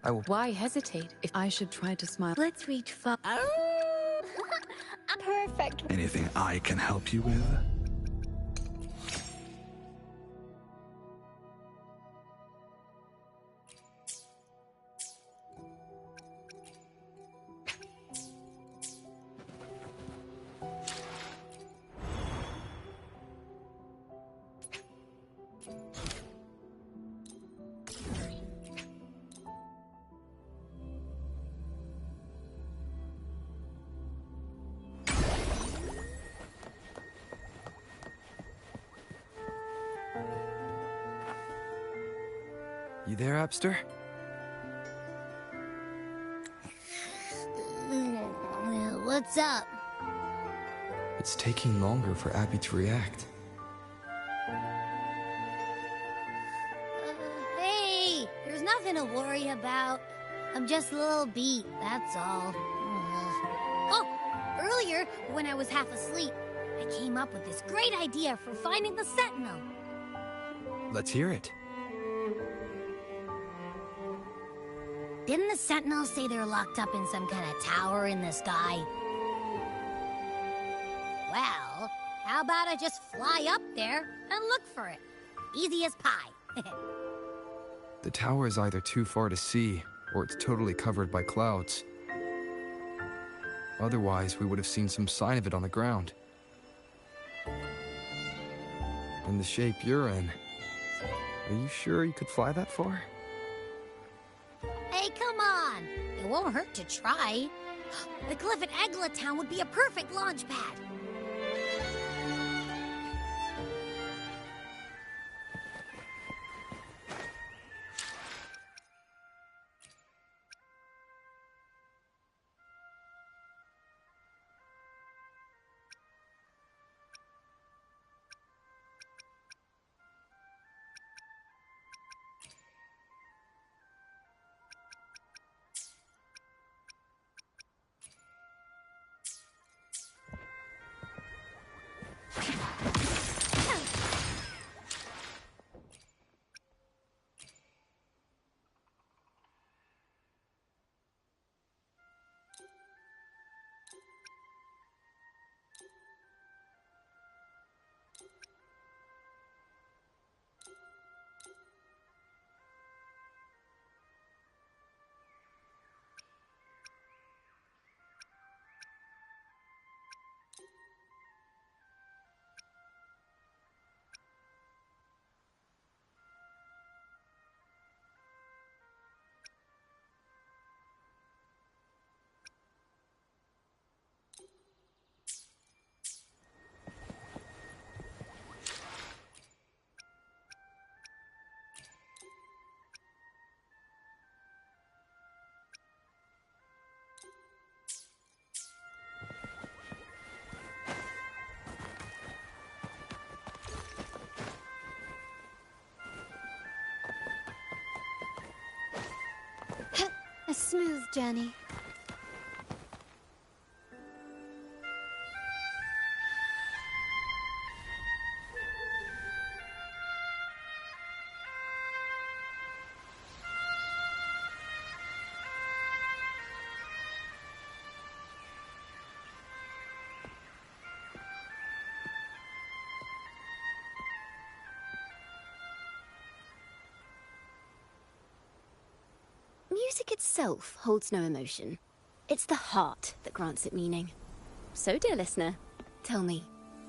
I will... Why hesitate if I should try to smile? Let's reach for... Perfect. Anything I can help you with? You there, Abster? What's up? It's taking longer for Abby to react. Hey, there's nothing to worry about. I'm just a little beat, that's all. Oh, earlier, when I was half asleep, I came up with this great idea for finding the Sentinel. Let's hear it. Didn't the Sentinels say they're locked up in some kind of tower in the sky? Well, how about I just fly up there and look for it? Easy as pie. The tower is either too far to see, or it's totally covered by clouds. Otherwise, we would have seen some sign of it on the ground. In the shape you're in, are you sure you could fly that far? Hey, come on! It won't hurt to try. The cliff at Egla Town would be a perfect launch pad. A smooth journey. Music itself holds no emotion. It's the heart that grants it meaning. So, dear listener, tell me,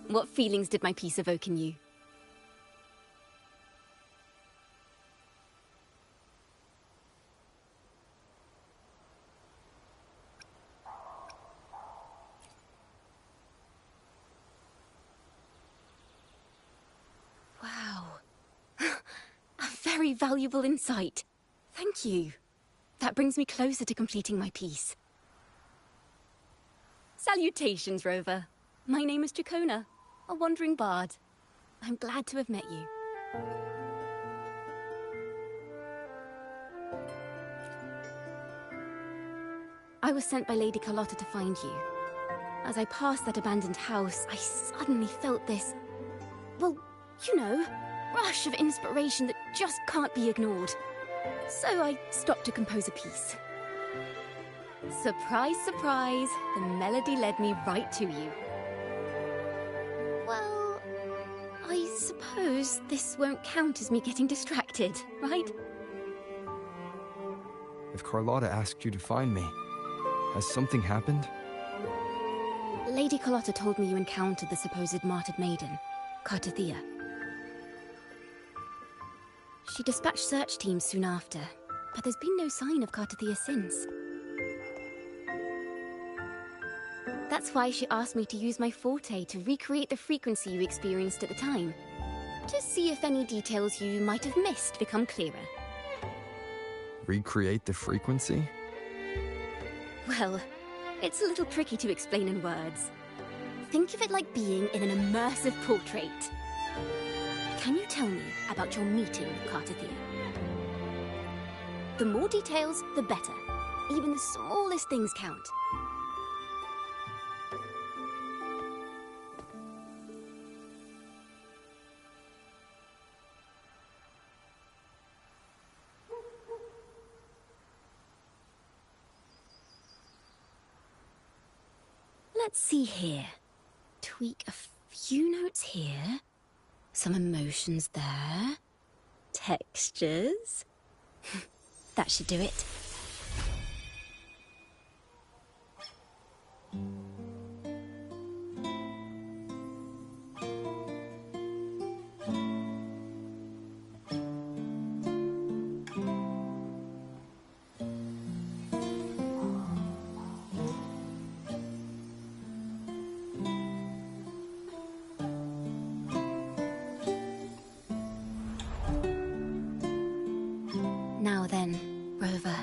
what feelings did my piece evoke in you? Wow. A very valuable insight. Thank you. That brings me closer to completing my piece. Salutations, Rover. My name is Dracona, a wandering bard. I'm glad to have met you. I was sent by Lady Carlotta to find you. As I passed that abandoned house, I suddenly felt this, well, you know, rush of inspiration that just can't be ignored. So I stopped to compose a piece. Surprise, surprise, the melody led me right to you. Well, I suppose this won't count as me getting distracted, right? If Carlotta asked you to find me, has something happened? Lady Carlotta told me you encountered the supposed martyred maiden, Cartathea. She dispatched search teams soon after, but there's been no sign of Cartathea since. That's why she asked me to use my forte to recreate the frequency you experienced at the time, to see if any details you might have missed become clearer. Recreate the frequency? Well, it's a little tricky to explain in words. Think of it like being in an immersive portrait. Can you tell me about your meeting with Cartathea? The more details, the better. Even the smallest things count. Let's see here. Tweak a few notes here. Some emotions there. Textures. That should do it. Now then, Rover.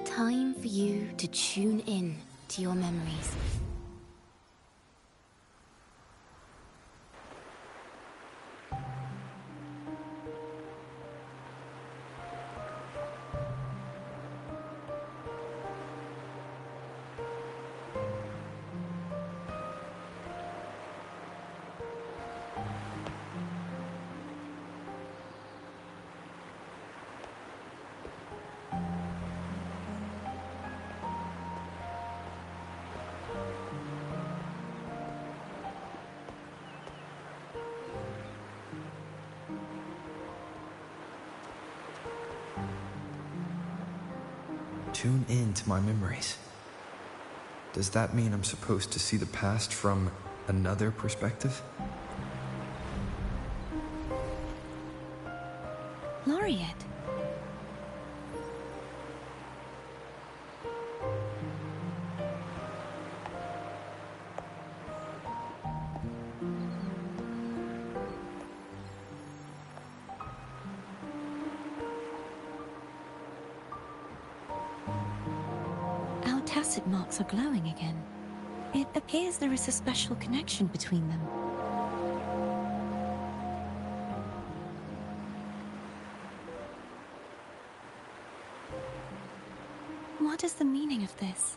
Time for you to tune in to your memories. Tune in to my memories. Does that mean I'm supposed to see the past from another perspective? Laureate. Our tacit marks are glowing again. It appears there is a special connection between them. What is the meaning of this?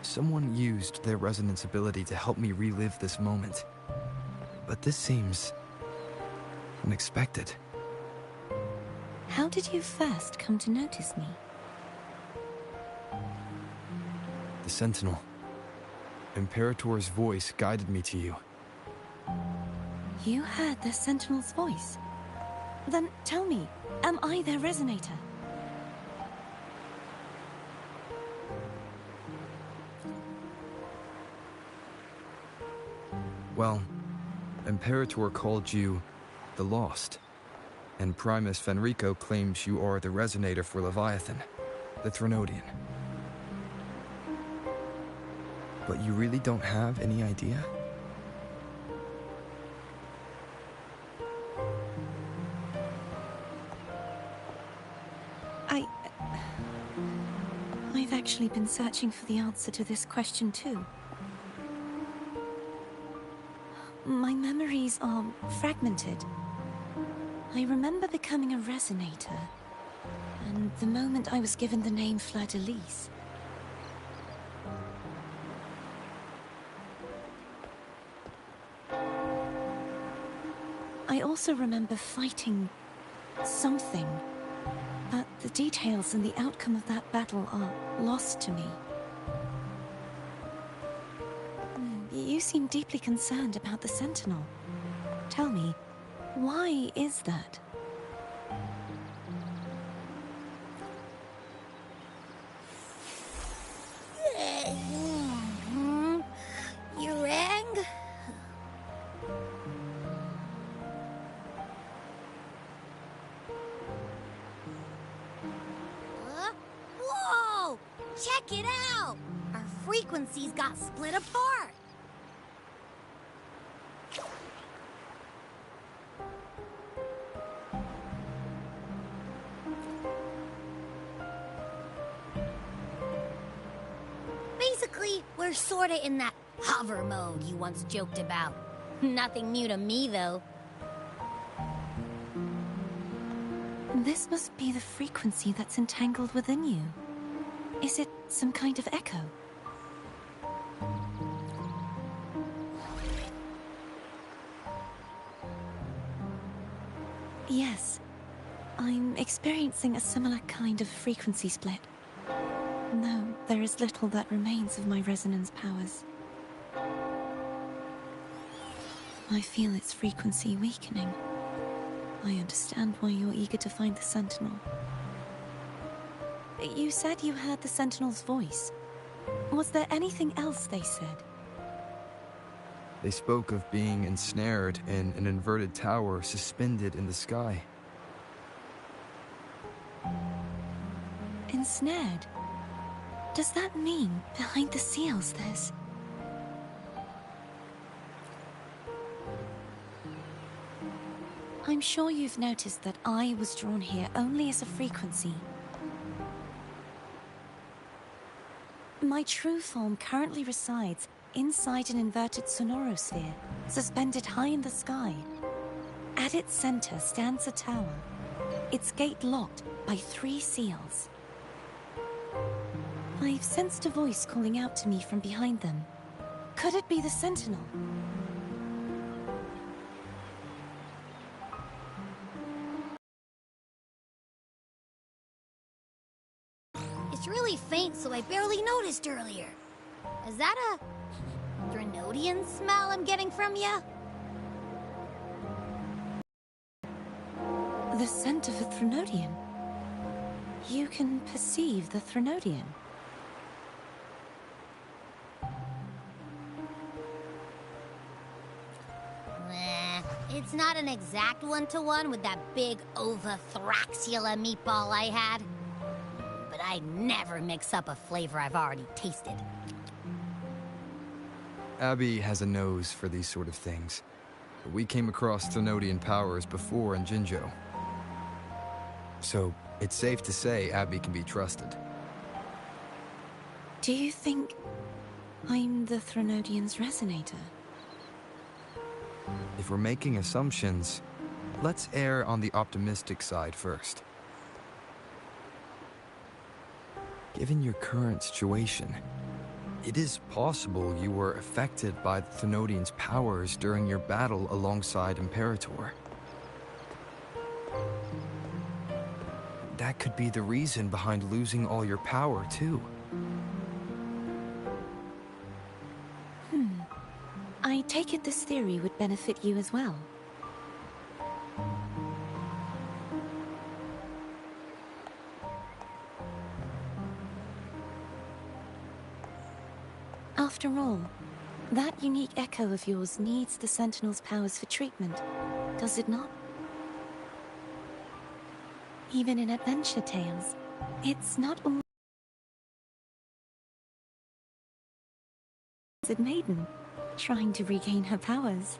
Someone used their resonance ability to help me relive this moment. But this seems unexpected. How did you first come to notice me? The Sentinel. Imperator's voice guided me to you. You heard the Sentinel's voice? Then tell me, am I their resonator? Well, Imperator called you the Lost, and Primus Fenrico claims you are the resonator for Leviathan, the Threnodian. But you really don't have any idea? I've actually been searching for the answer to this question too. My memories are fragmented. I remember becoming a resonator, and the moment I was given the name Fleur-de-Lis. I also remember fighting something. But the details and the outcome of that battle are lost to me. You seem deeply concerned about the Sentinel. Tell me, why is that? You rang? Whoa! Check it out! Our frequencies got split apart. Basically, we're sorta in that hover mode you once joked about. Nothing new to me, though. This must be the frequency that's entangled within you. Is it some kind of echo? Yes. I'm experiencing a similar kind of frequency split. No, there is little that remains of my resonance powers. I feel its frequency weakening. I understand why you're eager to find the Sentinel. You said you heard the Sentinel's voice. Was there anything else they said? They spoke of being ensnared in an inverted tower suspended in the sky. Ensnared? Does that mean behind the seals there's... I'm sure you've noticed that I was drawn here only as a frequency. My true form currently resides inside an inverted sonorosphere, suspended high in the sky. At its center stands a tower, its gate locked by 3 seals. I've sensed a voice calling out to me from behind them. Could it be the Sentinel? It's really faint, so I barely noticed earlier. Is that a Threnodian smell I'm getting from you? The scent of a Threnodian? You can perceive the Threnodian? It's not an exact one-to-one with that big Ovathraxula meatball I had. But I'd never mix up a flavor I've already tasted. Abby has a nose for these sort of things. But we came across Threnodian powers before in Jinzhou. So, it's safe to say Abby can be trusted. Do you think I'm the Threnodian's resonator? If we're making assumptions, let's err on the optimistic side first. Given your current situation, it is possible you were affected by the Threnodian's powers during your battle alongside Imperator. That could be the reason behind losing all your power, too. I take it this theory would benefit you as well. After all, that unique echo of yours needs the Sentinel's powers for treatment, does it not? Even in adventure tales, it's not always a maiden trying to regain her powers.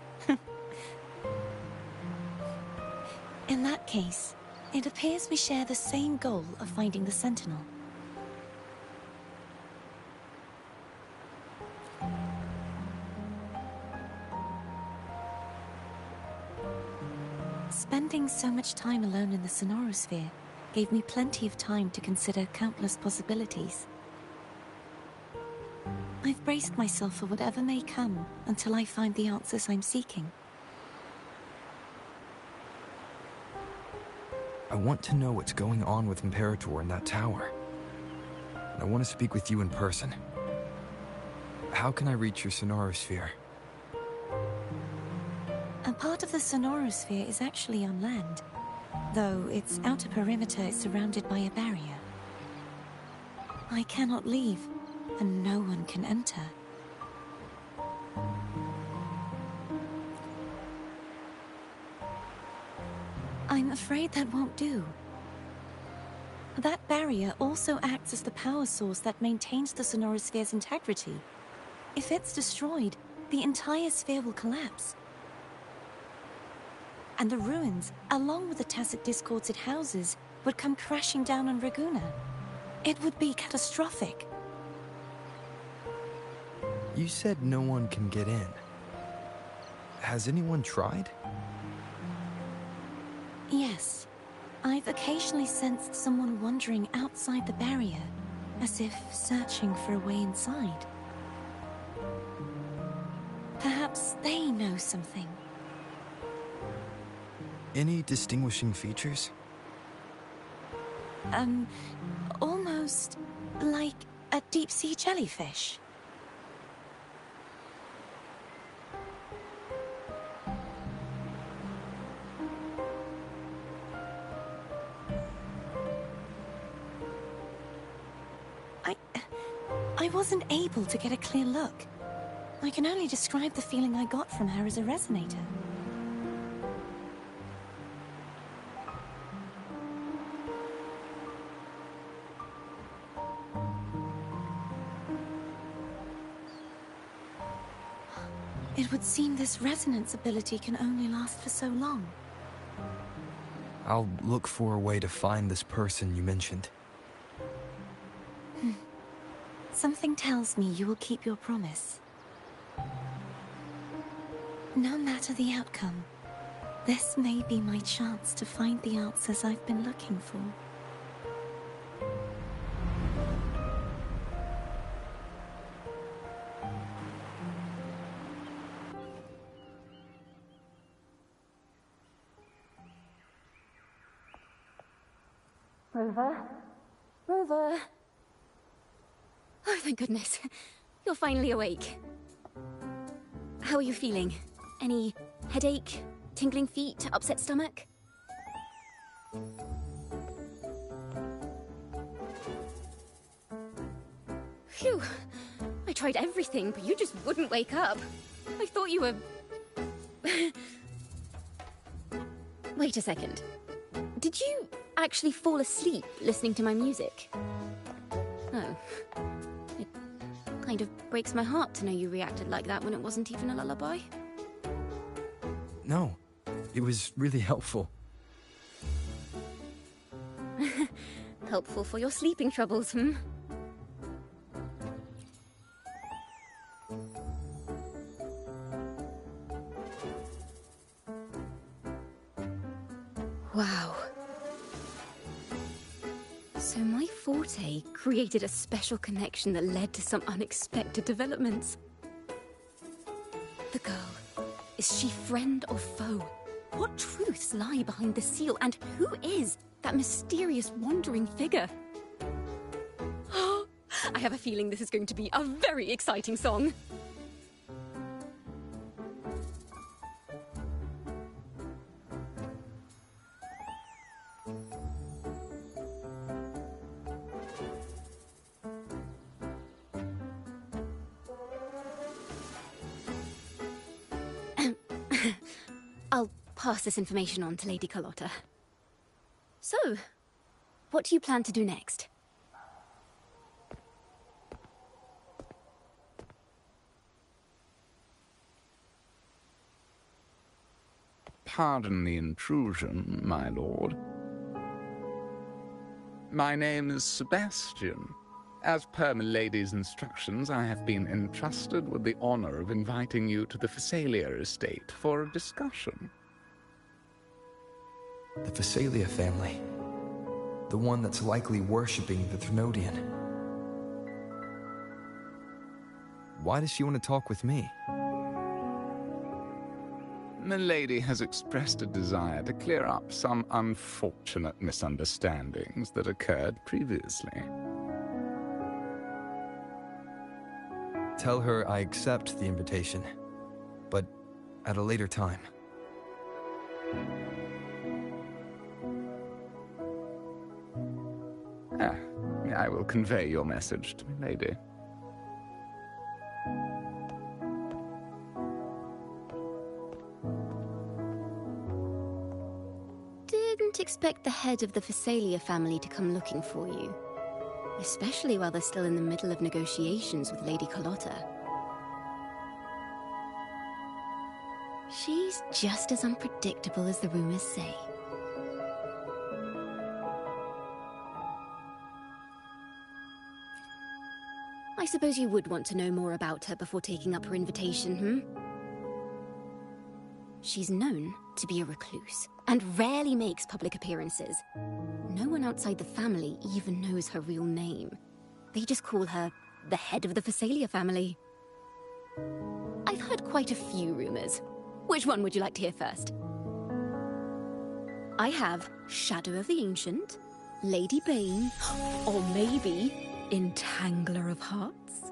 In that case, it appears we share the same goal of finding the Sentinel. Spending so much time alone in the sonorosphere gave me plenty of time to consider countless possibilities. I've braced myself for whatever may come until I find the answers I'm seeking. I want to know what's going on with Imperator in that tower. And I want to speak with you in person. How can I reach your sonorosphere? A part of the sonorosphere is actually on land, though its outer perimeter is surrounded by a barrier. I cannot leave, and no one can enter. I'm afraid that won't do. That barrier also acts as the power source that maintains the sonorosphere's integrity. If it's destroyed, the entire sphere will collapse. And the ruins, along with the tacit discords it houses, would come crashing down on Raguna. It would be catastrophic. You said no one can get in. Has anyone tried? Yes. I've occasionally sensed someone wandering outside the barrier, as if searching for a way inside. Perhaps they know something. Any distinguishing features? Almost like a deep-sea jellyfish. I wasn't able to get a clear look. I can only describe the feeling I got from her as a resonator. It would seem this resonance ability can only last for so long. I'll look for a way to find this person you mentioned. Something tells me you will keep your promise. No matter the outcome, this may be my chance to find the answers I've been looking for. Rover? Rover? Oh, thank goodness. You're finally awake. How are you feeling? Any headache, tingling feet, upset stomach? Phew. I tried everything, but you just wouldn't wake up. I thought you were... Wait a second. Did you actually fall asleep listening to my music? Oh. It kind of breaks my heart to know you reacted like that when it wasn't even a lullaby. No, it was really helpful. Helpful for your sleeping troubles, hmm? Wow. So my forte created a special connection that led to some unexpected developments. The girl, is she friend or foe? What truths lie behind the seal, and who is that mysterious wandering figure? I have a feeling this is going to be a very exciting song. I'll pass this information on to Lady Carlotta. So, what do you plan to do next? Pardon the intrusion, my lord. My name is Sebastian. As per my lady's instructions, I have been entrusted with the honor of inviting you to the Phasalia estate for a discussion. The Phasalia family. The one that's likely worshipping the Thrunodian. Why does she want to talk with me? Milady has expressed a desire to clear up some unfortunate misunderstandings that occurred previously. Tell her I accept the invitation, but at a later time. I will convey your message to Milady. Didn't expect the head of the Phasalia family to come looking for you. Especially while they're still in the middle of negotiations with Lady Carlotta. She's just as unpredictable as the rumors say. I suppose you would want to know more about her before taking up her invitation, She's known to be a recluse, and rarely makes public appearances. No one outside the family even knows her real name. They just call her the head of the Phasalia family. I've heard quite a few rumors. Which one would you like to hear first? I have Shadow of the Ancient, Lady Bane, or maybe Entangler of Hearts.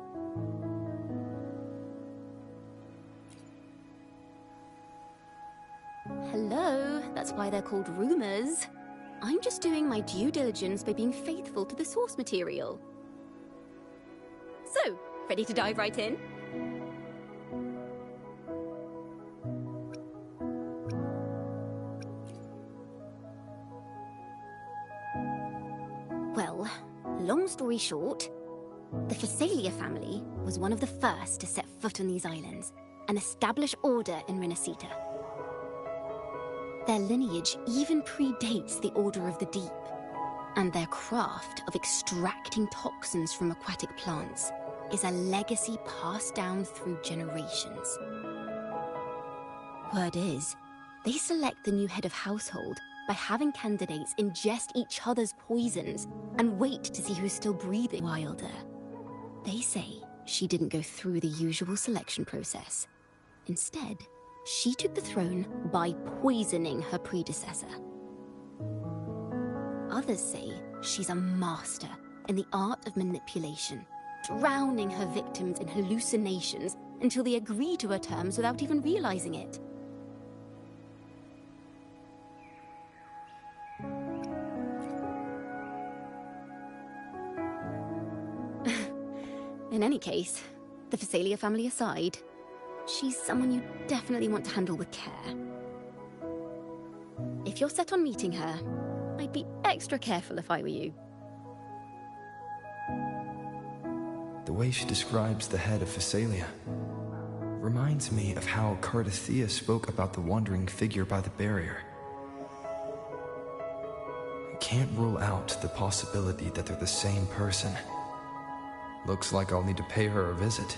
Hello, that's why they're called rumors. I'm just doing my due diligence by being faithful to the source material. So, ready to dive right in? Well, long story short, the Phasalia family was one of the first to set foot on these islands and establish order in Renacita. Their lineage even predates the Order of the Deep, and their craft of extracting toxins from aquatic plants is a legacy passed down through generations. Word is, they select the new head of household by having candidates ingest each other's poisons and wait to see who's still breathing. Wilder. They say she didn't go through the usual selection process. Instead, she took the throne by poisoning her predecessor. Others say she's a master in the art of manipulation, drowning her victims in hallucinations until they agree to her terms without even realizing it. In any case, the Phasalia family aside, she's someone you definitely want to handle with care. If you're set on meeting her, I'd be extra careful if I were you. The way she describes the head of Phasalia reminds me of how Cardathea spoke about the wandering figure by the barrier. I can't rule out the possibility that they're the same person. Looks like I'll need to pay her a visit.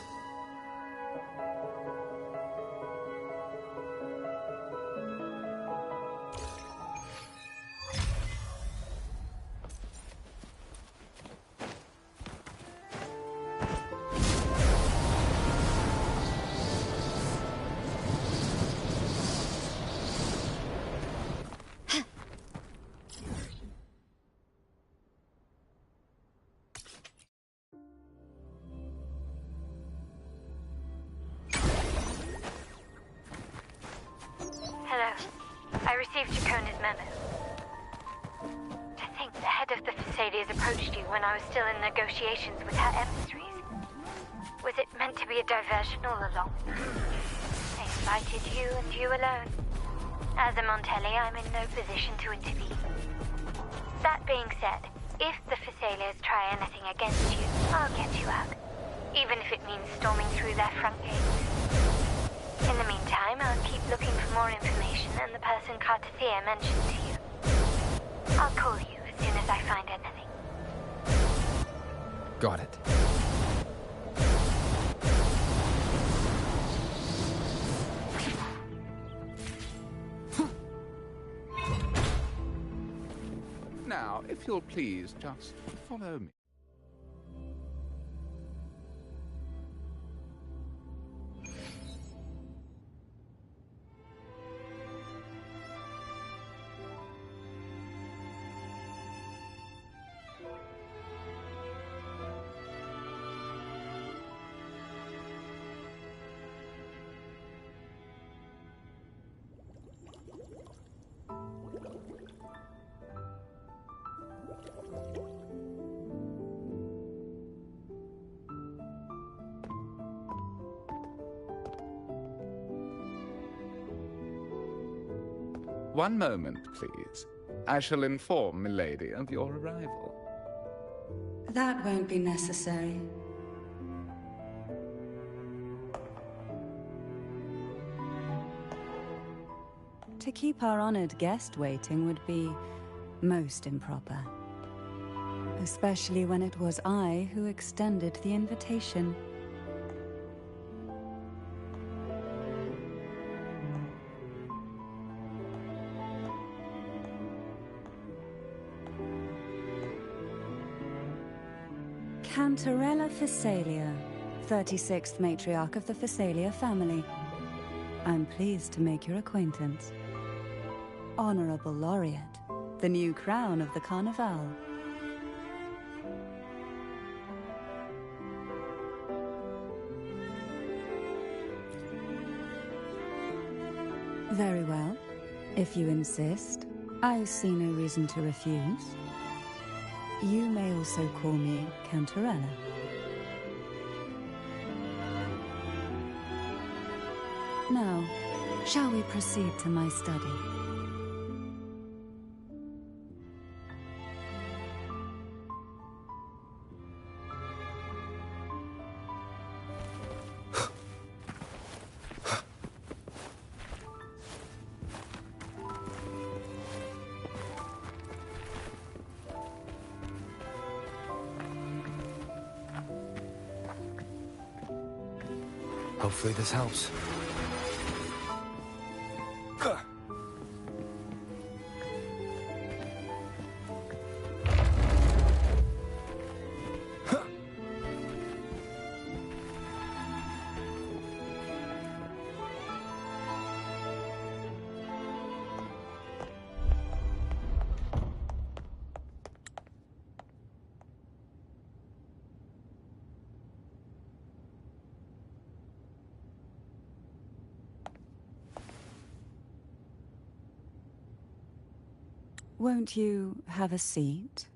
Hello. I received Chacona's memo. To think the head of the Phasalias approached you when I was still in negotiations with her emissaries. Was it meant to be a diversion all along? They invited you and you alone. As a Montelli, I'm in no position to intervene. That being said, if the Phasalias try anything against you, I'll get you out. Even if it means storming through their front gates. In the meantime, I'll keep looking for more information than the person Cardathea mentioned to you. I'll call you as soon as I find anything. Got it. Now, if you'll please, just follow me. One moment, please. I shall inform Milady of your arrival. That won't be necessary. To keep our honored guest waiting would be most improper. Especially when it was I who extended the invitation. Cantarella Phasalia, 36th matriarch of the Phasalia family. I'm pleased to make your acquaintance. Honorable Laureate, the new crown of the Carnival. Very well. If you insist, I see no reason to refuse. You may also call me Cantarella. Now, shall we proceed to my study? Hopefully this helps. Won't you have a seat?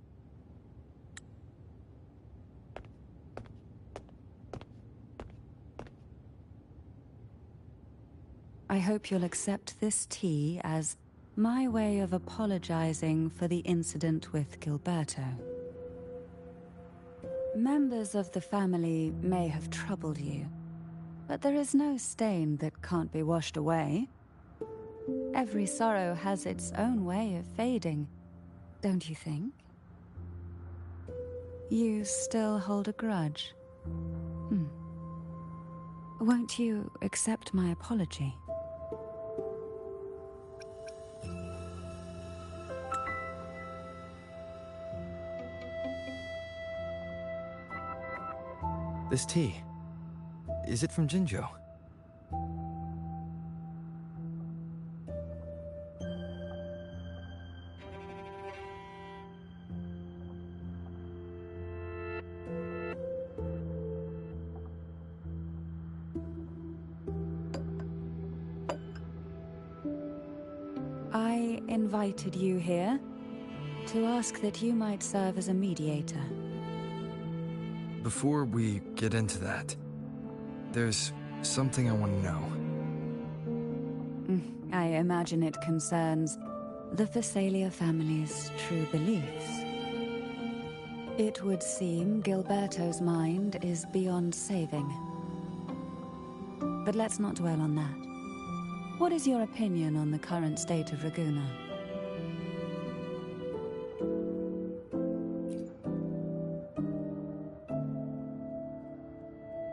I hope you'll accept this tea as my way of apologizing for the incident with Gilberto. Members of the family may have troubled you, but there is no stain that can't be washed away. Every sorrow has its own way of fading, don't you think? You still hold a grudge? Won't you accept my apology? This tea, is it from Jinjo? I invited you here to ask that you might serve as a mediator. Before we get into that, there's something I want to know. I imagine it concerns the Phasalia family's true beliefs. It would seem Gilberto's mind is beyond saving. But let's not dwell on that. What is your opinion on the current state of Raguna?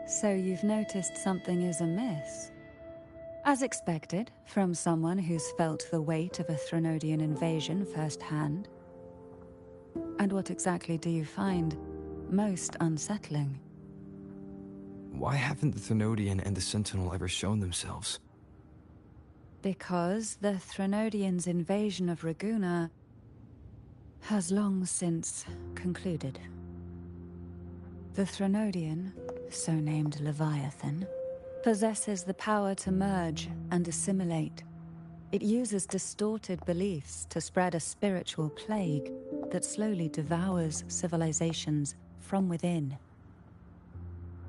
So you've noticed something is amiss. As expected, from someone who's felt the weight of a Threnodian invasion firsthand. And what exactly do you find most unsettling? Why haven't the Threnodian and the Sentinel ever shown themselves? Because the Threnodians' invasion of Raguna has long since concluded. The Threnodian, so named Leviathan, possesses the power to merge and assimilate. It uses distorted beliefs to spread a spiritual plague that slowly devours civilizations from within.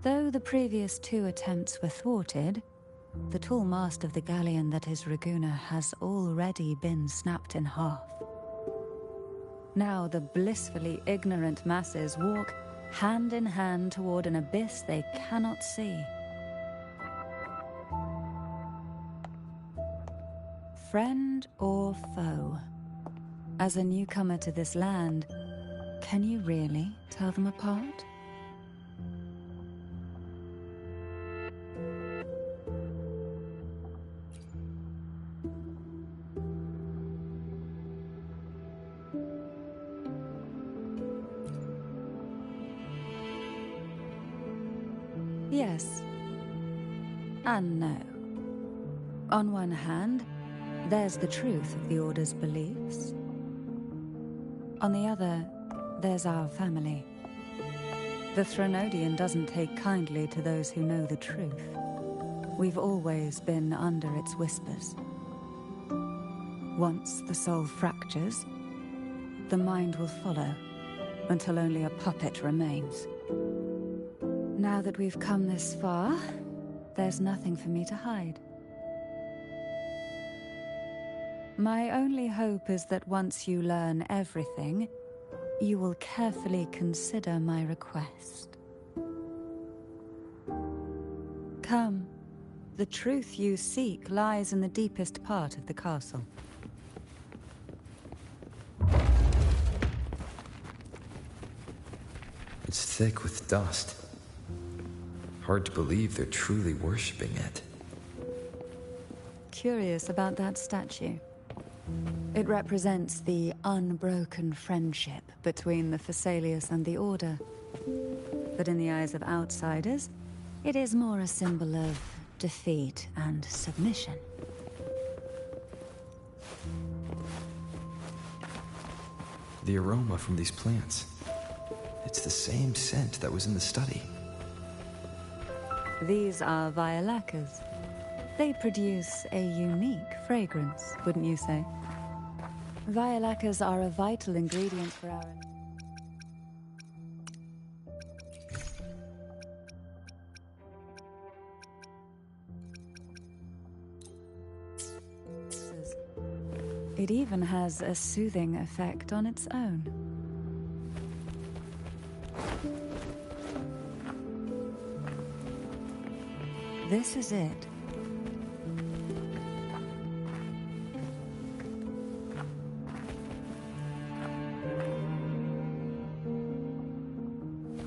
Though the previous two attempts were thwarted, the tall mast of the galleon that is Raguna has already been snapped in half. Now the blissfully ignorant masses walk hand in hand toward an abyss they cannot see. Friend or foe? As a newcomer to this land, can you really tell them apart? Yes. And no. On one hand, there's the truth of the Order's beliefs. On the other, there's our family. The Thronodian doesn't take kindly to those who know the truth. We've always been under its whispers. Once the soul fractures, the mind will follow, until only a puppet remains. Now that we've come this far, there's nothing for me to hide. My only hope is that once you learn everything, you will carefully consider my request. Come. The truth you seek lies in the deepest part of the castle. It's thick with dust. Hard to believe they're truly worshipping it. Curious about that statue. It represents the unbroken friendship between the Phasaelius and the Order. But in the eyes of outsiders, it is more a symbol of defeat and submission. The aroma from these plants. It's the same scent that was in the study. These are violacas. They produce a unique fragrance, wouldn't you say? Violacas are a vital ingredient for our... It even has a soothing effect on its own. This is it.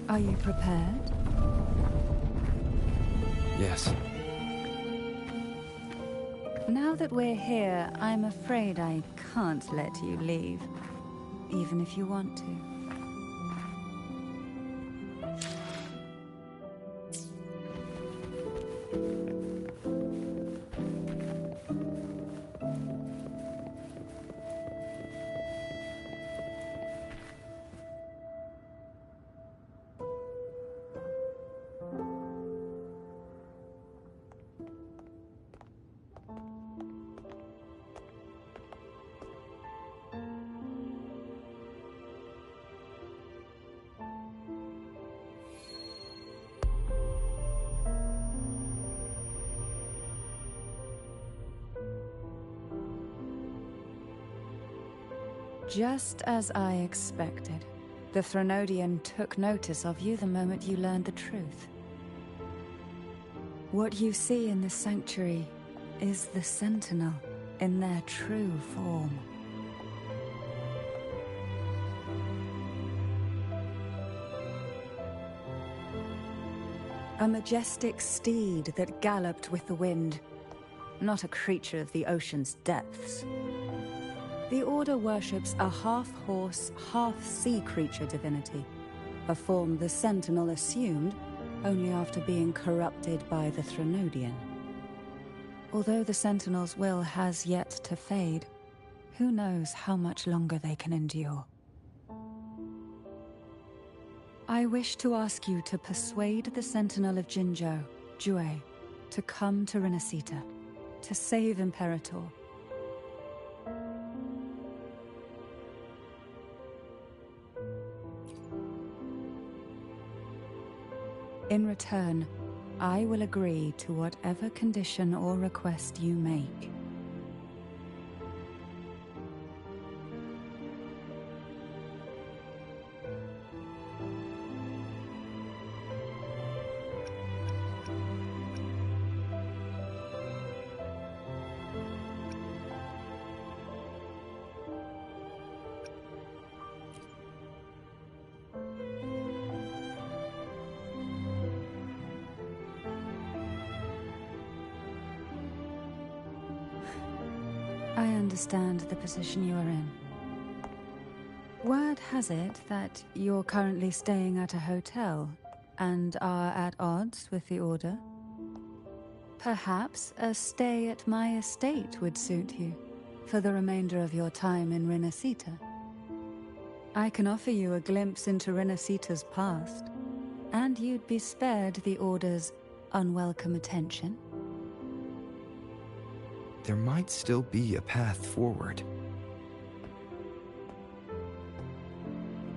Are you prepared? Yes. Now that we're here, I'm afraid I can't let you leave, even if you want to. Just as I expected. The Thronodian took notice of you the moment you learned the truth. What you see in the sanctuary is the Sentinel in their true form. A majestic steed that galloped with the wind, not a creature of the ocean's depths. The Order worships a half-horse, half-sea creature divinity, a form the Sentinel assumed only after being corrupted by the Thronodian. Although the Sentinel's will has yet to fade, who knows how much longer they can endure. I wish to ask you to persuade the Sentinel of Jinzhou, Jue, to come to Renacita, to save Imperator. In return, I will agree to whatever condition or request you make. I understand the position you are in. Word has it that you're currently staying at a hotel and are at odds with the Order. Perhaps a stay at my estate would suit you for the remainder of your time in Renacita. I can offer you a glimpse into Renacita's past, and you'd be spared the Order's unwelcome attention. There might still be a path forward.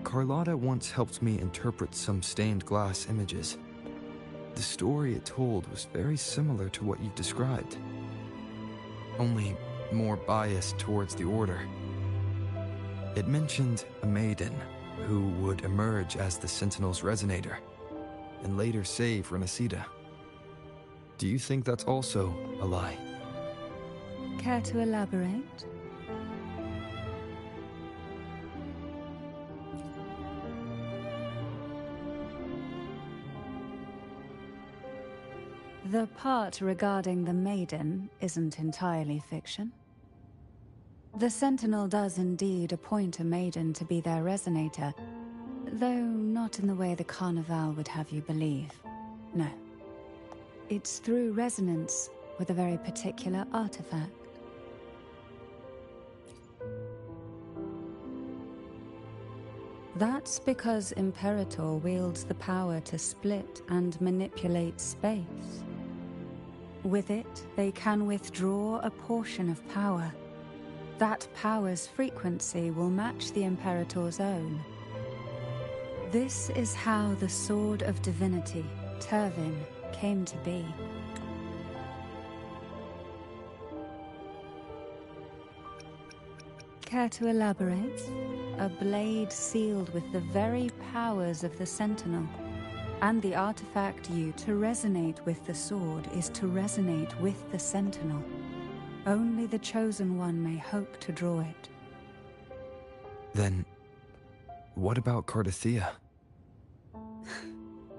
Carlotta once helped me interpret some stained glass images. The story it told was very similar to what you've described, only more biased towards the Order. It mentioned a maiden who would emerge as the Sentinel's resonator and later save Renacita. Do you think that's also a lie? Care to elaborate? The part regarding the maiden isn't entirely fiction. The Sentinel does indeed appoint a maiden to be their resonator, though not in the way the Carnival would have you believe. No. It's through resonance with a very particular artifact. That's because Imperator wields the power to split and manipulate space. With it, they can withdraw a portion of power. That power's frequency will match the Imperator's own. This is how the Sword of Divinity, Turvin, came to be. Care to elaborate? A blade sealed with the very powers of the Sentinel. And the artifact to resonate with the sword is to resonate with the Sentinel. Only the Chosen One may hope to draw it. Then, what about Cardathea?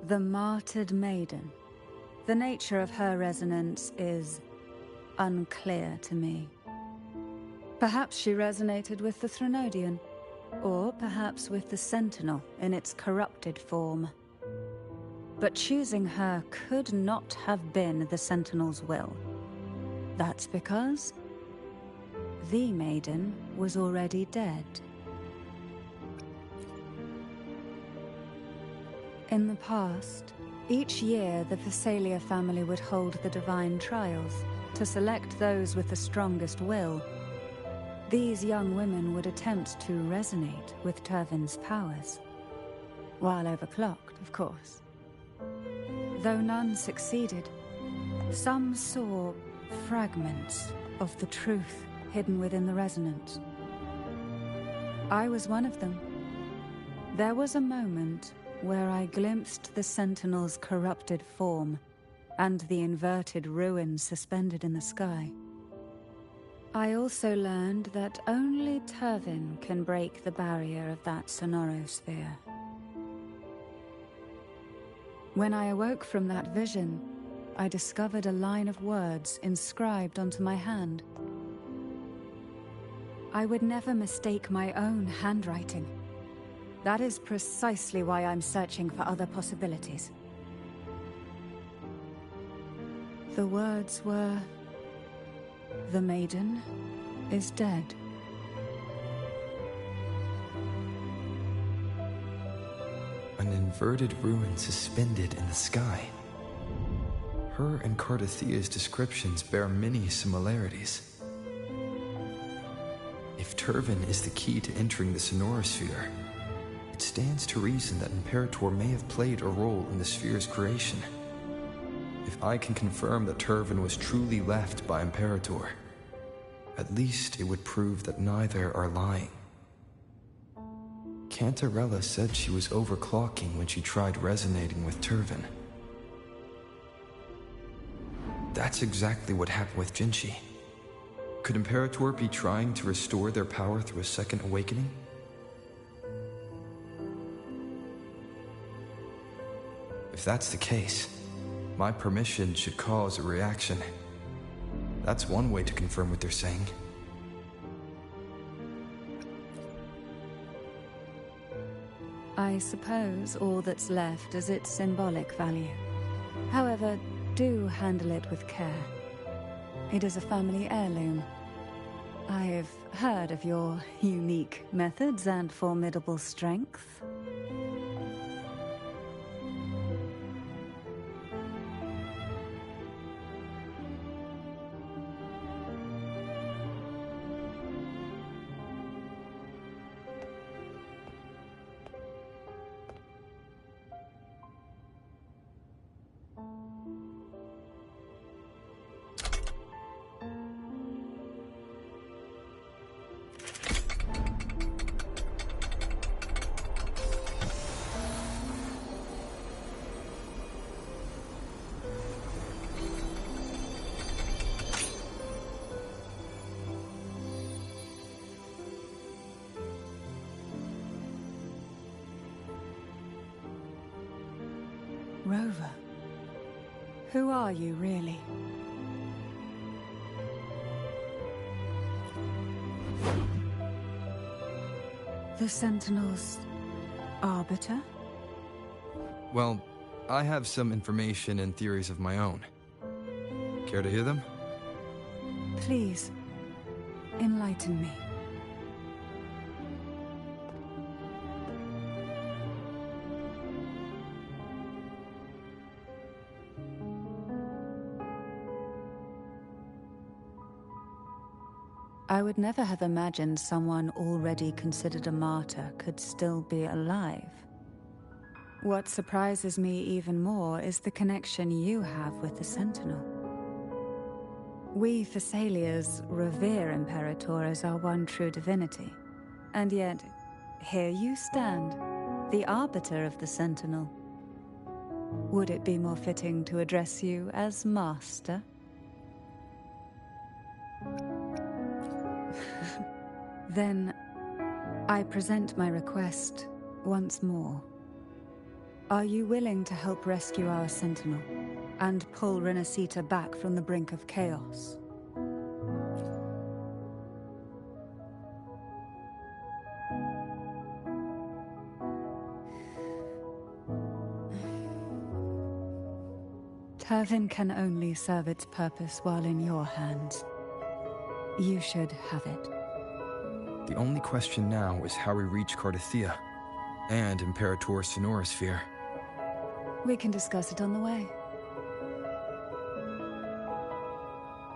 The martyred maiden. The nature of her resonance is unclear to me. Perhaps she resonated with the Threnodian, or perhaps with the Sentinel in its corrupted form. But choosing her could not have been the Sentinel's will. That's because the maiden was already dead. In the past, each year the Phasalia family would hold the Divine Trials to select those with the strongest will. These young women would attempt to resonate with Turvin's powers. While overclocked, of course. Though none succeeded, some saw fragments of the truth hidden within the resonance. I was one of them. There was a moment where I glimpsed the Sentinel's corrupted form and the inverted ruins suspended in the sky. I also learned that only Turvin can break the barrier of that sonorosphere. When I awoke from that vision, I discovered a line of words inscribed onto my hand. I would never mistake my own handwriting. That is precisely why I'm searching for other possibilities. The words were, "The maiden is dead." An inverted ruin suspended in the sky. Her and Cardathea's descriptions bear many similarities. If Turvin is the key to entering the sonorosphere, it stands to reason that Imperator may have played a role in the sphere's creation. If I can confirm that Turvin was truly left by Imperator, at least it would prove that neither are lying. Cantarella said she was overclocking when she tried resonating with Turvin. That's exactly what happened with Jinchi. Could Imperator be trying to restore their power through a second awakening? If that's the case, my permission should cause a reaction. That's one way to confirm what they're saying. I suppose all that's left is its symbolic value. However, do handle it with care. It is a family heirloom. I've heard of your unique methods and formidable strength. Rover, who are you really? The Sentinel's arbiter? Well, I have some information and theories of my own. Care to hear them? Please, enlighten me. I would never have imagined someone already considered a martyr could still be alive. What surprises me even more is the connection you have with the Sentinel. We Thessalians revere Imperator as our one true divinity, and yet, here you stand, the arbiter of the Sentinel. Would it be more fitting to address you as Master? Then, I present my request once more. Are you willing to help rescue our Sentinel and pull Renacita back from the brink of chaos? Turvin can only serve its purpose while in your hands. You should have it. The only question now is how we reach Cardathia and Imperator's Sonorosphere. We can discuss it on the way.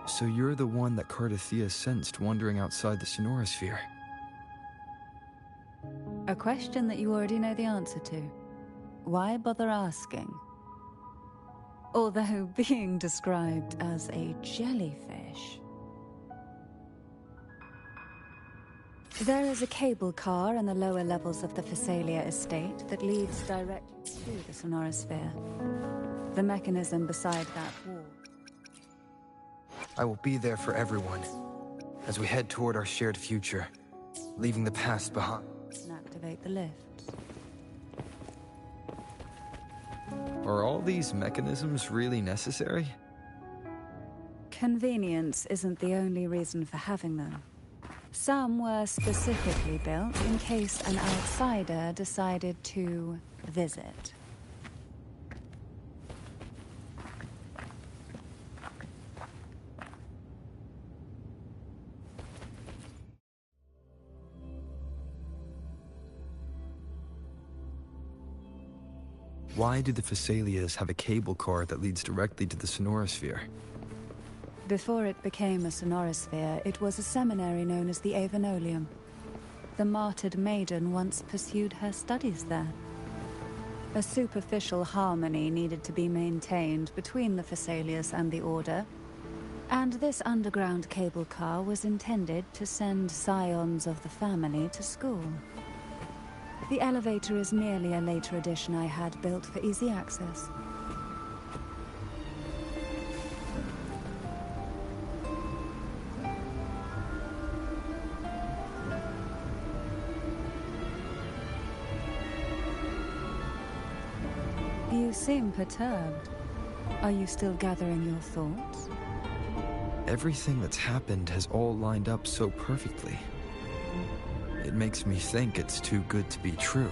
So you're the one that Cardathia sensed wandering outside the Sonorosphere? A question that you already know the answer to. Why bother asking? Although being described as a jellyfish. There is a cable car in the lower levels of the Phasalia estate that leads directly to the Sonorosphere. The mechanism beside that wall. I will be there for everyone, as we head toward our shared future, leaving the past behind. And activate the lifts. Are all these mechanisms really necessary? Convenience isn't the only reason for having them. Some were specifically built in case an outsider decided to visit. Why do the Phasalias have a cable car that leads directly to the Sonorosphere? Before it became a Sonorosphere, it was a seminary known as the Avenolium. The martyred maiden once pursued her studies there. A superficial harmony needed to be maintained between the Thessalius and the Order, and this underground cable car was intended to send scions of the family to school. The elevator is merely a later addition I had built for easy access. You seem perturbed. Are you still gathering your thoughts? Everything that's happened has all lined up so perfectly. It makes me think it's too good to be true.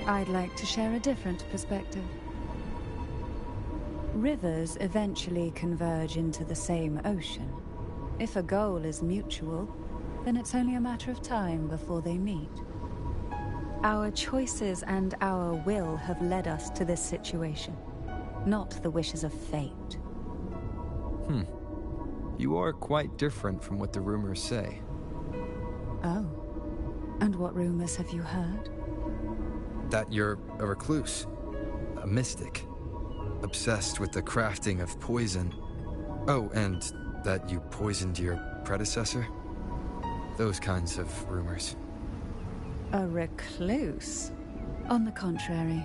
I'd like to share a different perspective. Rivers eventually converge into the same ocean. If a goal is mutual, then it's only a matter of time before they meet. Our choices and our will have led us to this situation, not the wishes of fate. You are quite different from what the rumors say. Oh. And what rumors have you heard? That you're a recluse, a mystic, obsessed with the crafting of poison. Oh, and that you poisoned your predecessor? Those kinds of rumors. A recluse? On the contrary,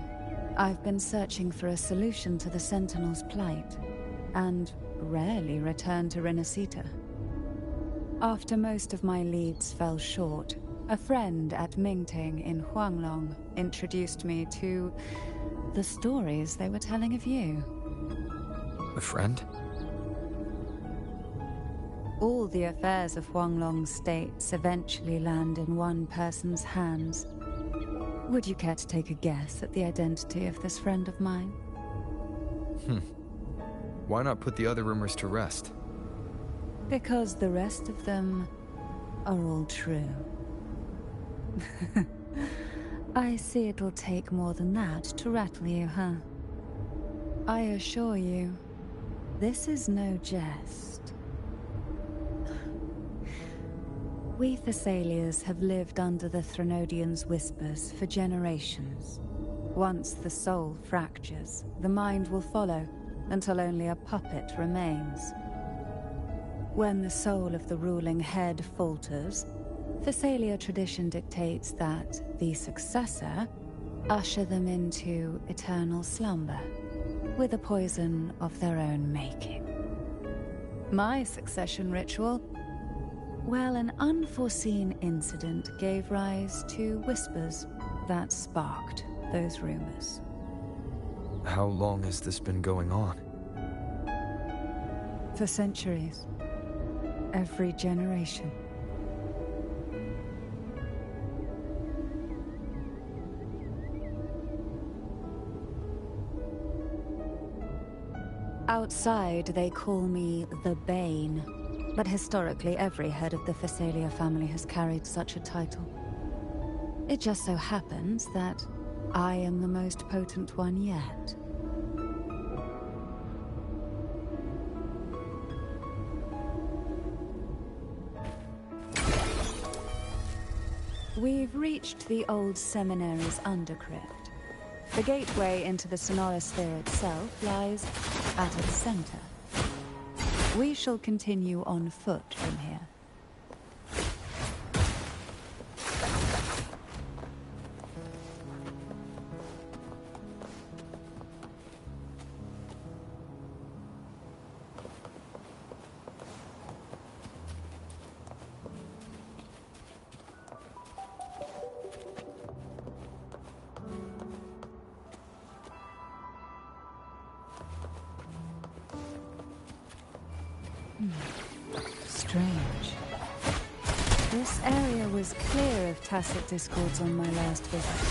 I've been searching for a solution to the Sentinel's plight, and rarely return to Renacita. After most of my leads fell short, a friend at Mingting in Huanglong introduced me to the stories they were telling of you. A friend? All the affairs of Huanglong states eventually land in one person's hands. Would you care to take a guess at the identity of this friend of mine? Why not put the other rumors to rest? Because the rest of them are all true. I see it'll take more than that to rattle you, huh? I assure you, this is no jest. We Thessalians have lived under the Threnodians' whispers for generations. Once the soul fractures, the mind will follow, until only a puppet remains. When the soul of the ruling head falters, Thessalia tradition dictates that the successor usher them into eternal slumber, with a poison of their own making. My succession ritual? Well, an unforeseen incident gave rise to whispers that sparked those rumors. How long has this been going on? For centuries. Every generation. Outside, they call me the Bane, but historically every head of the Thessalia family has carried such a title. It just so happens that I am the most potent one yet. We've reached the old seminary's undercrypt. The gateway into the sonorosphere itself lies at its center. We shall continue on foot from here. Strange. This area was clear of tacit discords on my last visit,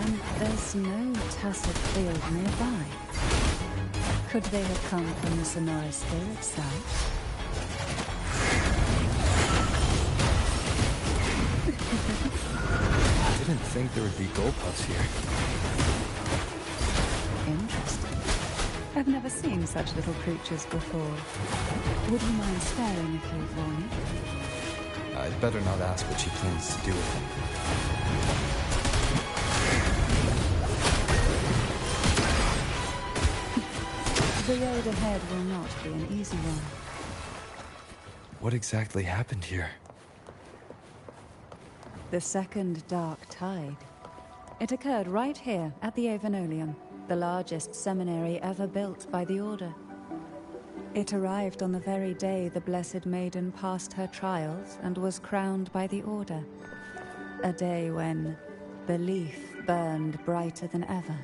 and there's no tacit field nearby. Could they have come from the sonorosphere itself? I didn't think there would be Gulpuffs here. Interesting. I've never seen such little creatures before. Would you mind sparing a few for me? I'd better not ask what she plans to do with them. The road ahead will not be an easy one. What exactly happened here? The second dark tide. It occurred right here at the Avenolium, the largest seminary ever built by the Order. It arrived on the very day the Blessed Maiden passed her trials and was crowned by the Order. A day when belief burned brighter than ever.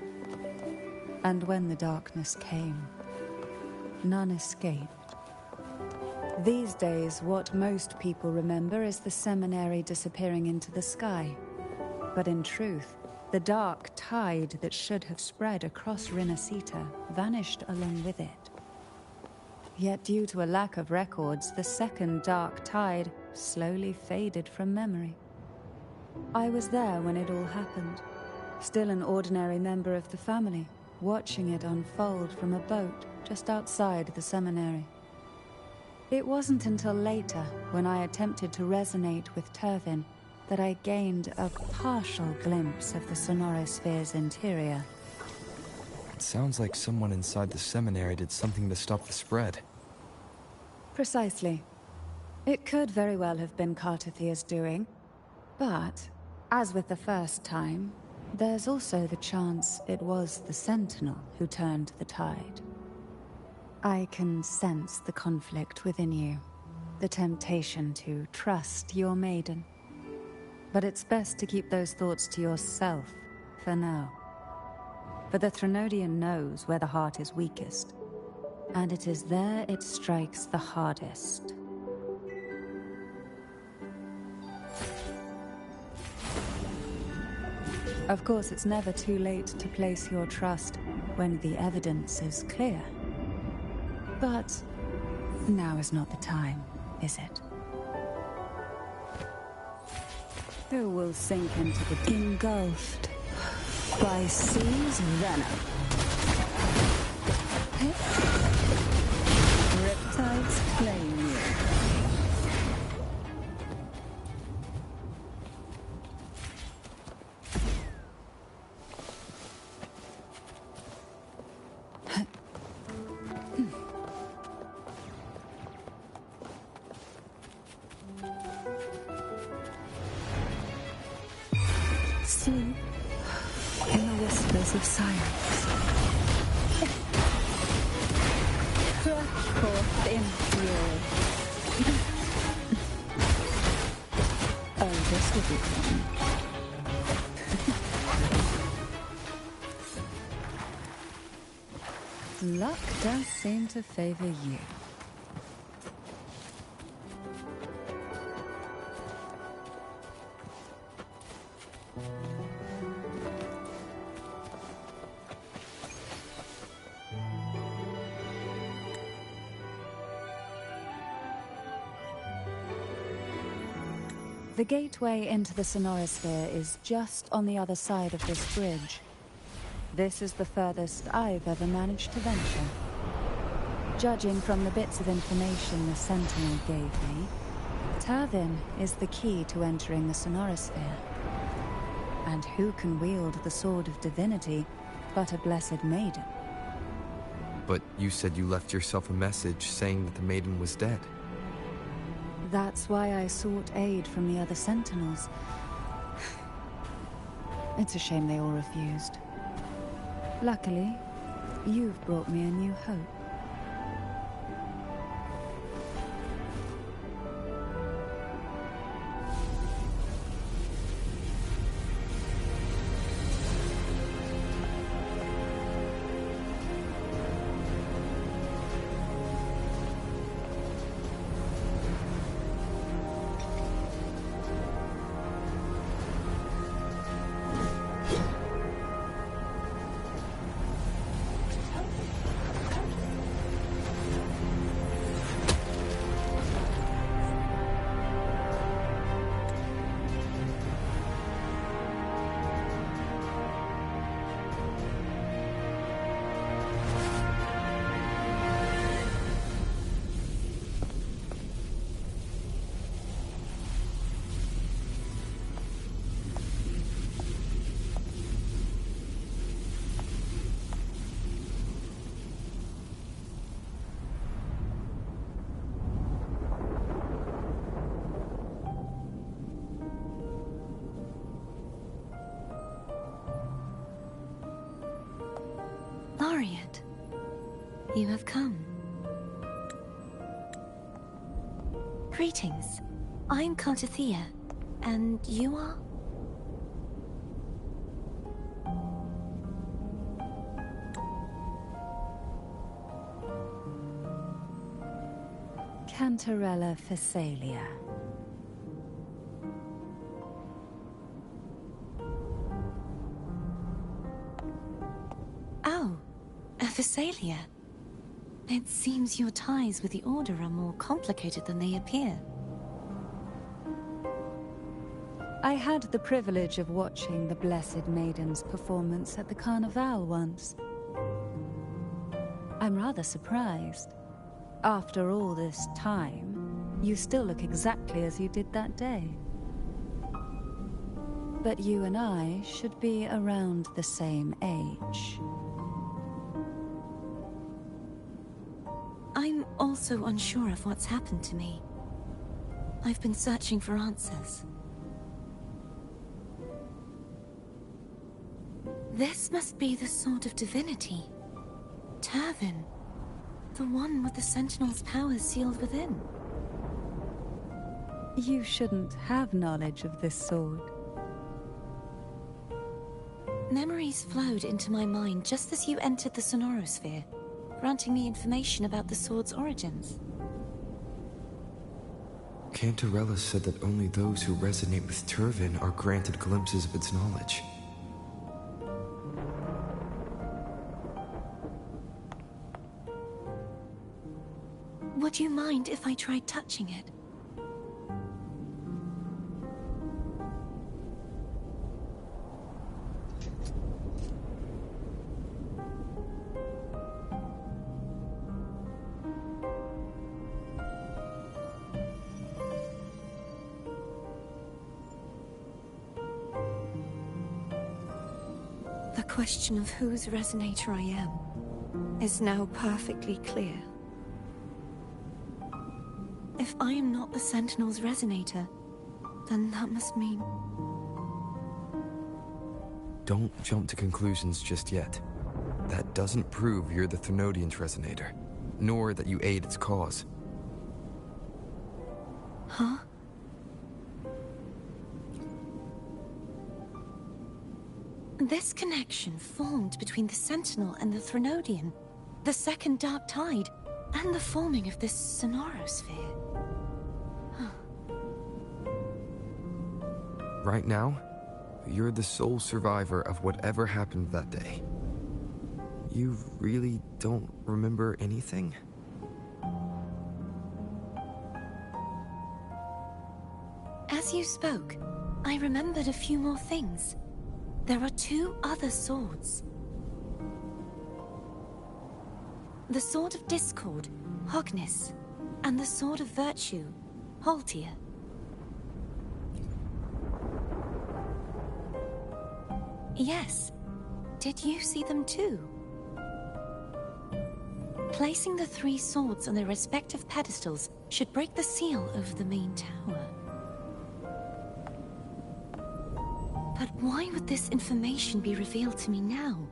And when the darkness came, none escaped. These days, what most people remember is the seminary disappearing into the sky. But in truth, the dark tide that should have spread across Rinascita vanished along with it. Yet due to a lack of records, the second dark tide slowly faded from memory. I was there when it all happened, still an ordinary member of the family, watching it unfold from a boat just outside the seminary. It wasn't until later, when I attempted to resonate with Turvin, that I gained a partial glimpse of the Sonorosphere's interior. It sounds like someone inside the seminary did something to stop the spread. Precisely. It could very well have been Cartathia's doing, but, as with the first time, there's also the chance it was the Sentinel who turned the tide. I can sense the conflict within you, the temptation to trust your maiden. But it's best to keep those thoughts to yourself for now. For the Threnodian knows where the heart is weakest, and it is there it strikes the hardest. Of course, it's never too late to place your trust when the evidence is clear. But now is not the time, is it? Who will sink into the engulfed by sea's venom? Riptides claim you. Sleep in the whispers of silence. Crash forth in fury. Oh, this will be fun. Luck does seem to favor you. The gateway into the Sonorosphere is just on the other side of this bridge. This is the furthest I've ever managed to venture. Judging from the bits of information the Sentinel gave me, Turvin is the key to entering the Sonorosphere. And who can wield the Sword of Divinity but a Blessed Maiden? But you said you left yourself a message saying that the maiden was dead. That's why I sought aid from the other Sentinels. It's a shame they all refused. Luckily, you've brought me a new hope. Laureate, you have come. Greetings. I'm Cartathea, and you are? Cantarella Phasalia. Oh, a Phasalia. It seems your ties with the Order are more complicated than they appear. I had the privilege of watching the Blessed Maiden's performance at the Carnival once. I'm rather surprised. After all this time, you still look exactly as you did that day. But you and I should be around the same age. I'm also unsure of what's happened to me. I've been searching for answers. This must be the Sword of Divinity. Turvin. The one with the Sentinel's powers sealed within. You shouldn't have knowledge of this sword. Memories flowed into my mind just as you entered the Sonorosphere, granting me information about the sword's origins. Cantarella said that only those who resonate with Turvin are granted glimpses of its knowledge. Would you mind if I tried touching it? The question of whose resonator I am is now perfectly clear. If I am not the Sentinel's resonator, then that must mean... Don't jump to conclusions just yet. That doesn't prove you're the Thrunodian's resonator, nor that you aid its cause. Huh? This connection formed between the Sentinel and the Thrunodian, the second Dark Tide, and the forming of this Sonorosphere. Right now, you're the sole survivor of whatever happened that day. You really don't remember anything? As you spoke, I remembered a few more things. There are two other swords. The Sword of Discord, Hognis, and the Sword of Virtue, Haltia. Yes. Did you see them too? Placing the three swords on their respective pedestals should break the seal over the main tower. But why would this information be revealed to me now?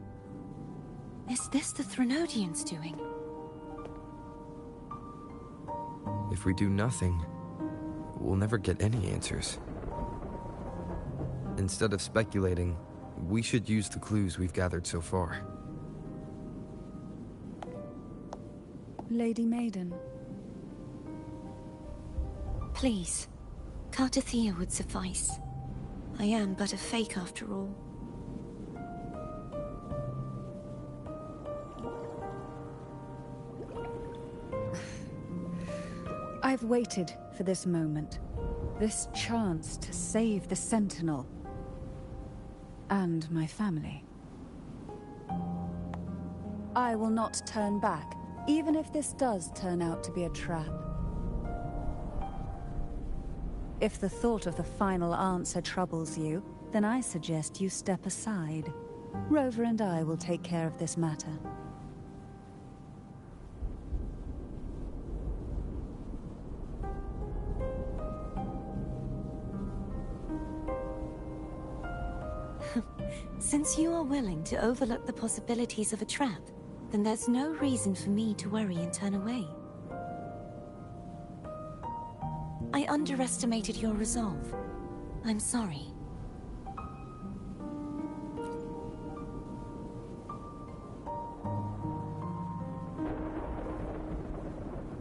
Is this the Thrunodians' doing? If we do nothing, we'll never get any answers. Instead of speculating, we should use the clues we've gathered so far. Lady Maiden. Please, Cartathea would suffice. I am but a fake after all. I've waited for this moment. This chance to save the Sentinel. And my family. I will not turn back, even if this does turn out to be a trap. If the thought of the final answer troubles you, then I suggest you step aside. Rover and I will take care of this matter. Since you are willing to overlook the possibilities of a trap, then there's no reason for me to worry and turn away. I underestimated your resolve. I'm sorry.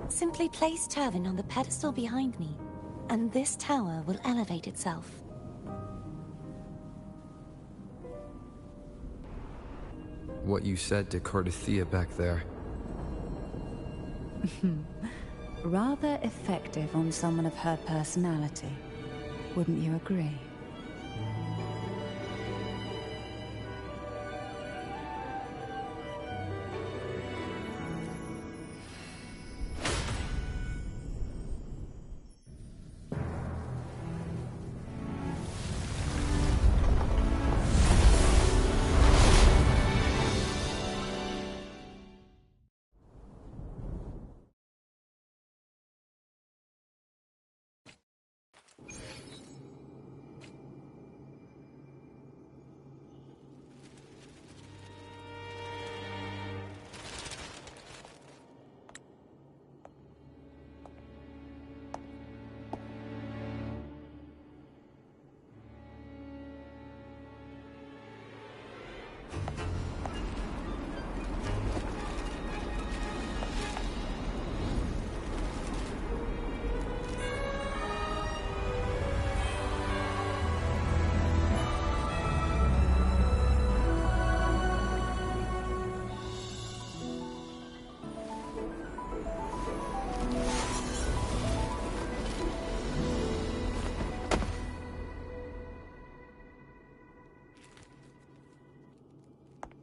Simply place Turvin on the pedestal behind me, and this tower will elevate itself. What you said to Cardathea back there. Rather effective on someone of her personality. Wouldn't you agree?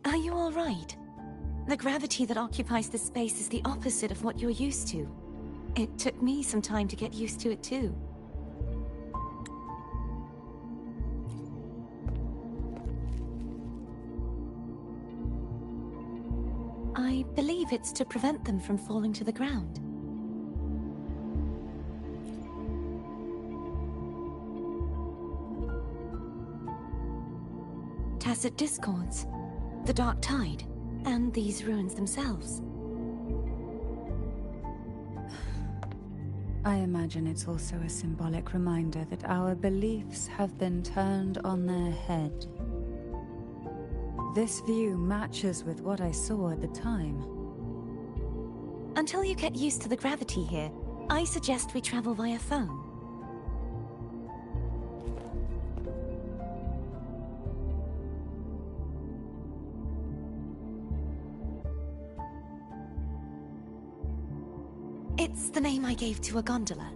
Are you all right? The gravity that occupies this space is the opposite of what you're used to. It took me some time to get used to it too. I believe it's to prevent them from falling to the ground. Tacit discords, the Dark Tide, and these ruins themselves. I imagine it's also a symbolic reminder that our beliefs have been turned on their head. This view matches with what I saw at the time. Until you get used to the gravity here, I suggest we travel via phone. It's the name I gave to a gondola.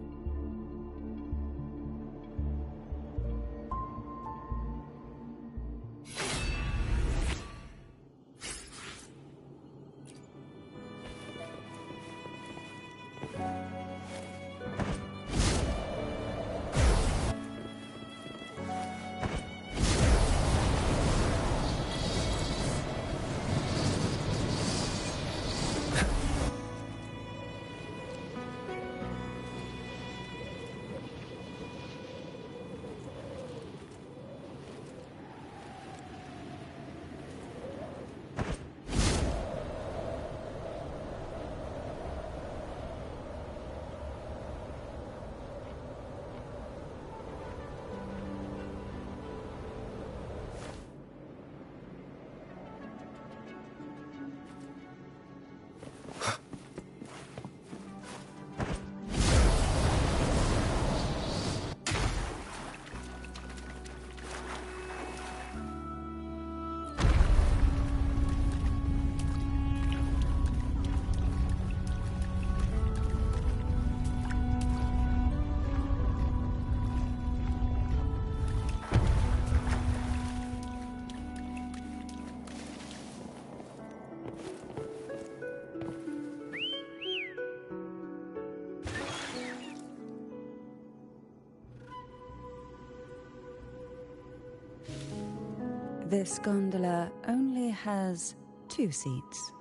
This gondola only has 2 seats.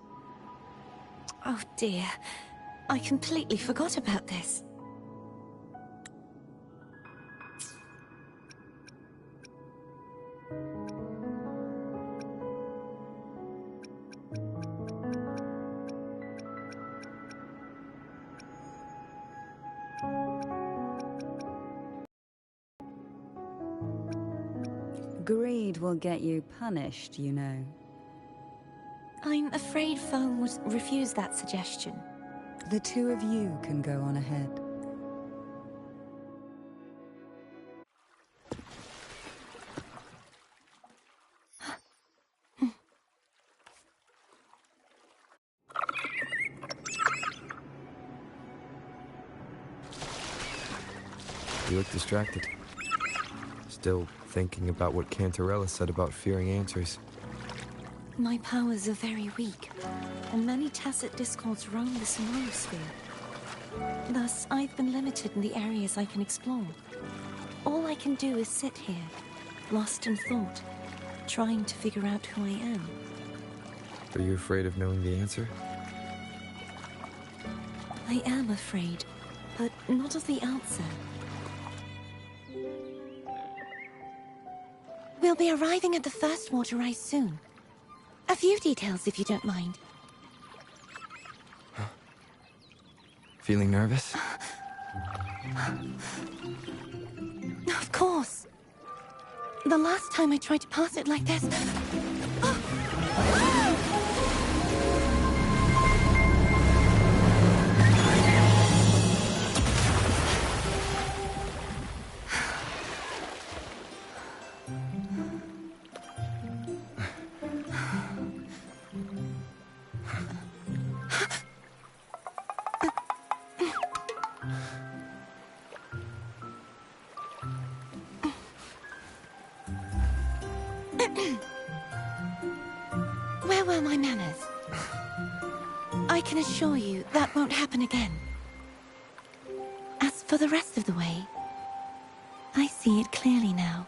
Oh dear, I completely forgot about this. Greed will get you punished, you know. I'm afraid Foe would refuse that suggestion. The two of you can go on ahead. You look distracted. Still thinking about what Cantarella said about fearing answers. My powers are very weak, and many tacit discords roam the Sonorosphere. Thus, I've been limited in the areas I can explore. All I can do is sit here, lost in thought, trying to figure out who I am. Are you afraid of knowing the answer? I am afraid, but not of the answer. We'll be arriving at the first water rise soon. A few details, if you don't mind. Feeling nervous? Of course. The last time I tried to pass it like this... Where were my manners? I can assure you that won't happen again. As for the rest of the way, I see it clearly now.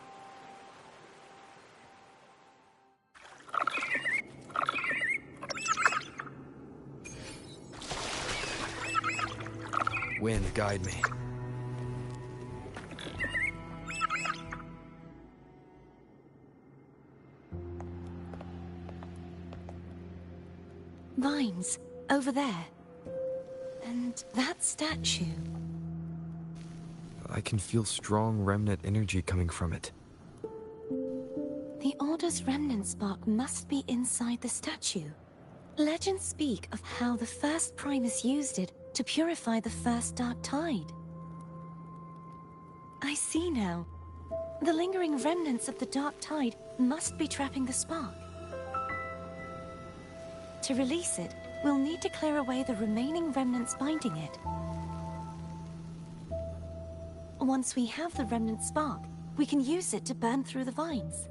Wind, guide me. Vines, over there. And that statue. I can feel strong remnant energy coming from it. The Order's remnant spark must be inside the statue. Legends speak of how the first Primus used it to purify the first Dark Tide. I see now. The lingering remnants of the Dark Tide must be trapping the spark. To release it, we'll need to clear away the remaining remnants binding it. Once we have the remnant spark, we can use it to burn through the vines.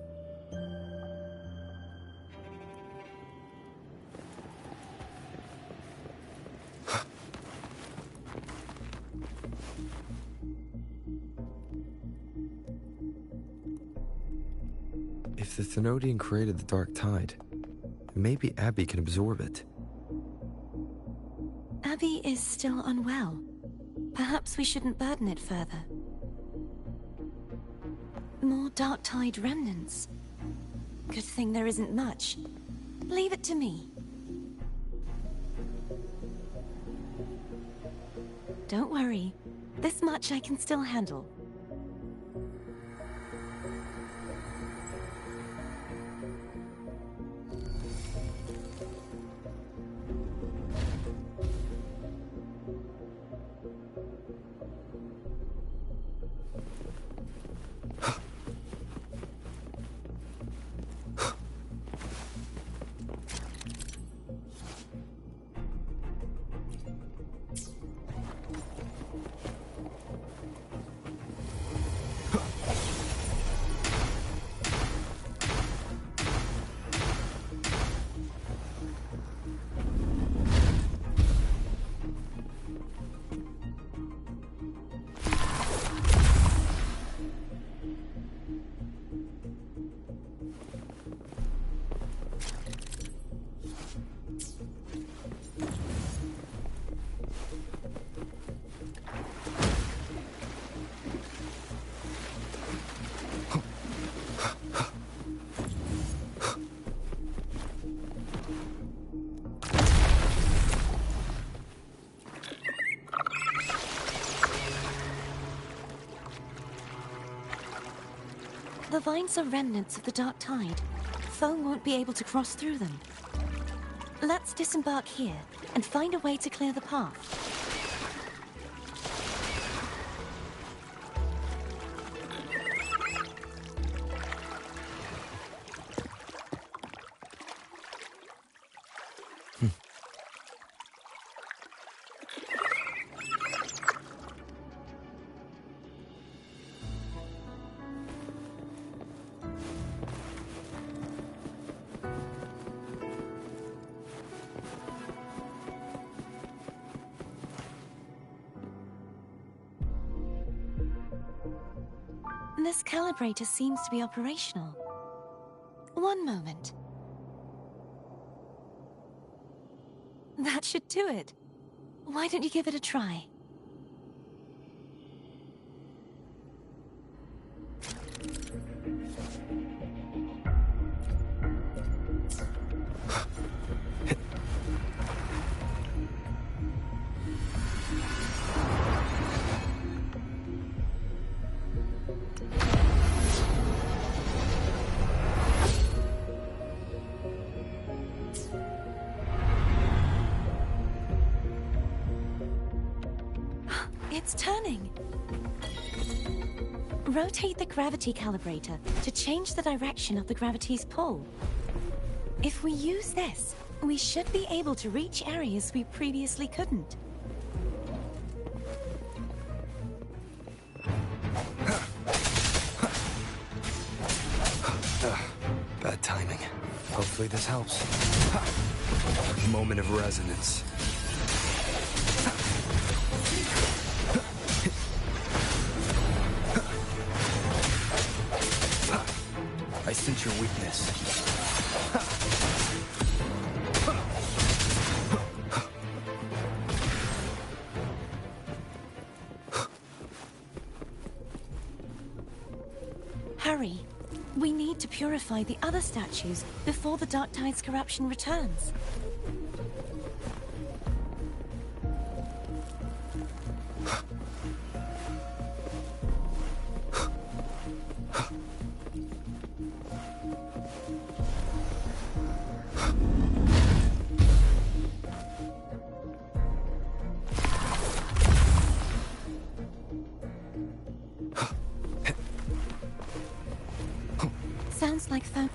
If the Thenodian created the Dark Tide, maybe Abby can absorb it. Abby is still unwell. Perhaps we shouldn't burden it further. More Dark Tide remnants. Good thing there isn't much. Leave it to me. Don't worry. This much I can still handle. vines are remnants of the dark tide. Foam won't be able to cross through them. Let's disembark here and find a way to clear the path. This calibrator seems to be operational. One moment. That should do it. Why don't you give it a try? It's turning. Rotate the gravity calibrator to change the direction of the gravity's pull. If we use this, we should be able to reach areas we previously couldn't. Bad timing. Hopefully this helps. Moment of resonance. I sense your weakness. Hurry. We need to purify the other statues before the Dark Tide's corruption returns. Sounds like phone.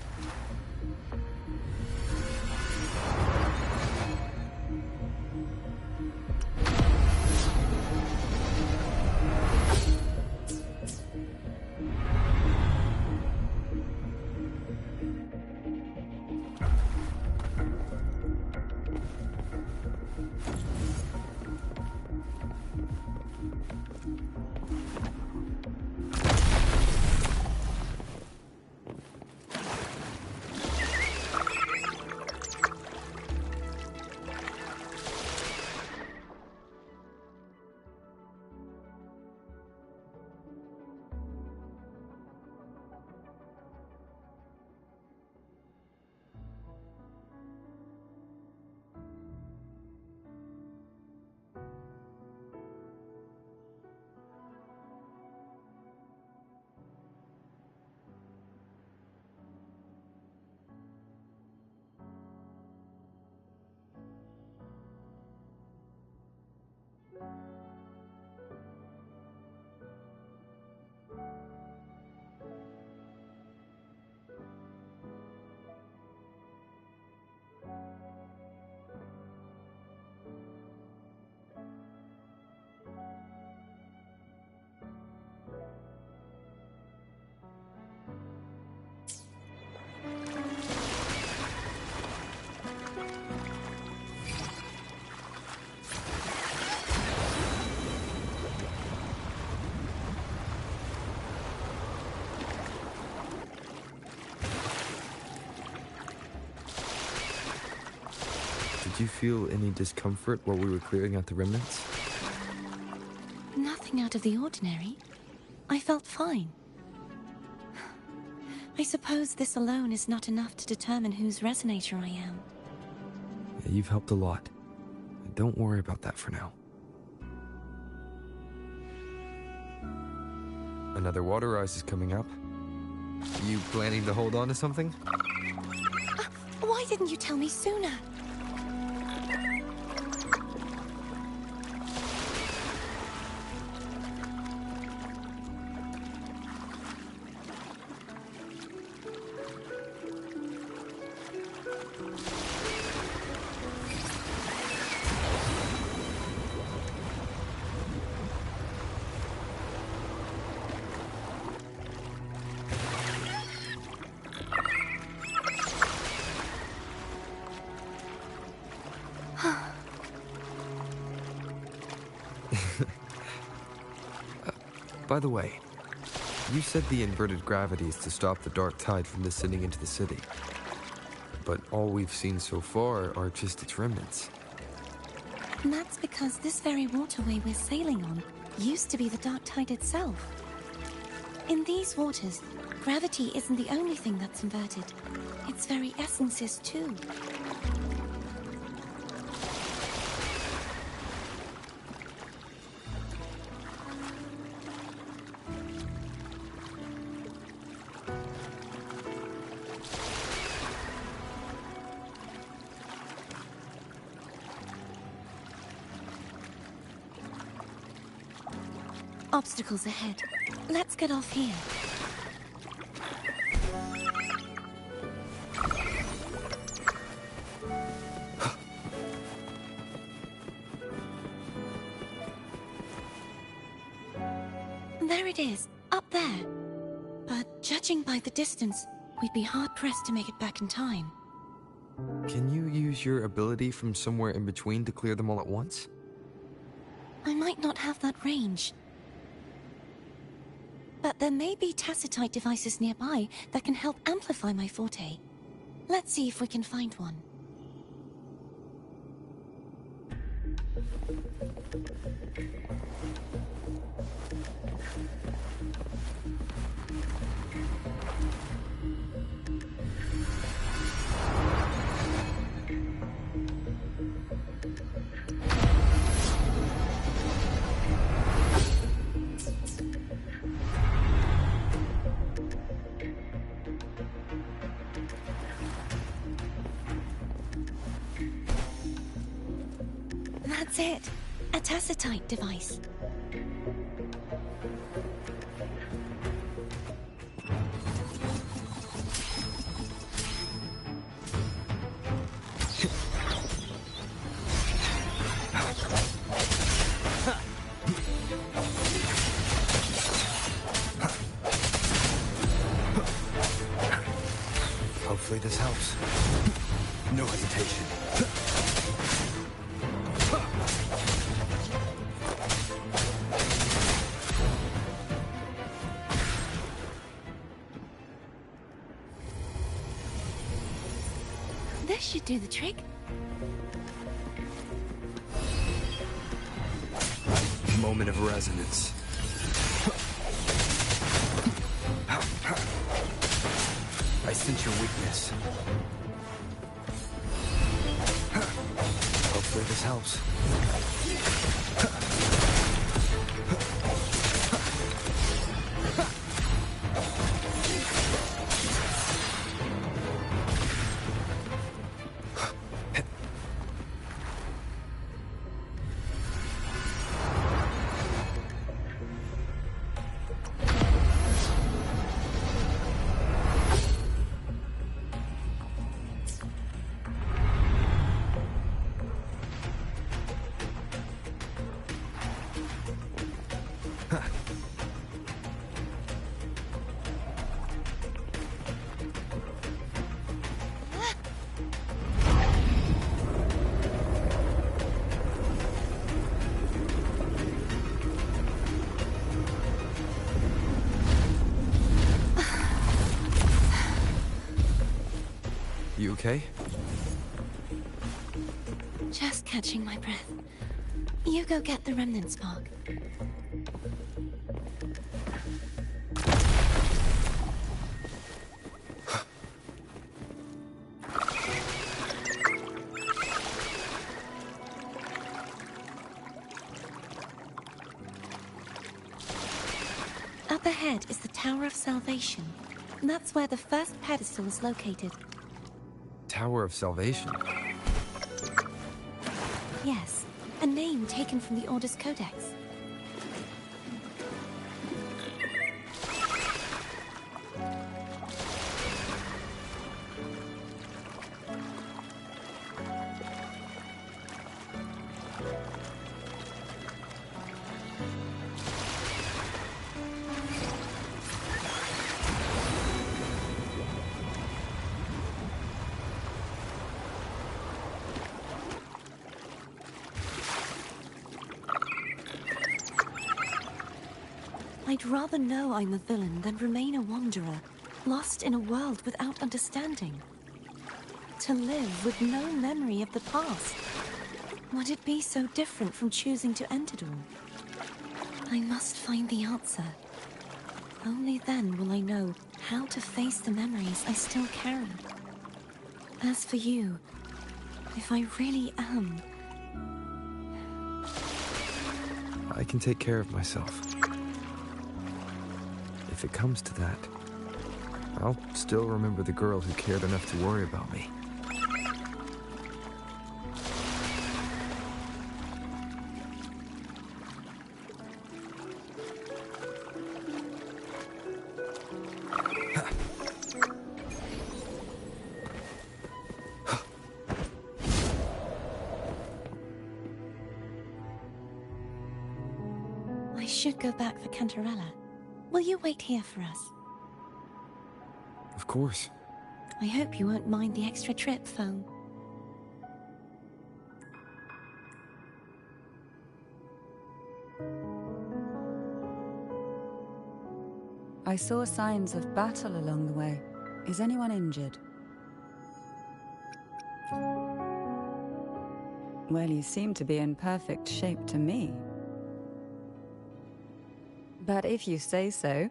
Did you feel any discomfort while we were clearing out the remnants? Nothing out of the ordinary. I felt fine. I suppose this alone is not enough to determine whose resonator I am. Yeah, you've helped a lot. Don't worry about that for now. Another water rise is coming up. You planning to hold on to something? Why didn't you tell me sooner? By the way, you said the inverted gravity is to stop the dark tide from descending into the city. But all we've seen so far are just its remnants. And that's because this very waterway we're sailing on used to be the dark tide itself. In these waters, gravity isn't the only thing that's inverted. Its very essence is too. Obstacles ahead. Let's get off here. There it is, up there. But judging by the distance, we'd be hard-pressed to make it back in time. Can you use your ability from somewhere in between to clear them all at once? I might not have that range. But there may be tacitite devices nearby that can help amplify my forte. Let's see if we can find one. That's it. A tacitite device. Hopefully this helps. No hesitation. This should do the trick. Moment of resonance. I sense your weakness. Hopefully this helps. You okay? Just catching my breath. You go get the remnant spark. Up ahead is the Tower of Salvation. That's where the first pedestal is located. Tower of Salvation. Yes, a name taken from the Order's Codex. I'd rather know I'm a villain than remain a wanderer, lost in a world without understanding. To live with no memory of the past. Would it be so different from choosing to end it all? I must find the answer. Only then will I know how to face the memories I still carry. As for you, if I really am... I can take care of myself. If it comes to that, I'll still remember the girl who cared enough to worry about me. I should go back for Cantarella. Will you wait here for us? Of course. I hope you won't mind the extra trip, Foam. I saw signs of battle along the way. Is anyone injured? Well, you seem to be in perfect shape to me. But if you say so,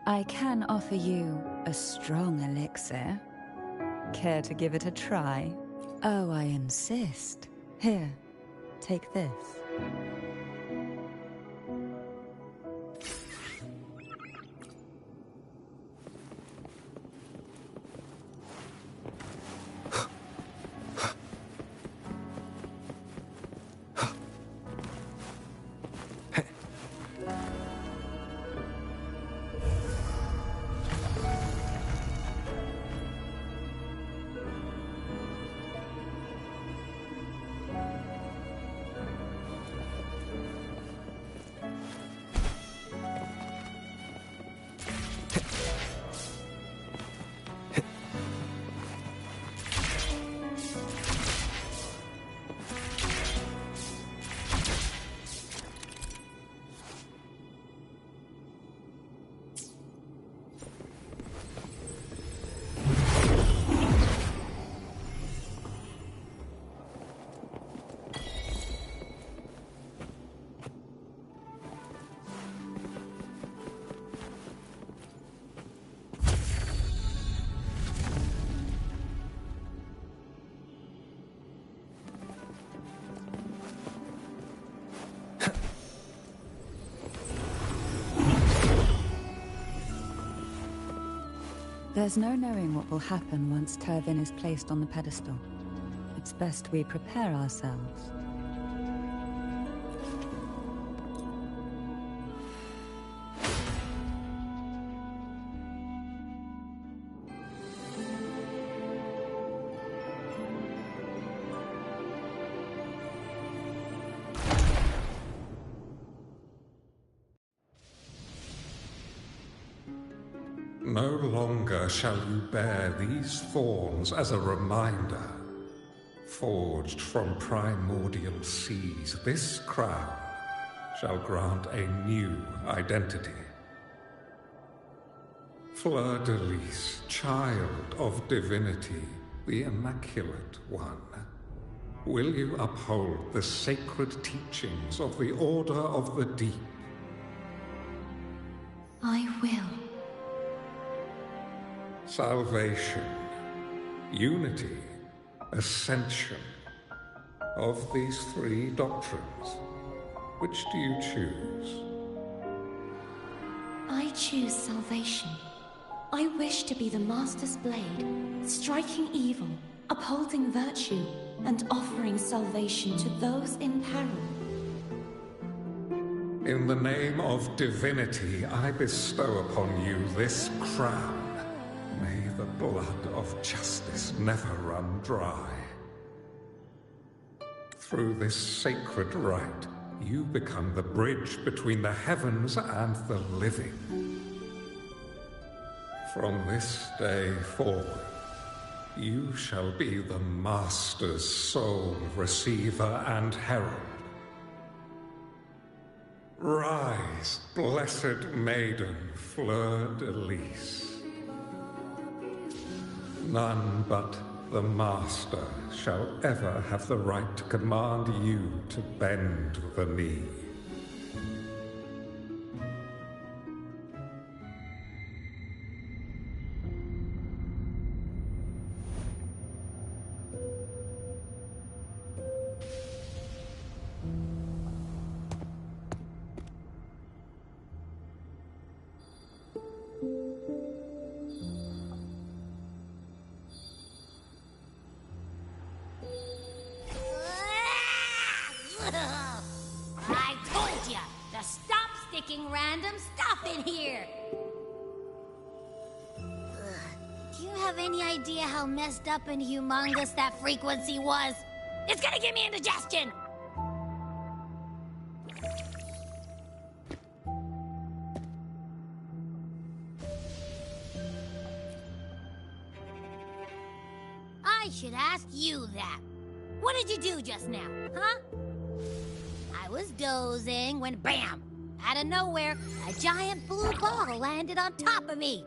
I can offer you a strong elixir. Care to give it a try? Oh, I insist. Here, take this. There's no knowing what will happen once Turvin is placed on the pedestal. It's best we prepare ourselves. No longer shall you bear these thorns as a reminder. Forged from primordial seas, this crown shall grant a new identity. Fleur-de-Lis, child of divinity, the Immaculate One, will you uphold the sacred teachings of the Order of the Deep? I will. Salvation, unity, ascension. Of these three doctrines, which do you choose? I choose salvation. I wish to be the Master's blade, striking evil, upholding virtue, and offering salvation to those in peril. In the name of divinity, I bestow upon you this crown. May the blood of justice never run dry. Through this sacred rite, you become the bridge between the heavens and the living. From this day forward, you shall be the Master's sole receiver and herald. Rise, blessed maiden, fleur-de-lis. None but the Master shall ever have the right to command you to bend the knee. I told you to stop sticking random stuff in here! Do you have any idea how messed up and humongous that frequency was? It's gonna give me indigestion! I should ask you that. What did you do just now, huh? I was dozing when BAM! Out of nowhere, a giant blue ball landed on top of me.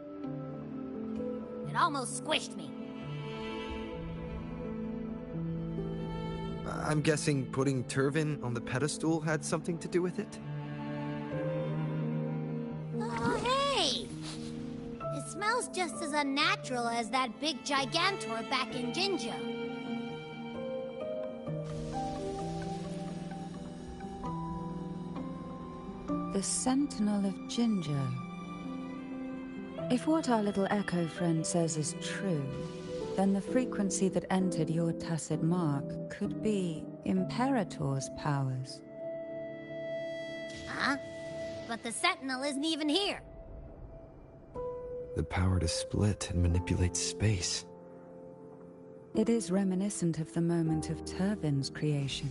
It almost squished me. I'm guessing putting Turvin on the pedestal had something to do with it? Oh, hey! It smells just as unnatural as that big gigantor back in Jinjo. The Sentinel of Jinjo. If what our little echo friend says is true, then the frequency that entered your tacit mark could be Imperator's powers. Huh? But the Sentinel isn't even here. The power to split and manipulate space. It is reminiscent of the moment of Turvin's creation.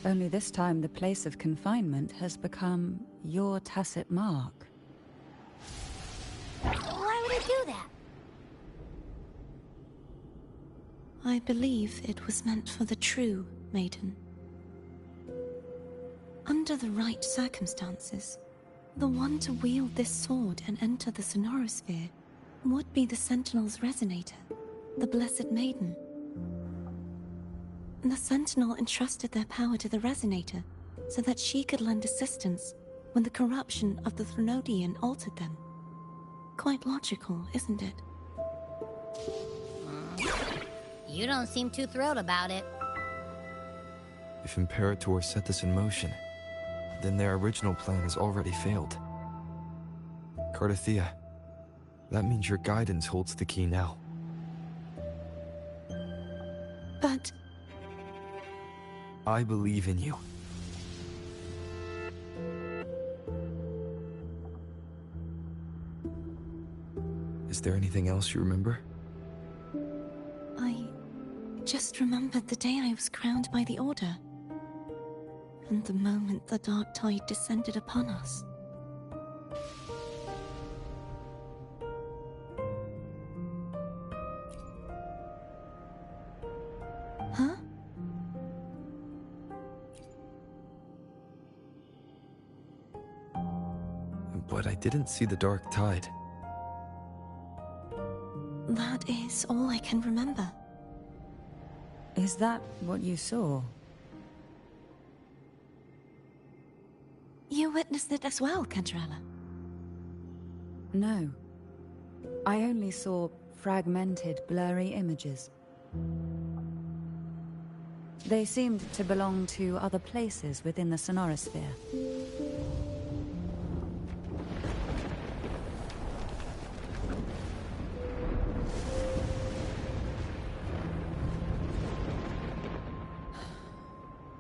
Only this time the place of confinement has become your tacit mark. Why would it do that? I believe it was meant for the true maiden. Under the right circumstances, the one to wield this sword and enter the Sonorosphere would be the Sentinel's resonator, the Blessed Maiden. The Sentinel entrusted their power to the resonator so that she could lend assistance when the corruption of the Threnodian altered them. Quite logical, isn't it? You don't seem too thrilled about it. If Imperator set this in motion, then their original plan has already failed. Cardathea, that means your guidance holds the key now. But I believe in you. Is there anything else you remember? I just remembered the day I was crowned by the Order, and the moment the dark tide descended upon us. Huh? But I didn't see the dark tide. That is all I can remember. Is that what you saw? You witnessed it as well, Cantarella? No. I only saw fragmented, blurry images. They seemed to belong to other places within the Sonorosphere.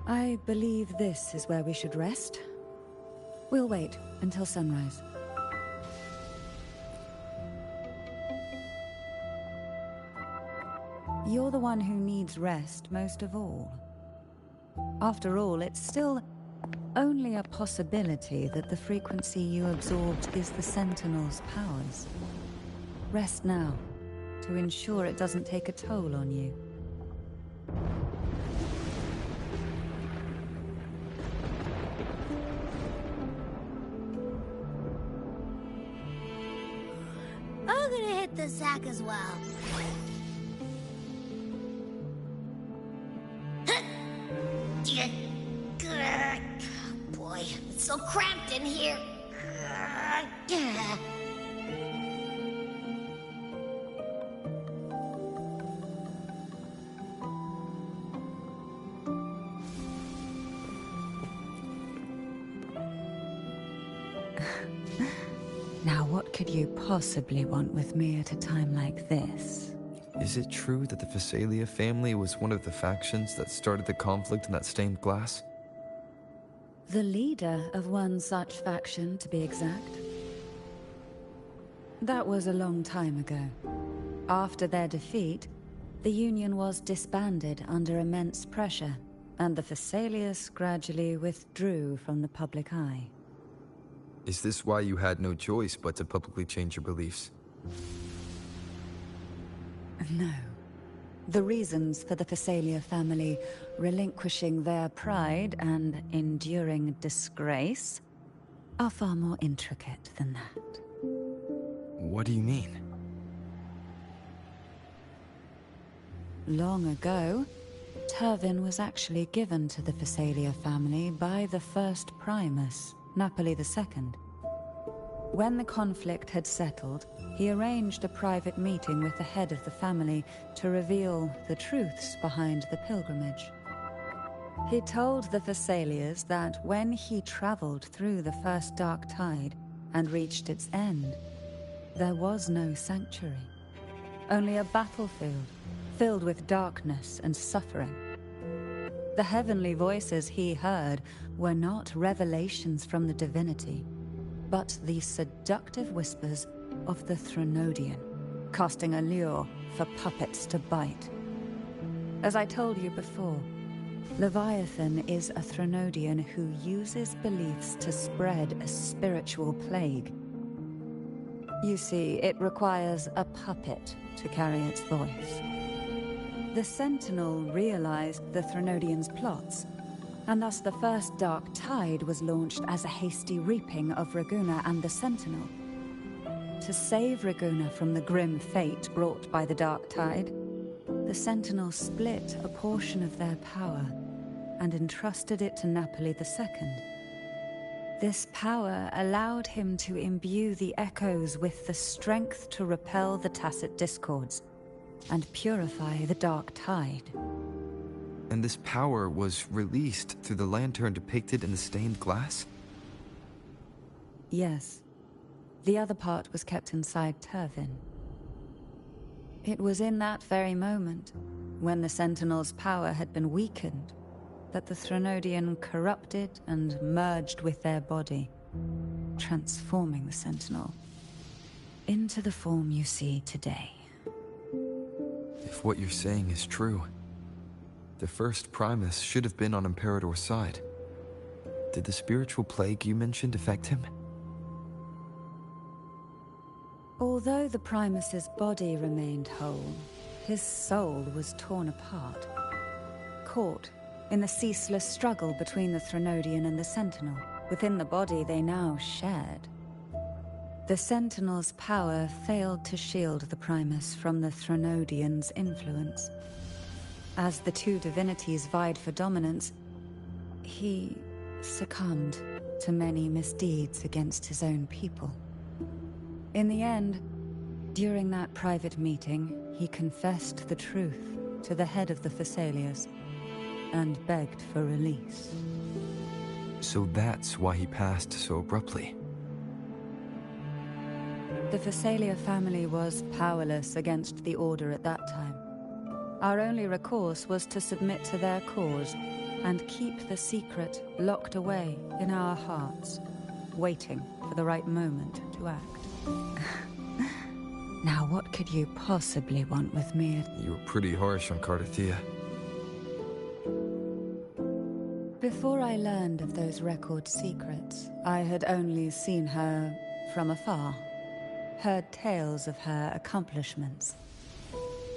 I believe this is where we should rest. We'll wait until sunrise. You're the one who needs rest most of all. After all, it's still only a possibility that the frequency you absorbed is the Sentinel's powers. Rest now, to ensure it doesn't take a toll on you. I'm gonna hit the sack as well. Boy, it's so cramped in here. Now, what could you possibly want with me at a time like this? Is it true that the Phasalia family was one of the factions that started the conflict in that stained glass? The leader of one such faction, to be exact. That was a long time ago. After their defeat, the Union was disbanded under immense pressure, and the Phasalius gradually withdrew from the public eye. Is this why you had no choice but to publicly change your beliefs? No. The reasons for the Phasalia family relinquishing their pride and enduring disgrace are far more intricate than that. What do you mean? Long ago, Turvin was actually given to the Phasalia family by the first Primus, Napoli II. When the conflict had settled, he arranged a private meeting with the head of the family to reveal the truths behind the pilgrimage. He told the Phasalias that when he traveled through the first dark tide and reached its end, there was no sanctuary, only a battlefield filled with darkness and suffering. The heavenly voices he heard were not revelations from the divinity, but the seductive whispers of the Threnodian, casting a lure for puppets to bite. As I told you before, Leviathan is a Threnodian who uses beliefs to spread a spiritual plague. You see, it requires a puppet to carry its voice. The Sentinel realized the Threnodian's plots, and thus the first dark tide was launched as a hasty reaping of Raguna and the Sentinel. To save Raguna from the grim fate brought by the dark tide, the Sentinel split a portion of their power and entrusted it to Napoli II. This power allowed him to imbue the echoes with the strength to repel the tacit discords and purify the dark tide. And this power was released through the lantern depicted in the stained glass? Yes. The other part was kept inside Turvin. It was in that very moment, when the Sentinel's power had been weakened, that the Threnodian corrupted and merged with their body, transforming the Sentinel into the form you see today. If what you're saying is true, the first Primus should have been on Imperator's side. Did the spiritual plague you mentioned affect him? Although the Primus's body remained whole, his soul was torn apart, caught in the ceaseless struggle between the Threnodian and the Sentinel. Within the body they now shared. The Sentinel's power failed to shield the Primus from the Threnodian's influence. As the two divinities vied for dominance, he succumbed to many misdeeds against his own people. In the end, during that private meeting, he confessed the truth to the head of the Phasalias and begged for release. So that's why he passed so abruptly. The Phasalia family was powerless against the Order at that time. Our only recourse was to submit to their cause and keep the secret locked away in our hearts, waiting for the right moment to act. Now, what could you possibly want with me? You were pretty harsh on Cardathia. Before I learned of those record secrets, I had only seen her from afar, heard tales of her accomplishments.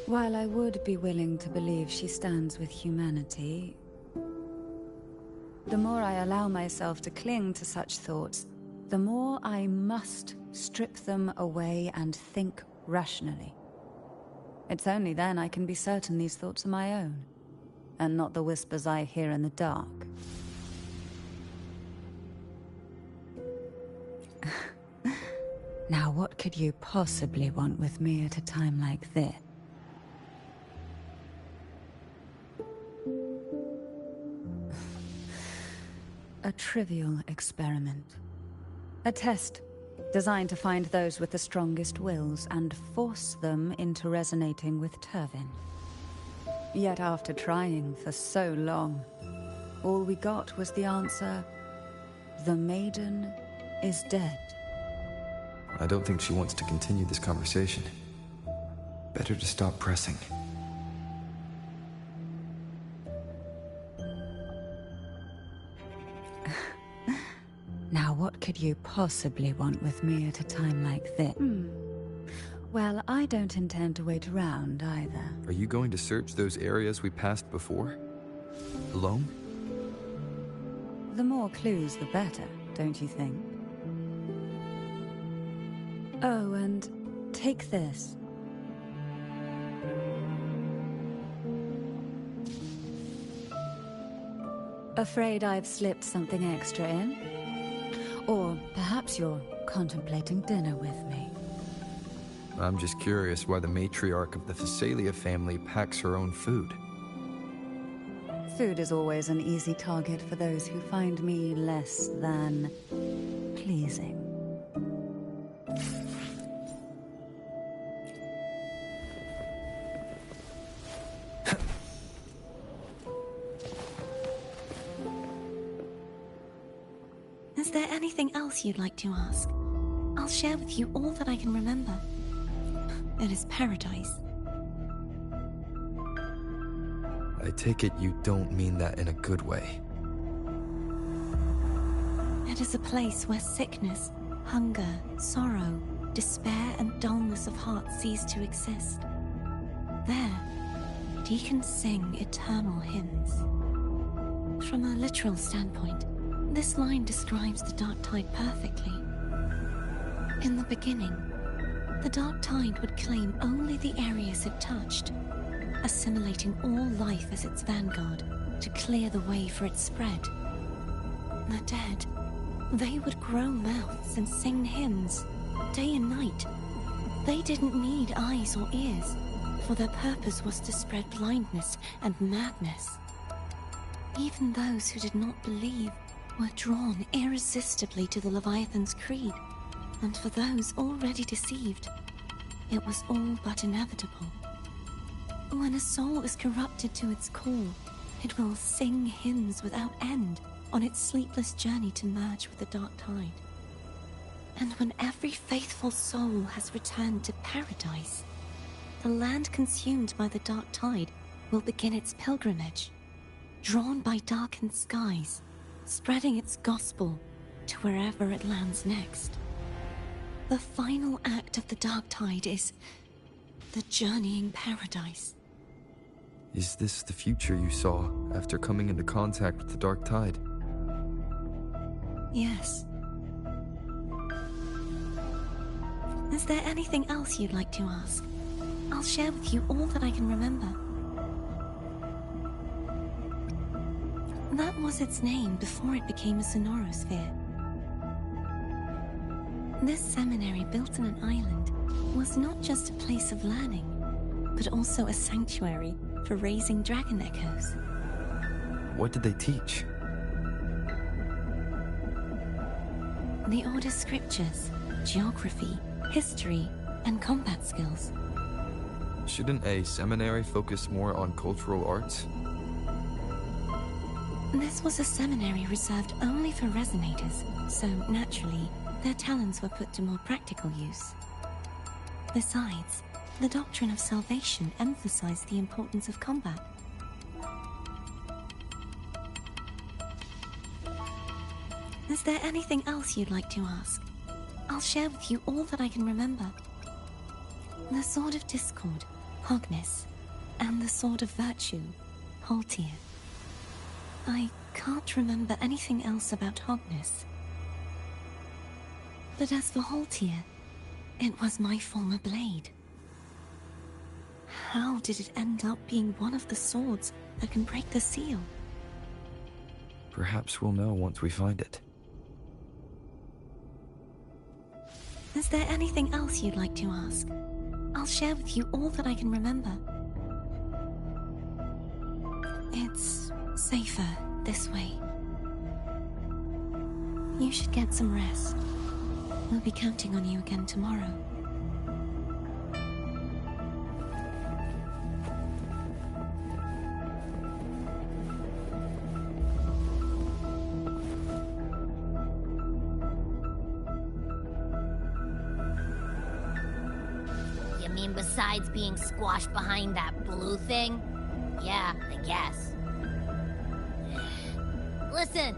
While I would be willing to believe she stands with humanity, the more I allow myself to cling to such thoughts, the more I must strip them away and think rationally. It's only then I can be certain these thoughts are my own, and not the whispers I hear in the dark. Now, what could you possibly want with me at a time like this? A trivial experiment. A test designed to find those with the strongest wills and force them into resonating with Turvin. Yet after trying for so long, all we got was the answer, the maiden is dead. I don't think she wants to continue this conversation. Better to stop pressing. Now, what could you possibly want with me at a time like this? Well, I don't intend to wait around either. Are you going to search those areas we passed before? Alone? The more clues, the better, don't you think? Oh, and take this. Afraid I've slipped something extra in? Or perhaps you're contemplating dinner with me. I'm just curious why the matriarch of the Phasalia family packs her own food. Food is always an easy target for those who find me less than pleasing. Is there anything else you'd like to ask? I'll share with you all that I can remember. It is paradise. I take it you don't mean that in a good way. It is a place where sickness, hunger, sorrow, despair, and dullness of heart cease to exist. There, deacons sing eternal hymns. From a literal standpoint, this line describes the Dark Tide perfectly. In the beginning, the Dark Tide would claim only the areas it touched, assimilating all life as its vanguard to clear the way for its spread. The dead, they would grow mouths and sing hymns, day and night. They didn't need eyes or ears, for their purpose was to spread blindness and madness. Even those who did not believe were drawn irresistibly to the Leviathan's creed, and for those already deceived, it was all but inevitable. When a soul is corrupted to its core, it will sing hymns without end on its sleepless journey to merge with the Dark Tide. And when every faithful soul has returned to paradise, the land consumed by the Dark Tide will begin its pilgrimage, drawn by darkened skies, spreading its gospel to wherever it lands next. The final act of the Dark Tide is the journeying paradise. Is this the future you saw after coming into contact with the Dark Tide? Yes. Is there anything else you'd like to ask? I'll share with you all that I can remember. That was its name before it became a sonorosphere. This seminary, built on an island, was not just a place of learning, but also a sanctuary for raising dragon echoes. What did they teach? The Order's scriptures, geography, history, and combat skills. Shouldn't a seminary focus more on cultural arts? This was a seminary reserved only for resonators, so naturally, their talents were put to more practical use. Besides, the doctrine of salvation emphasized the importance of combat. Is there anything else you'd like to ask? I'll share with you all that I can remember. The Sword of Discord, Hogness, and the Sword of Virtue, Haltir. I can't remember anything else about Hogness. But as for Haltir, it was my former blade. How did it end up being one of the swords that can break the seal? Perhaps we'll know once we find it. Is there anything else you'd like to ask? I'll share with you all that I can remember. It's safer this way. You should get some rest. We'll be counting on you again tomorrow. You mean besides being squashed behind that blue thing? Yeah, I guess. Listen,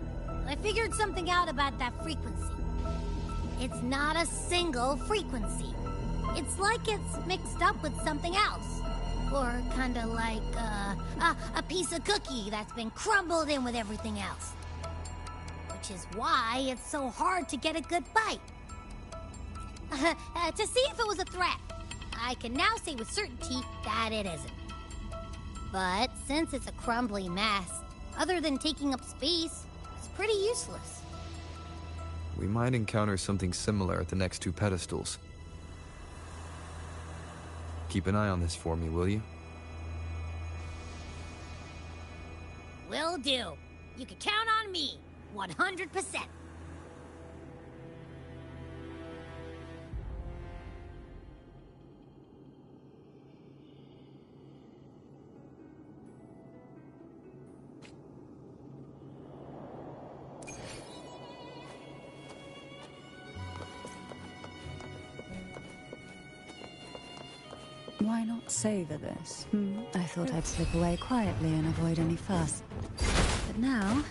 I figured something out about that frequency. It's not a single frequency. It's like it's mixed up with something else. Or kinda like, a piece of cookie that's been crumbled in with everything else. Which is why it's so hard to get a good bite. To see if it was a threat, I can now say with certainty that it isn't. But since it's a crumbly mess, other than taking up space, it's pretty useless. We might encounter something similar at the next two pedestals. Keep an eye on this for me, will you? Will do. You can count on me, 100%. Why not savor this? I thought I'd slip away quietly and avoid any fuss. But now,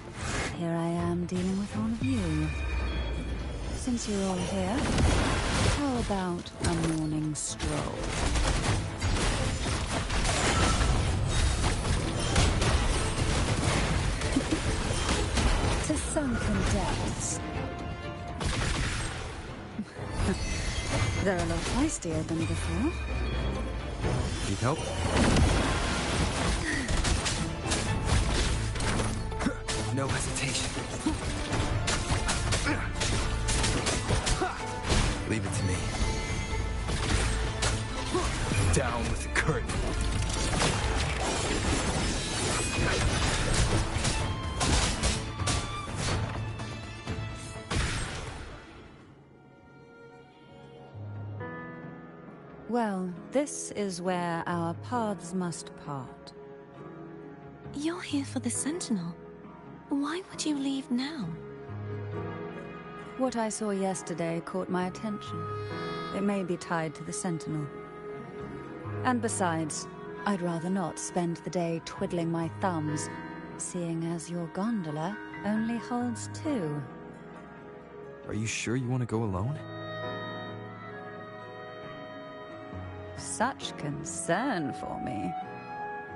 here I am dealing with one of you. Since you're all here, how about a morning stroll? To sunken depths. They're a lot feistier than before. Need help? No hesitation. Leave it to me. Down with the curtain. Well, this is where our paths must part. You're here for the Sentinel. Why would you leave now? What I saw yesterday caught my attention. It may be tied to the Sentinel. And besides, I'd rather not spend the day twiddling my thumbs, seeing as your gondola only holds two. Are you sure you want to go alone? Such concern for me.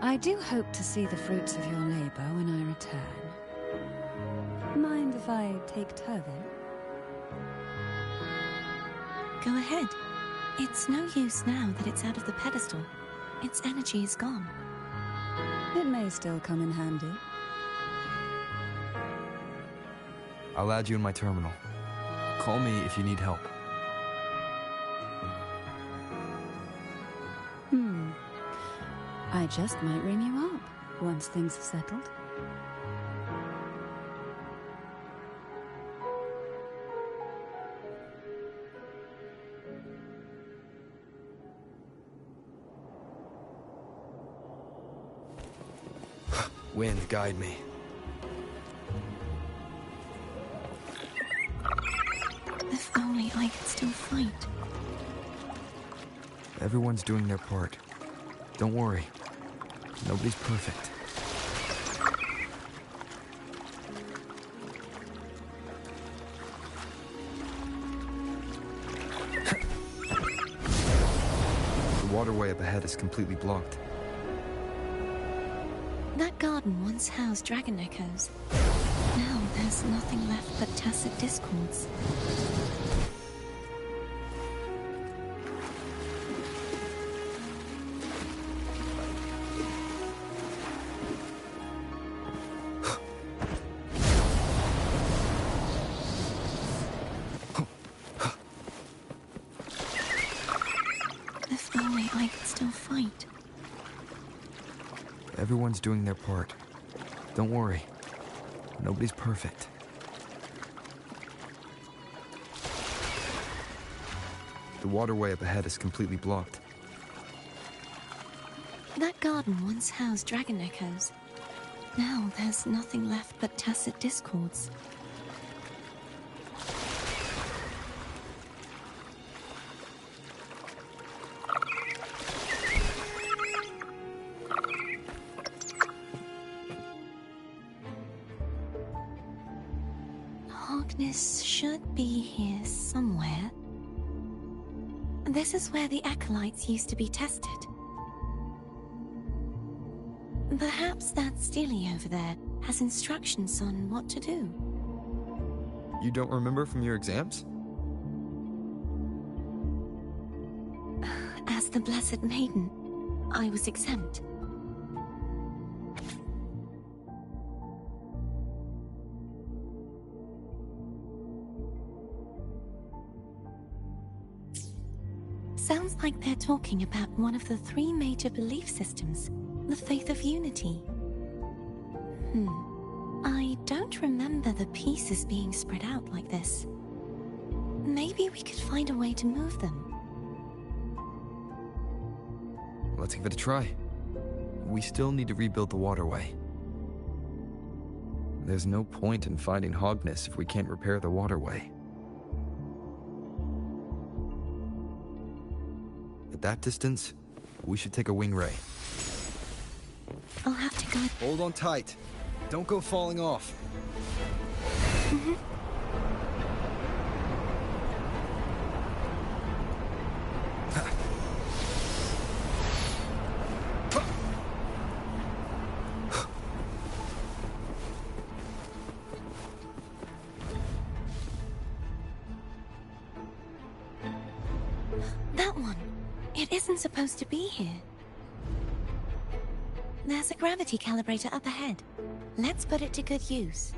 I do hope to see the fruits of your labor when I return. Mind if I take Turvin? Go ahead. It's no use now that it's out of the pedestal. Its energy is gone. It may still come in handy. I'll add you in my terminal. Call me if you need help. I just might ring you up once things are settled. Wind, guide me. only I could still fight. Everyone's doing their part. Don't worry. Nobody's perfect. The waterway up ahead is completely blocked. That garden once housed dragon echoes. Now there's nothing left but tacit discords. If only I could still fight. Everyone's doing their part. Don't worry. Nobody's perfect. The waterway up ahead is completely blocked. That garden once housed dragon echoes. Now there's nothing left but tacit discords. Hogness should be here somewhere. This is where the acolytes used to be tested. Perhaps that Steely over there has instructions on what to do. You don't remember from your exams? As the Blessed Maiden, I was exempt. Sounds like they're talking about one of the three major belief systems, the faith of unity. I don't remember the pieces being spread out like this. Maybe we could find a way to move them. Let's give it a try. We still need to rebuild the waterway. There's no point in finding Hogness if we can't repair the waterway. At that distance, we should take a wing ray. I'll have to go. Hold on tight. Don't go falling off. That one. It isn't supposed to be here. There's a gravity calibrator up ahead. Let's put it to good use.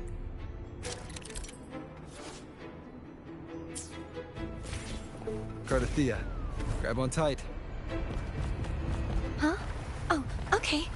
Cardathea, grab on tight. Huh? Oh, okay.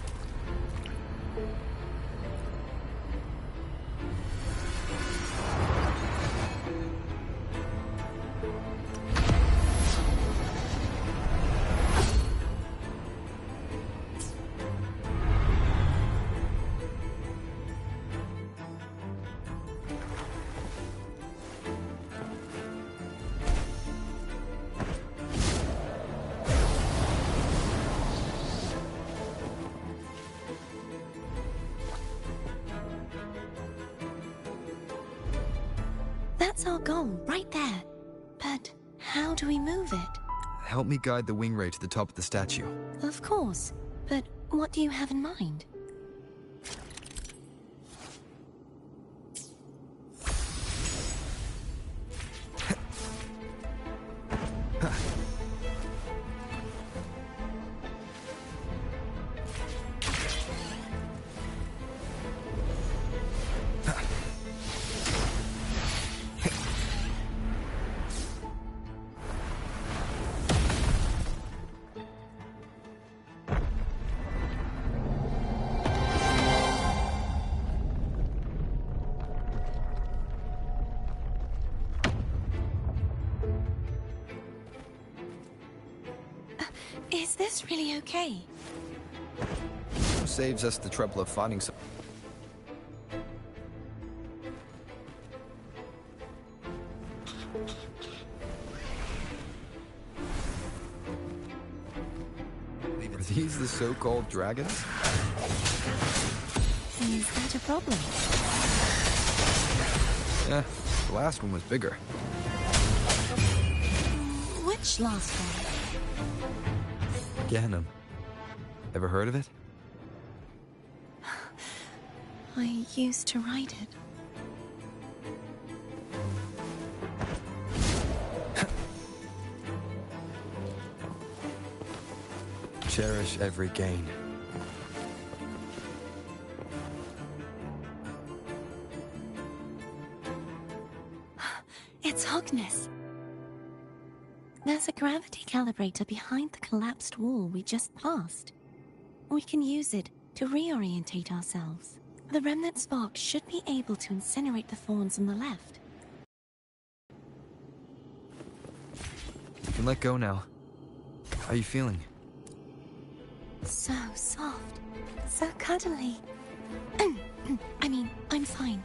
That's our goal, right there. But how do we move it? Help me guide the wing ray to the top of the statue. Of course. But what do you have in mind? Is this really okay? Saves us the trouble of finding some. these the so-called dragons? Is that a problem? Yeah, the last one was bigger. Which last one? Ganem. Ever heard of it? I used to ride it. Cherish every gain. It's Hogness. There's a gravity calibrator behind the collapsed wall we just passed. We can use it to reorientate ourselves. The remnant spark should be able to incinerate the thorns on the left. You can let go now. How you feeling? So soft. So cuddly. I mean, I'm fine.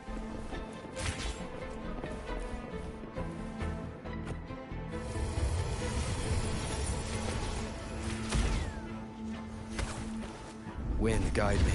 Wind, guide me.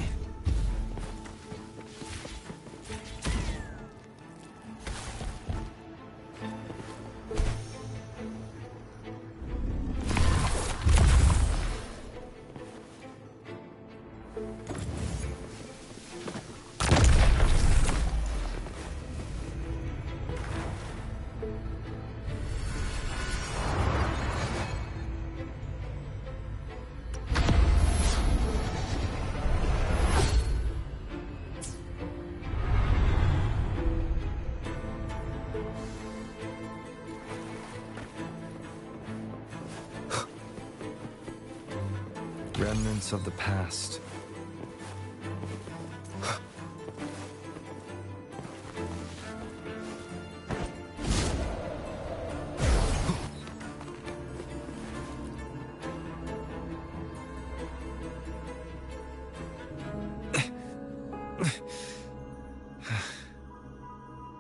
Remnants of the past.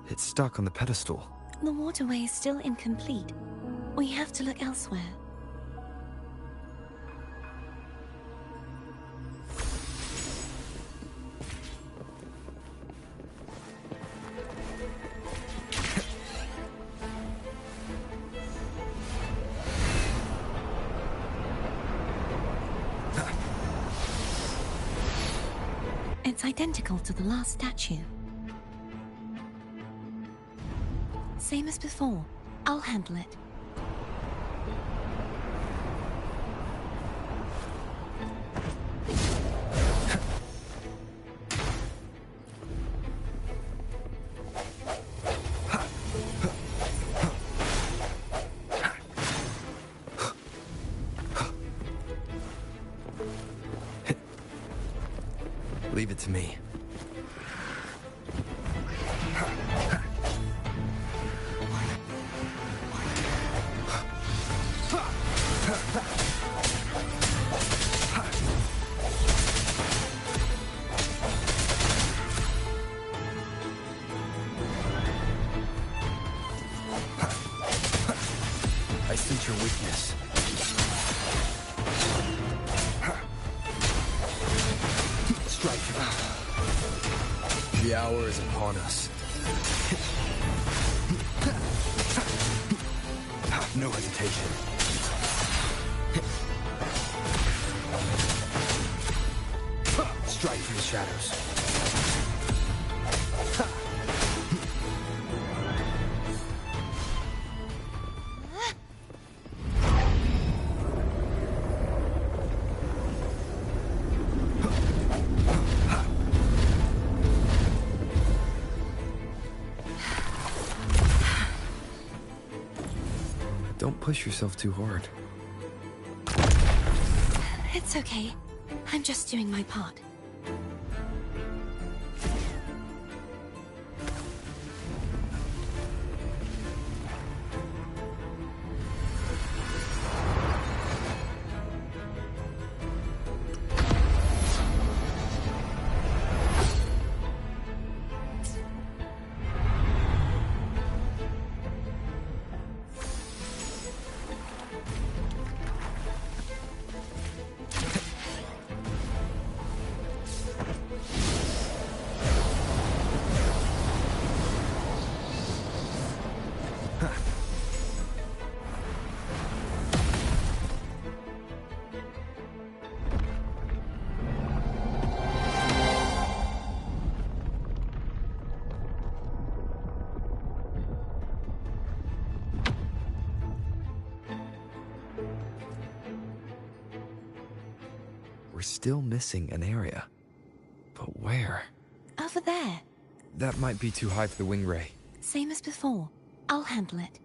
It's stuck on the pedestal. The waterway is still incomplete. We have to look elsewhere. It's identical to the last statue. Same as before. I'll handle it. Leave it to me. I sense your weakness. Strike. The hour is upon us. No hesitation. Strike through the shadows. Don't push yourself too hard. It's okay. I'm just doing my part. we're still missing an area. But where? Over there. That might be too high for the wing ray. Same as before. I'll handle it.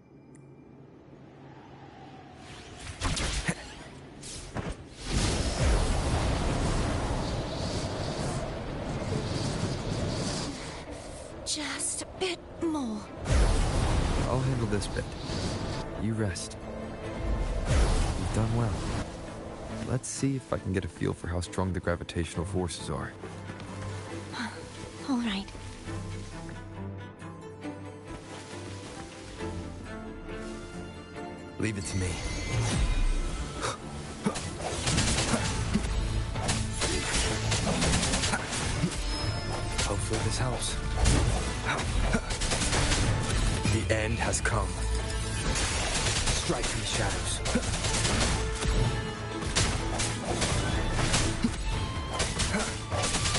Just a bit more. I'll handle this bit. You rest. You've done well. Let's see if I can get a feel for how strong the gravitational forces are. All right. Leave it to me. Hopefully this helps. The end has come. Strike in the shadows.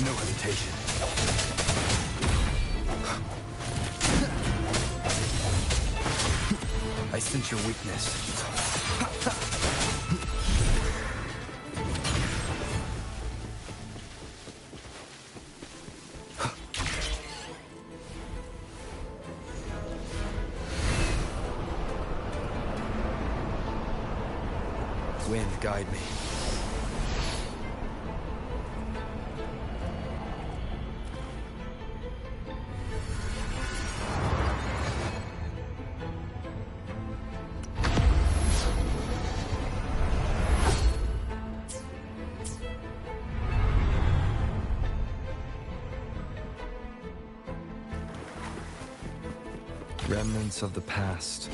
No hesitation. I sense your weakness. Wind, guide me. Remnants of the past.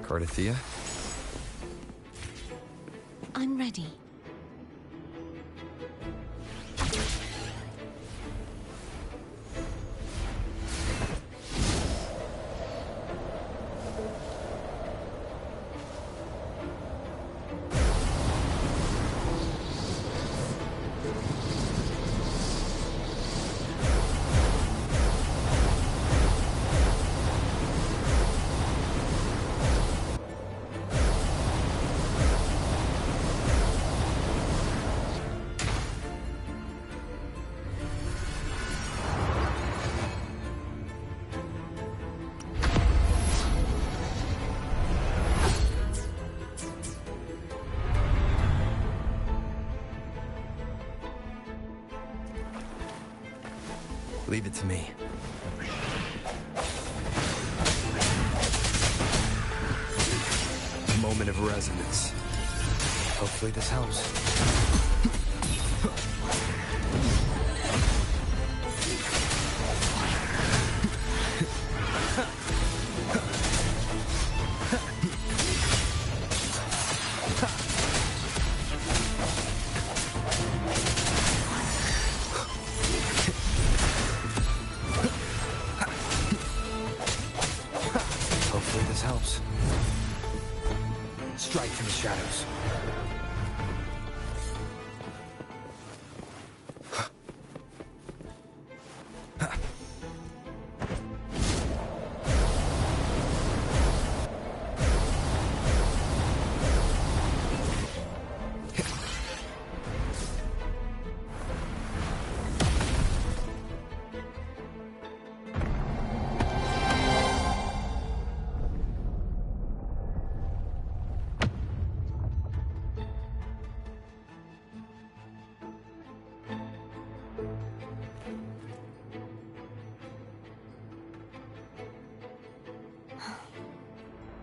Cardathea? I'm ready. Leave it to me. Moment of resonance. Hopefully this helps. Hopefully this helps. Strike in the shadows.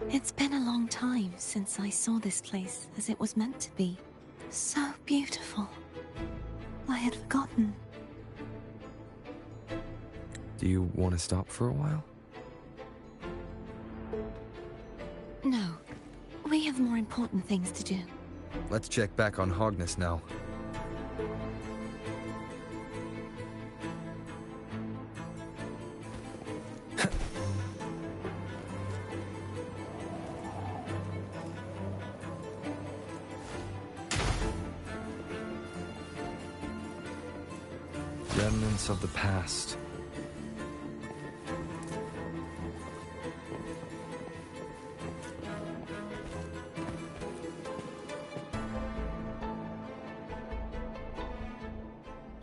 It's been a long time since I saw this place as it was meant to be. So beautiful. I had forgotten. Do you want to stop for a while? No. We have more important things to do. Let's check back on Hogness now. remnants of the past.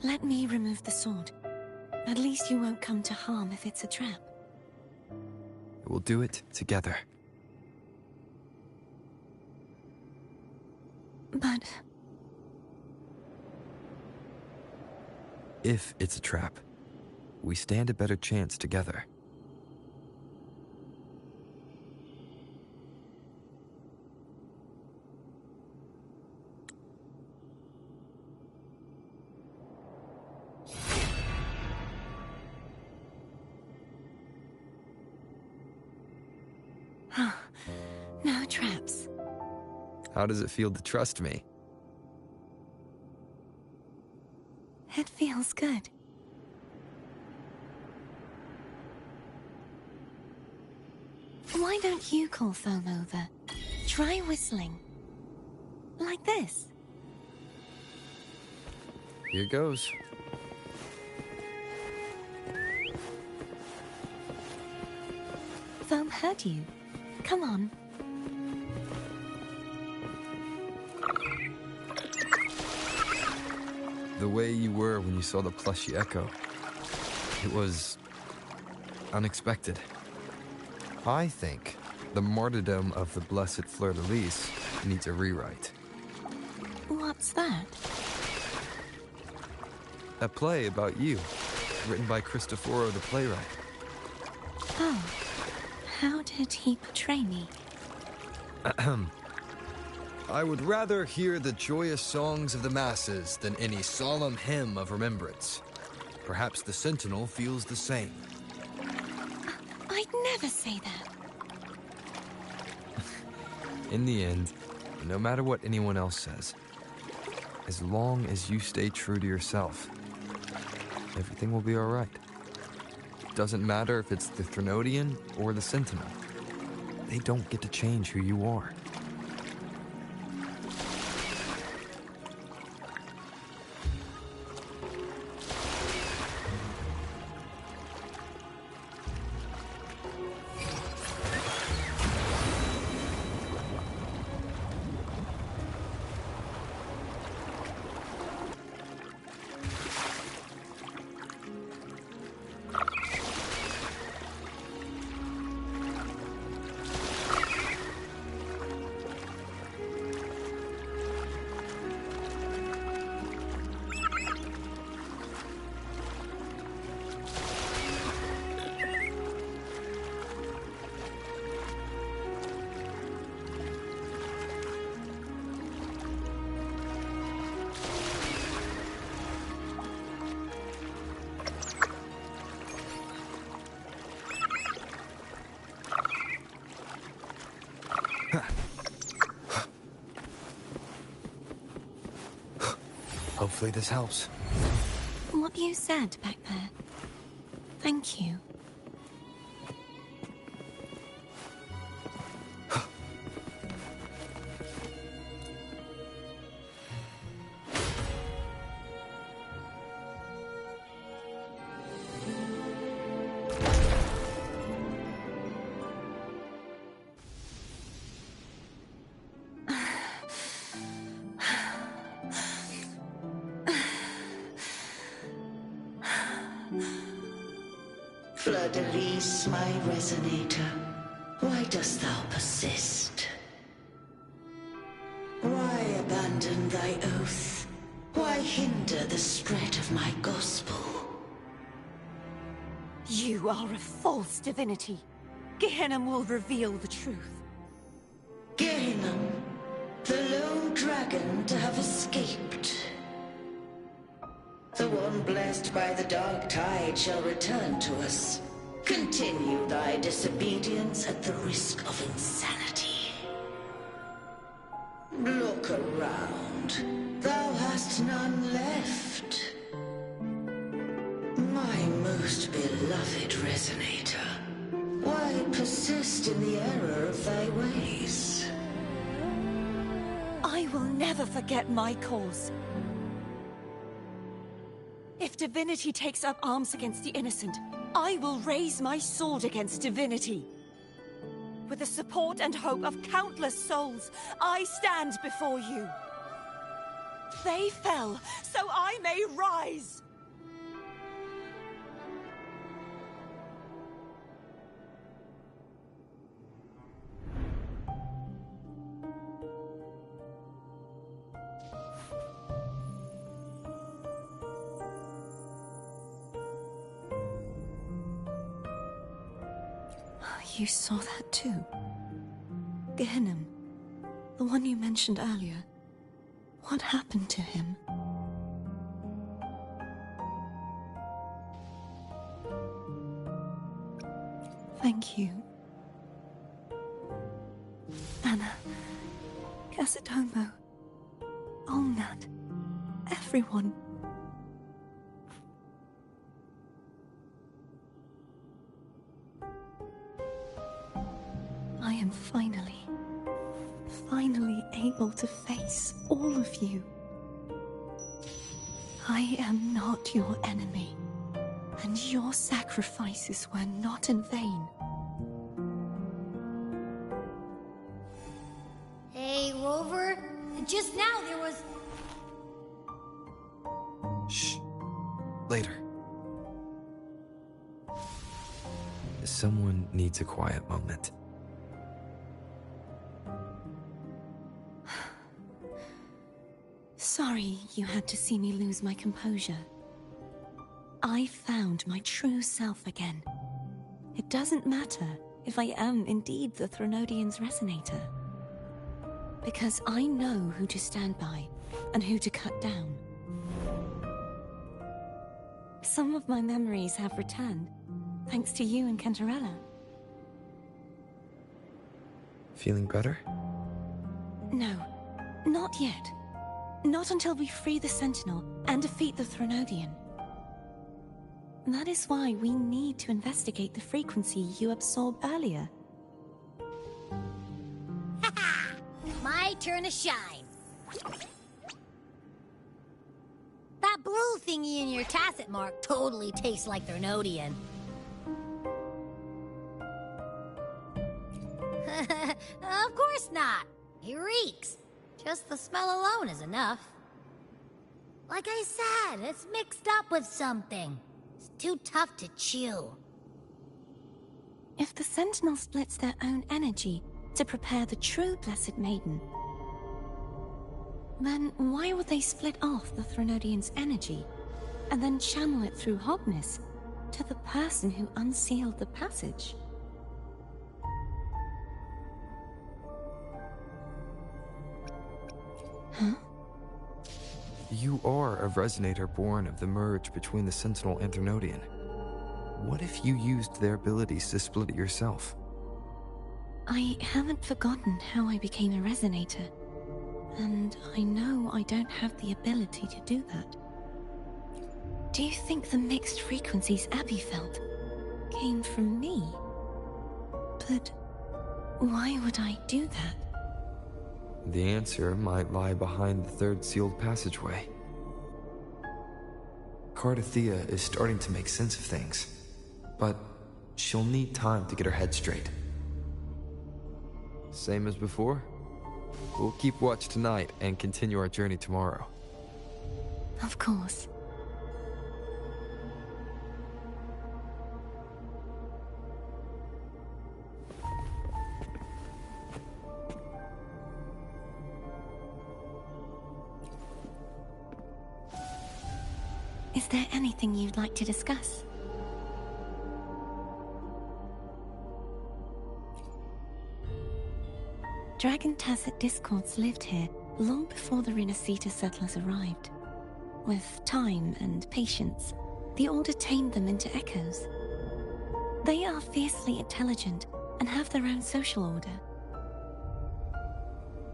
Let me remove the sword. At least you won't come to harm if it's a trap. We'll do it together. But... if it's a trap, we stand a better chance together. No traps. How does it feel to trust me? It feels good. Why don't you call Foam over? Try whistling. Like this. Here goes. Foam heard you. Come on. The way you were when you saw the plushy echo. It was... unexpected. I think the martyrdom of the blessed fleur-de-lis needs a rewrite. What's that? A play about you, written by Cristoforo the playwright. Oh. How did he portray me? I would rather hear the joyous songs of the masses than any solemn hymn of remembrance. Perhaps the Sentinel feels the same. I'd never say that. In the end, no matter what anyone else says, as long as you stay true to yourself, everything will be all right. It doesn't matter if it's the Threnodian or the Sentinel. They don't get to change who you are. Hopefully this helps. What you said back there. Thank you. Fleur-de-lis, my resonator, why dost thou persist? Why abandon thy oath? Why hinder the spread of my gospel? You are a false divinity. Gehenna will reveal the truth. Gehenna, the lone dragon to have escaped. The one blessed by the dark tide shall return to us. Continue thy disobedience at the risk of insanity. Look around. Thou hast none left. My most beloved resonator, why persist in the error of thy ways? I will never forget my cause. If divinity takes up arms against the innocent, I will raise my sword against divinity. With the support and hope of countless souls, I stand before you. They fell, so I may rise! You saw that too? Gehinnom, the one you mentioned earlier. What happened to him? Thank you. Anna, Casitomo, Olnat, everyone. I am finally able to face all of you. I am not your enemy, and your sacrifices were not in vain. Hey, Rover, just now there was... Shh. Later. Someone needs a quiet moment. Sorry you had to see me lose my composure. I found my true self again. It doesn't matter if I am indeed the Threnodian's resonator. Because I know who to stand by and who to cut down. Some of my memories have returned, thanks to you and Cantarella. Feeling better? No, not yet. Not until we free the Sentinel and defeat the Threnodian. That is why we need to investigate the frequency you absorbed earlier. My turn to shine. That blue thingy in your tacit mark totally tastes like Threnodian. Of course not. He reeks. Just the smell alone is enough. Like I said, it's mixed up with something. It's too tough to chew. If the Sentinel splits their own energy to prepare the true Blessed Maiden, then why would they split off the Threnodian's energy and then channel it through Hognis to the person who unsealed the passage? Huh? You are a resonator born of the merge between the Sentinel and Threnodian. What if you used their abilities to split it yourself? I haven't forgotten how I became a resonator, and I know I don't have the ability to do that. Do you think the mixed frequencies Abby felt came from me? But why would I do that? The answer might lie behind the third sealed passageway. Cardathea is starting to make sense of things, but she'll need time to get her head straight. Same as before? We'll keep watch tonight and continue our journey tomorrow. Of course. Is there anything you'd like to discuss? Dragon Tacet discords lived here long before the Renacita settlers arrived. With time and patience, the Order tamed them into echoes. They are fiercely intelligent and have their own social order.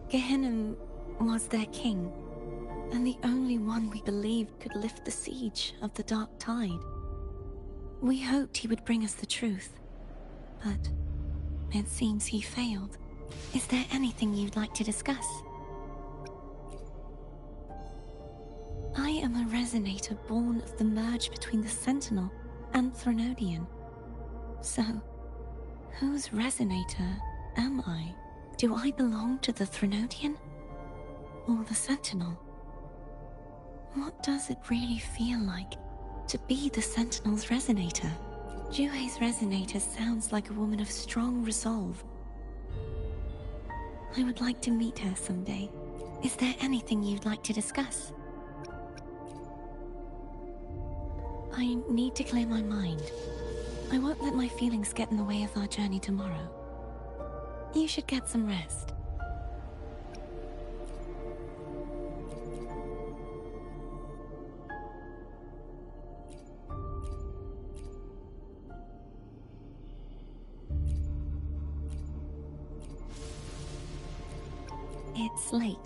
Gehinnom was their king, and the only one we believed could lift the siege of the Dark Tide. We hoped he would bring us the truth, but it seems he failed. Is there anything you'd like to discuss? I am a resonator born of the merge between the Sentinel and Threnodian. So, whose resonator am I? Do I belong to the Threnodian? Or the Sentinel? What does it really feel like to be the Sentinel's resonator? Juhe's resonator sounds like a woman of strong resolve. I would like to meet her someday. Is there anything you'd like to discuss? I need to clear my mind. I won't let my feelings get in the way of our journey tomorrow. You should get some rest. It's late.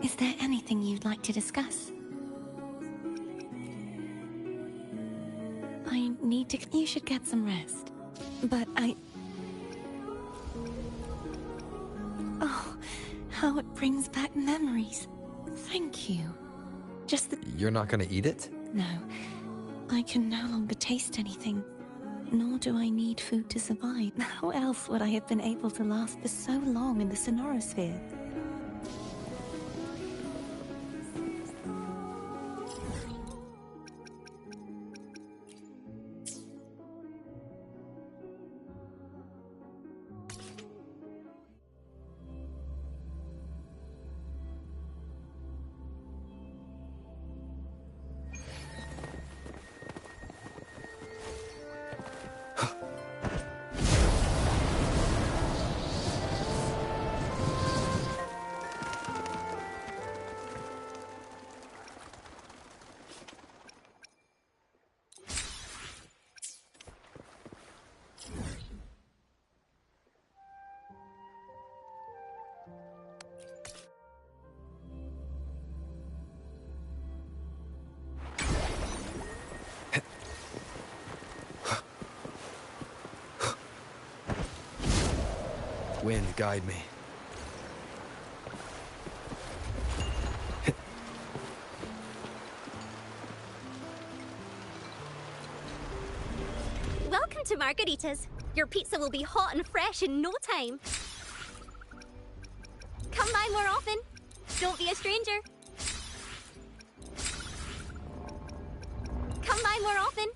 Is there anything you'd like to discuss? I need to... You should get some rest. But Oh, how it brings back memories. Thank you. Just the... You're not gonna eat it? No. I can no longer taste anything. Nor do I need food to survive. How else would I have been able to last for so long in the Sonorosphere? Wind, guide me. Welcome to Margaritas. Your pizza will be hot and fresh in no time. Come by more often. Don't be a stranger. Come by more often.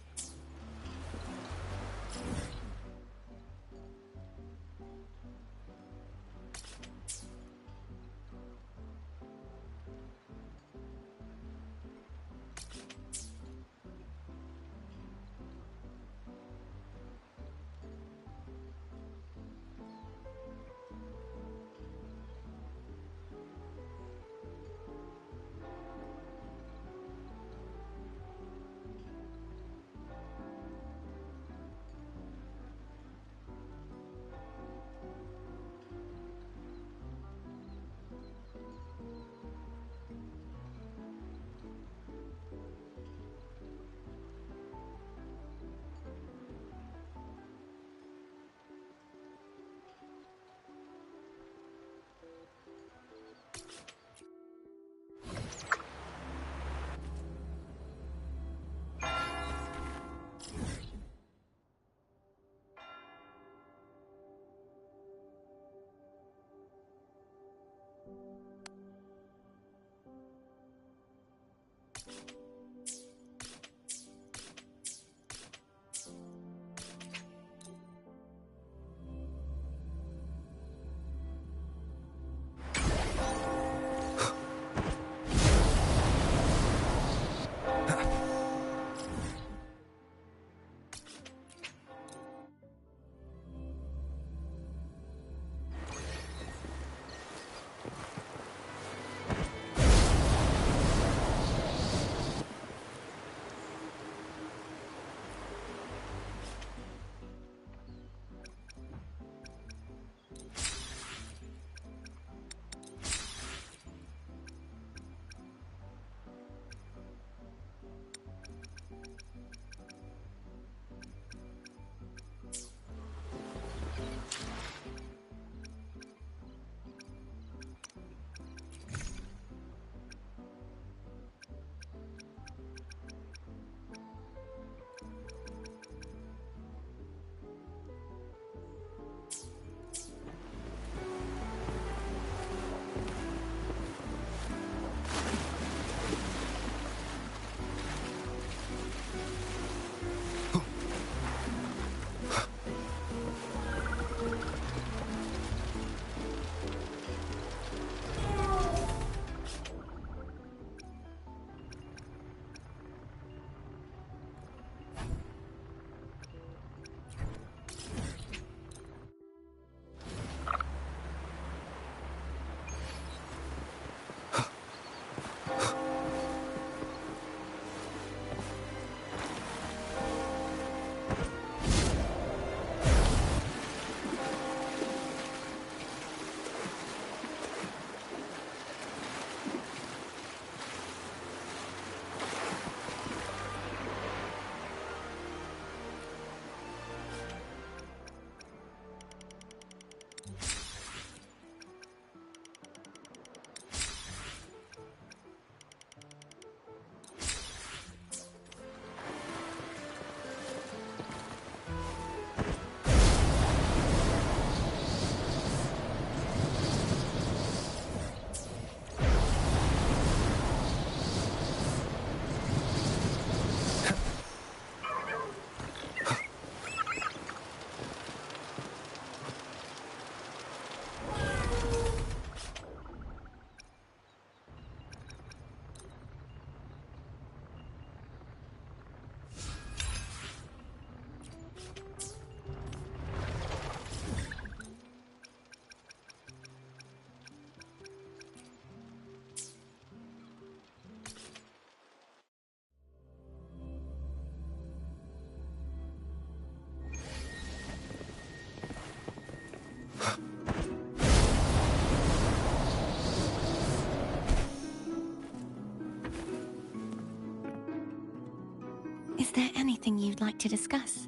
Is there anything you'd like to discuss?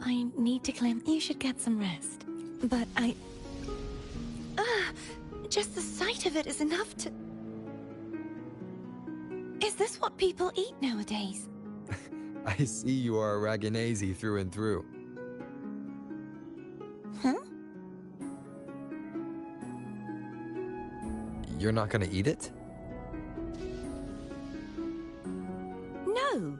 I need to claim you should get some rest. But just the sight of it is enough to... Is this what people eat nowadays? I see you are a Raganazi through and through. Huh? You're not gonna eat it? No.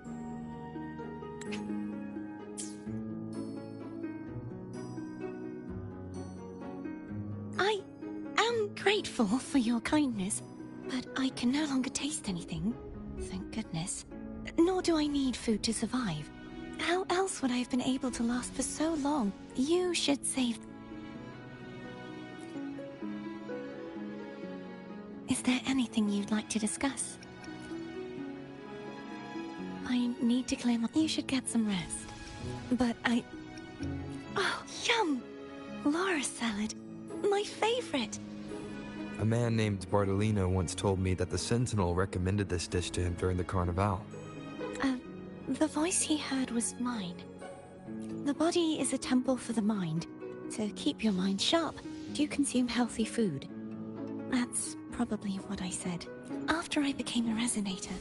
I am grateful for your kindness, but I can no longer taste anything. Thank goodness. Nor do I need food to survive. How else would I have been able to last for so long? You should save... Is there anything you'd like to discuss? I need to claim you should get some rest. But Oh, yum! Laura salad. My favorite. A man named Bartolino once told me that the Sentinel recommended this dish to him during the Carnival. The voice he heard was mine. The body is a temple for the mind. To keep your mind sharp, do consume healthy food. That's probably what I said. After I became a resonator,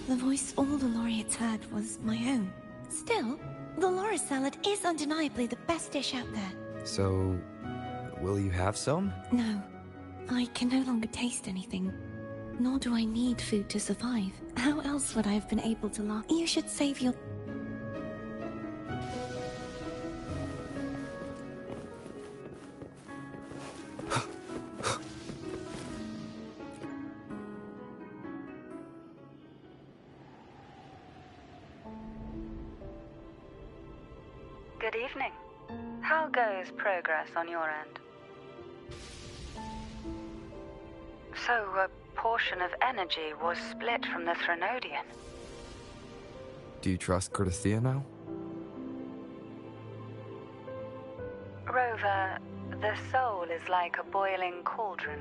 the voice all the laureates heard was my own. Still, the Laura salad is undeniably the best dish out there. So, will you have some? No, I can no longer taste anything. Nor do I need food to survive. How else would I have been able to laugh? You should save your... Good evening. How goes progress on your end? So, a portion of energy was split from the Threnodian. Do you trust Cordesia now? Rover, the soul is like a boiling cauldron.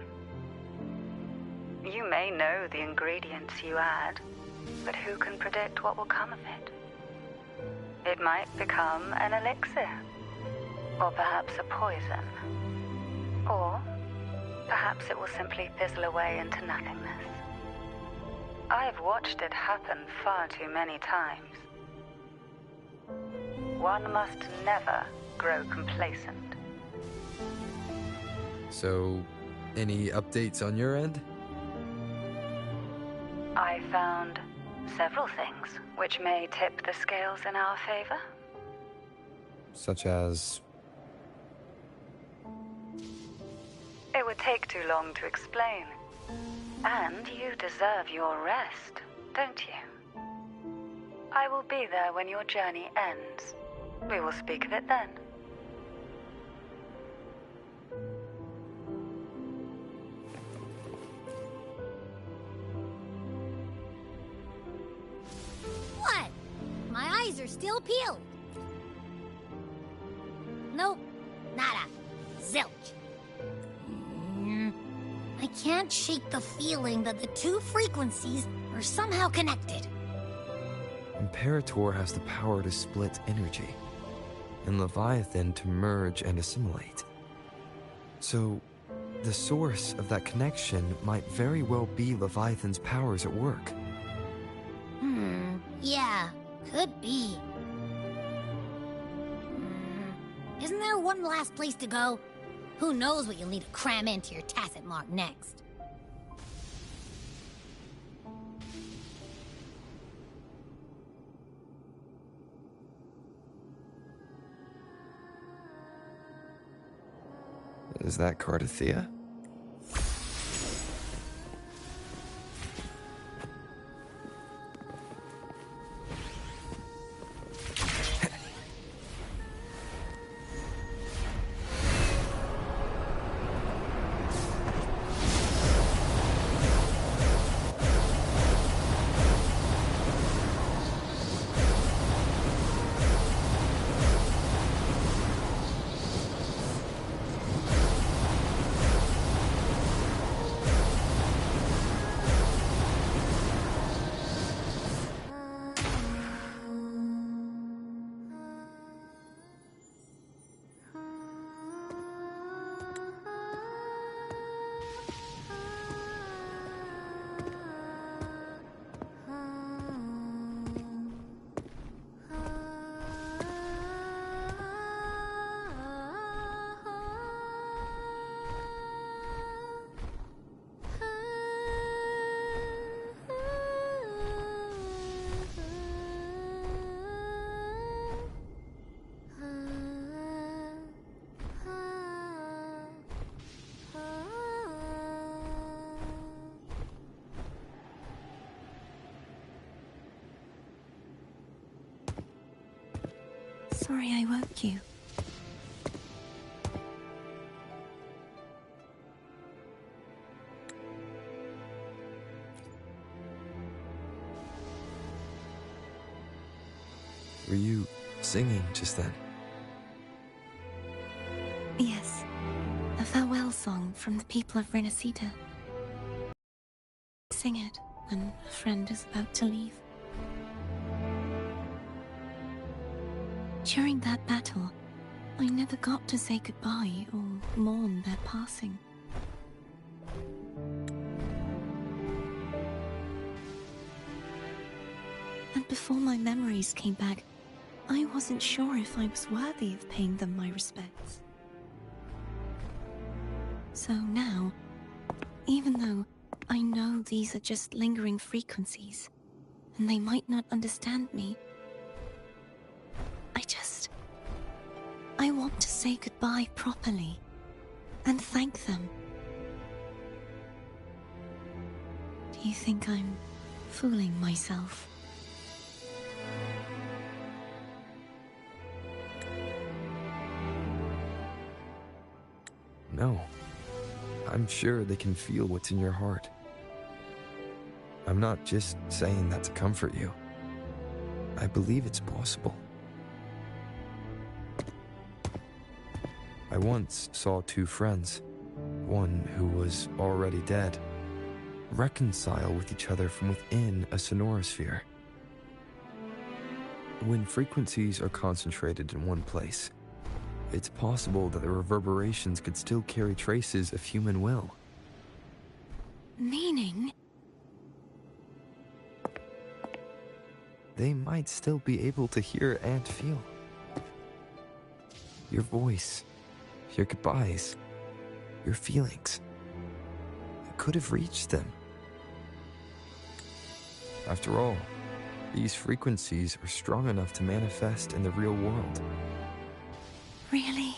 You may know the ingredients you add, but who can predict what will come of it? It might become an elixir, or perhaps a poison, or perhaps it will simply fizzle away into nothingness. I've watched it happen far too many times. One must never grow complacent. So, any updates on your end? I found several things which may tip the scales in our favor. Such as... It would take too long to explain. And you deserve your rest, don't you? I will be there when your journey ends. We will speak of it then. What? My eyes are still peeled. Nope. Nada. Zilch. I can't shake the feeling that the two frequencies are somehow connected. Imperator has the power to split energy, and Leviathan to merge and assimilate. So, the source of that connection might very well be Leviathan's powers at work. Yeah, could be. Isn't there one last place to go? Who knows what you'll need to cram into your tacit mark next? Is that Cardathea? Sorry I woke you. Were you singing just then? Yes. A farewell song from the people of Renacita. Sing it when a friend is about to leave. During that battle, I never got to say goodbye or mourn their passing. And before my memories came back, I wasn't sure if I was worthy of paying them my respects. So now, even though I know these are just lingering frequencies, and they might not understand me, I want to say goodbye properly, and thank them. Do you think I'm fooling myself? No. I'm sure they can feel what's in your heart. I'm not just saying that to comfort you. I believe it's possible. I once saw two friends, one who was already dead, reconcile with each other from within a sonorosphere. When frequencies are concentrated in one place, it's possible that the reverberations could still carry traces of human will. Meaning? They might still be able to hear and feel. Your voice, your goodbyes, your feelings. It could have reached them. After all, these frequencies are strong enough to manifest in the real world. Really?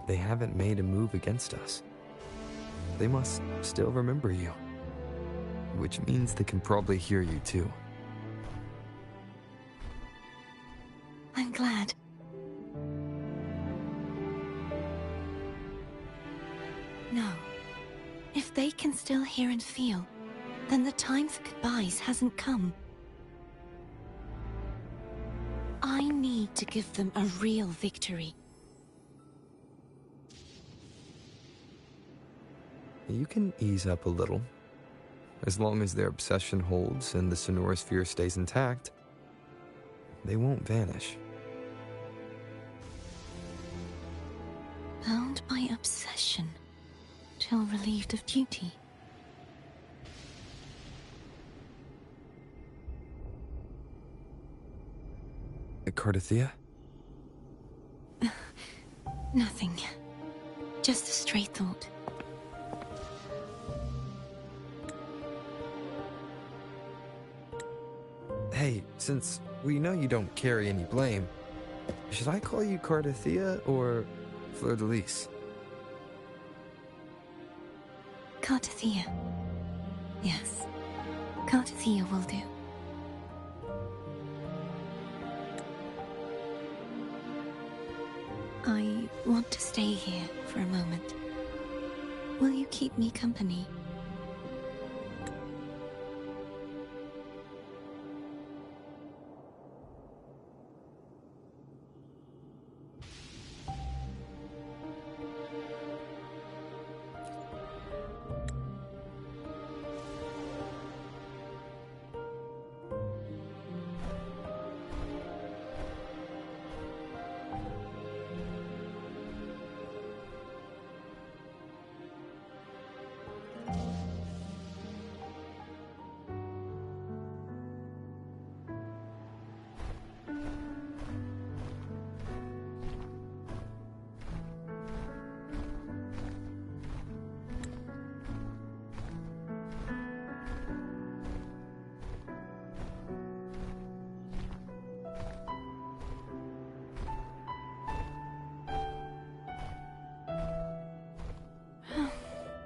They haven't made a move against us. They must still remember you. Which means they can probably hear you too. I'm glad. No. If they can still hear and feel, then the time for goodbyes hasn't come. I need to give them a real victory. You can ease up a little. As long as their obsession holds and the sonorosphere stays intact, they won't vanish. Bound by obsession, till relieved of duty. Cardathea? Nothing. Just a stray thought. Hey, since we know you don't carry any blame, should I call you Cardathea or Fleur-de-Lis? Cardathea. Yes. Cardathea will do. I want to stay here for a moment. Will you keep me company?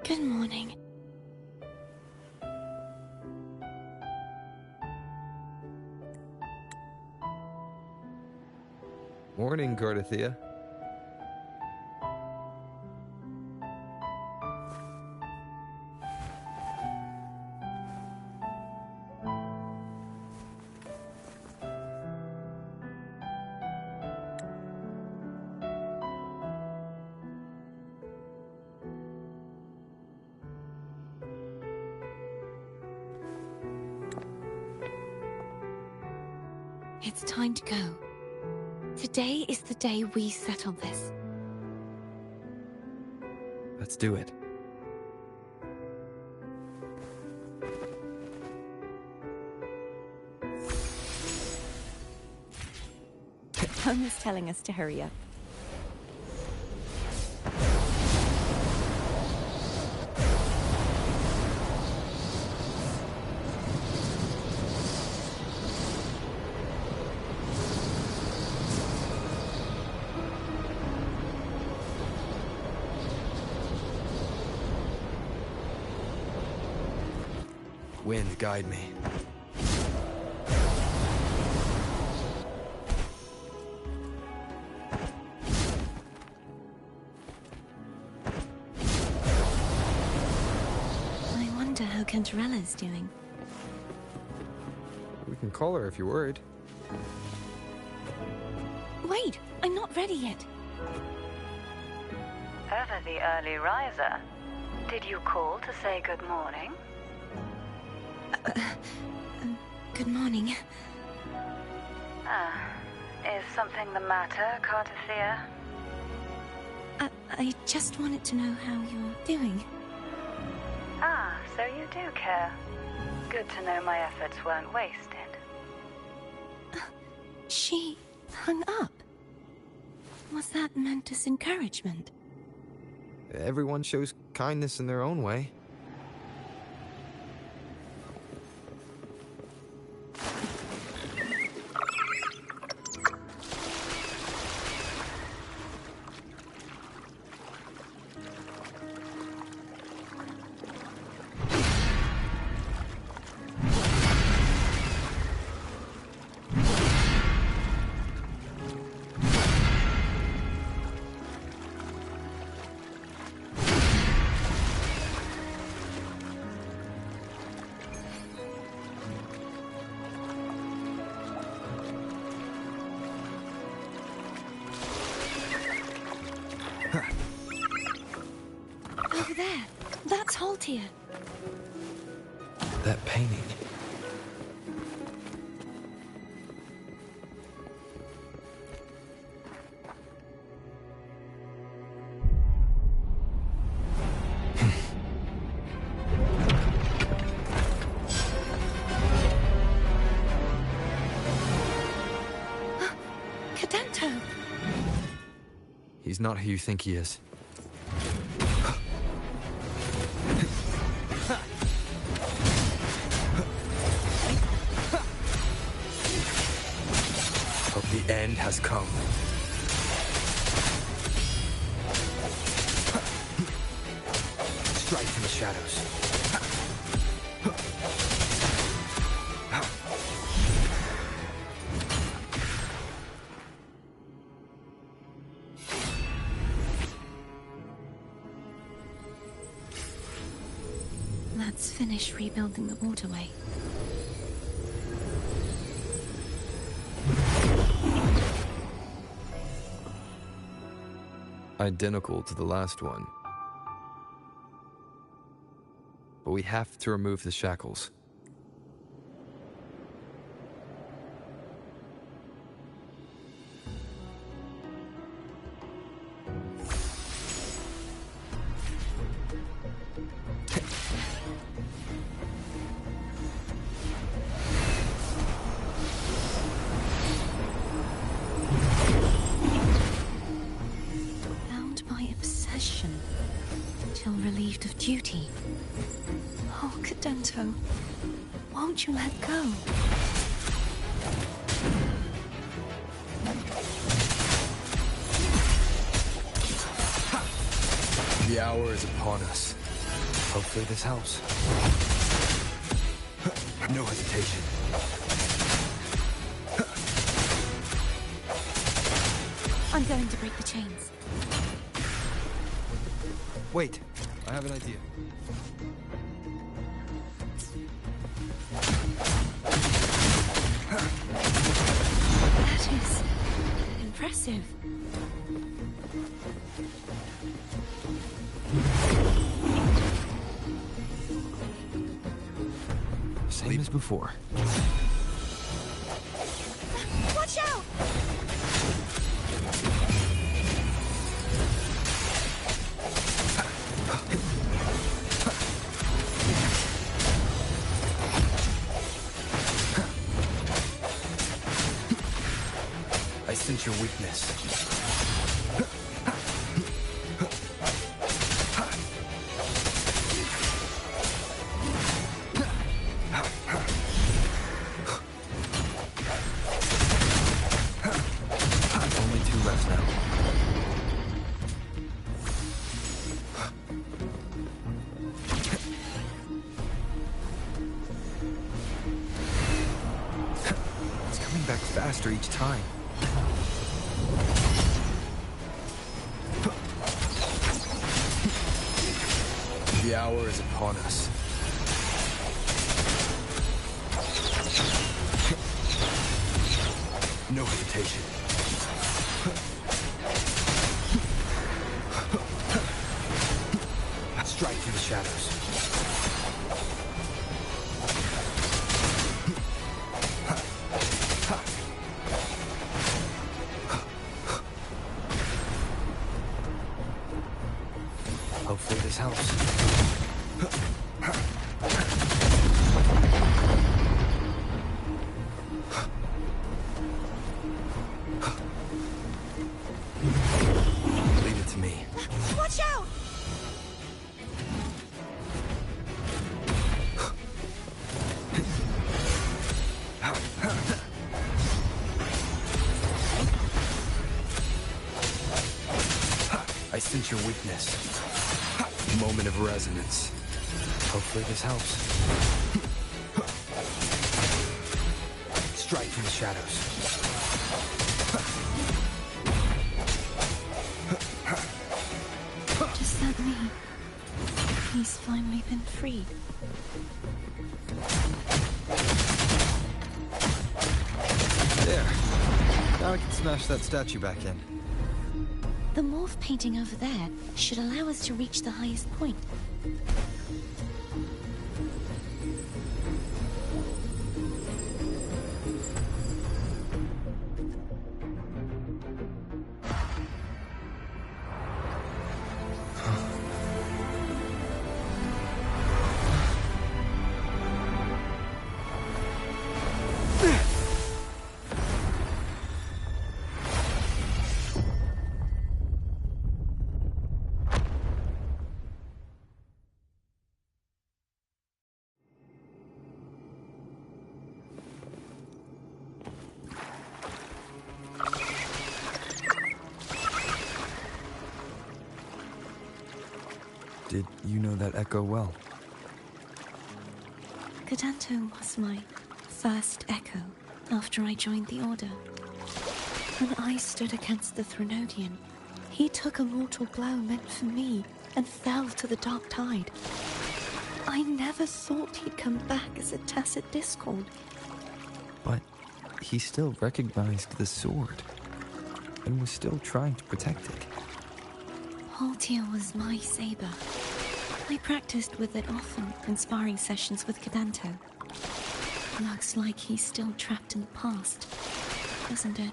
Good morning. Morning, Cordothea. It's time to go. Today is the day we settle this. Let's do it. Home is telling us to hurry up. Wind, guide me. I wonder how Cantarella's doing. We can call her if you're worried. Wait, I'm not ready yet. Ever the early riser? Did you call to say good morning? Good morning. Is something the matter, Cartothea? I just wanted to know how you're doing. So you do care. Good to know my efforts weren't wasted. She hung up. Was that meant as encouragement? Everyone shows kindness in their own way. Over there. That's Haltia. That painting. Cadento! He's not who you think he is. But the end has come. Strike from the shadows. Let's finish rebuilding the waterway. Identical to the last one. But we have to remove the shackles. Bound by obsession, till relieved of duty. Oh, Cadento, won't you let go? The hour is upon us. Hopefully this helps. No hesitation. I'm going to break the chains. Wait, I have an idea. That is impressive. Same as before. Watch out! I sense your weakness. Only 2 left now. It's coming back faster each time. The hour is upon us. No hesitation. Strike through the shadows. Hopefully this helps. Leave it to me. Watch out! I sense your weakness. Moment of resonance. Hopefully this helps. Strike from the shadows. Does that mean he's finally been freed? There. Now I can smash that statue back in. The morph painting over there should allow us to reach the highest point. Did you know that echo well? Cadanto was my first echo after I joined the Order. When I stood against the Threnodian, he took a mortal blow meant for me and fell to the dark tide. I never thought he'd come back as a tacit discord. But he still recognized the sword and was still trying to protect it. Haltia was my saber. I practiced with it often in sparring sessions with Cadanto. Looks like he's still trapped in the past, doesn't it?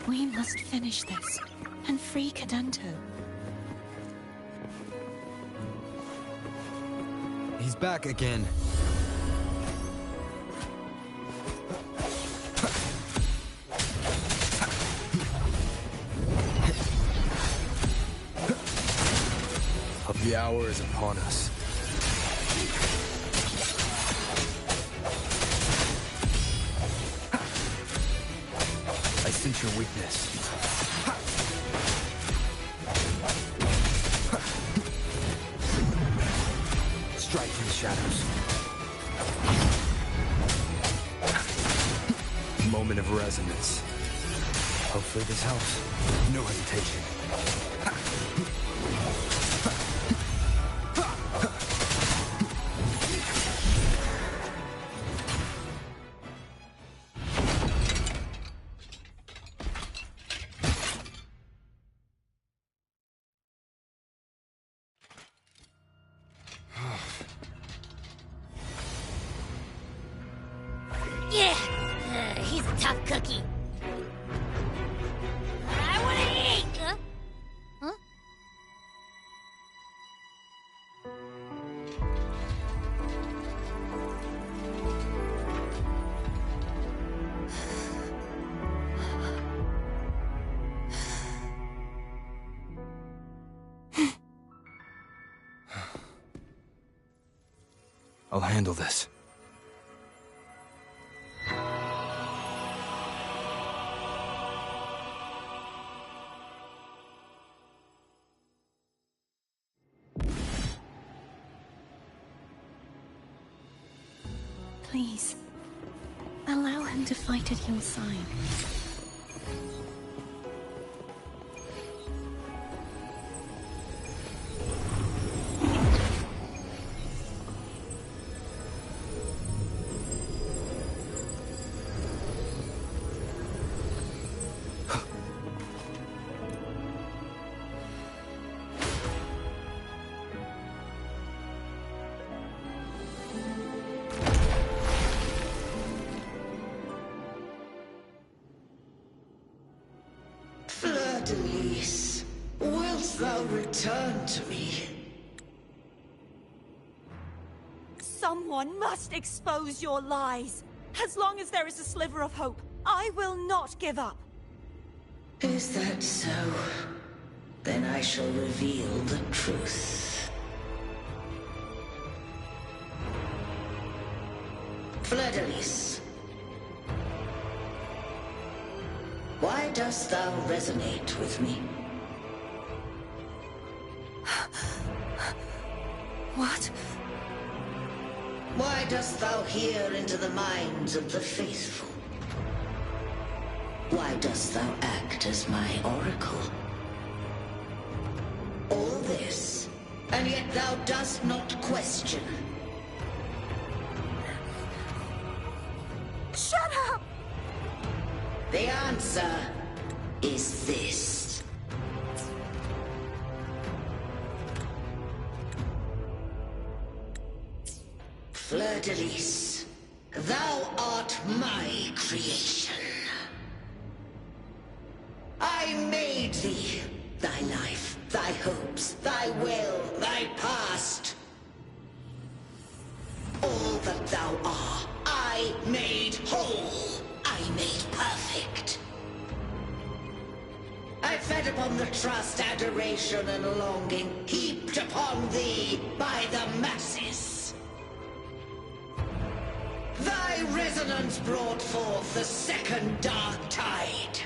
We must finish this and free Cadento. He's back again. The hour is upon us. I sense your weakness. Strike in the shadows. Moment of resonance. Hopefully this helps. No hesitation. Yeah, he's a tough cookie. I want to eat! Huh? I'll handle this. Please, allow him to fight at your side. Fleur-de-Lis, wilt thou return to me? Someone must expose your lies. As long as there is a sliver of hope, I will not give up. Is that so? Then I shall reveal the truth. Fleur-de-Lis, why dost thou resonate with me? What? Why dost thou hear into the minds of the faithful? Why dost thou act as my oracle? All this, and yet thou dost not question. Shut up! The answer is this. Fleur-de-Lis, thou art my creation. I made thee, thy life, thy hopes, thy will, thy past. All that thou art, I made whole. I made perfect. I fed upon the trust, adoration, and longing heaped upon thee by the masses. Thy resonance brought forth the second dark tide.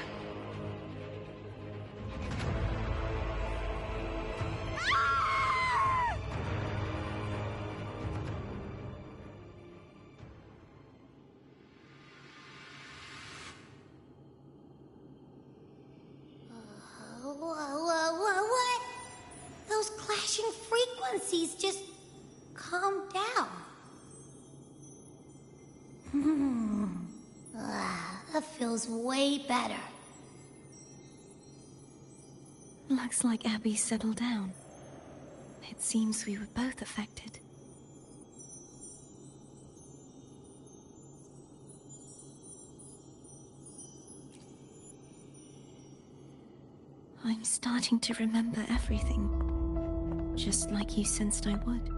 What? Those clashing frequencies just calm down. That feels way better. Looks like Abby settled down. It seems we were both affected. I'm starting to remember everything, just like you sensed I would.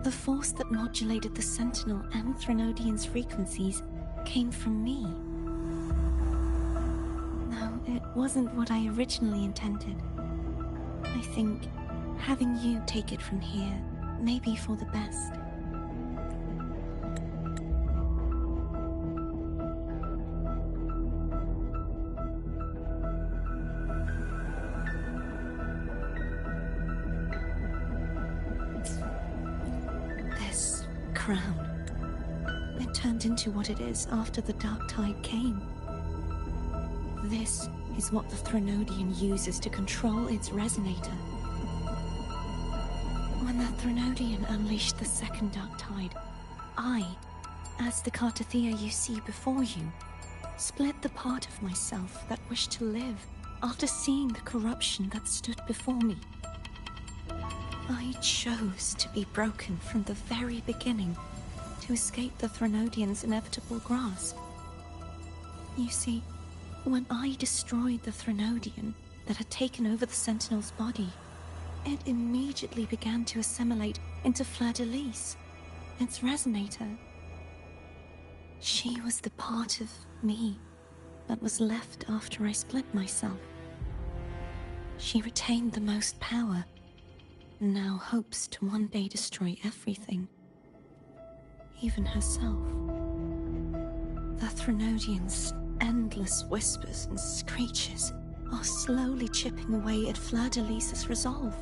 The force that modulated the Sentinel and Threnodian's frequencies came from me. No, it wasn't what I originally intended. I think having you take it from here may be for the best. This crown, it turned into what it is after the Dark Tide came. This is what the Threnodian uses to control its resonator. When the Threnodian unleashed the second Dark Tide, I, as the Cartothea you see before you, split the part of myself that wished to live after seeing the corruption that stood before me. I chose to be broken from the very beginning to escape the Threnodian's inevitable grasp. You see, when I destroyed the Threnodian that had taken over the Sentinel's body, it immediately began to assimilate into Fleur-de-Lis, its resonator. She was the part of me that was left after I split myself. She retained the most power, and now hopes to one day destroy everything, even herself. The Threnodian's endless whispers and screeches are slowly chipping away at Fleur-de-Lis's resolve.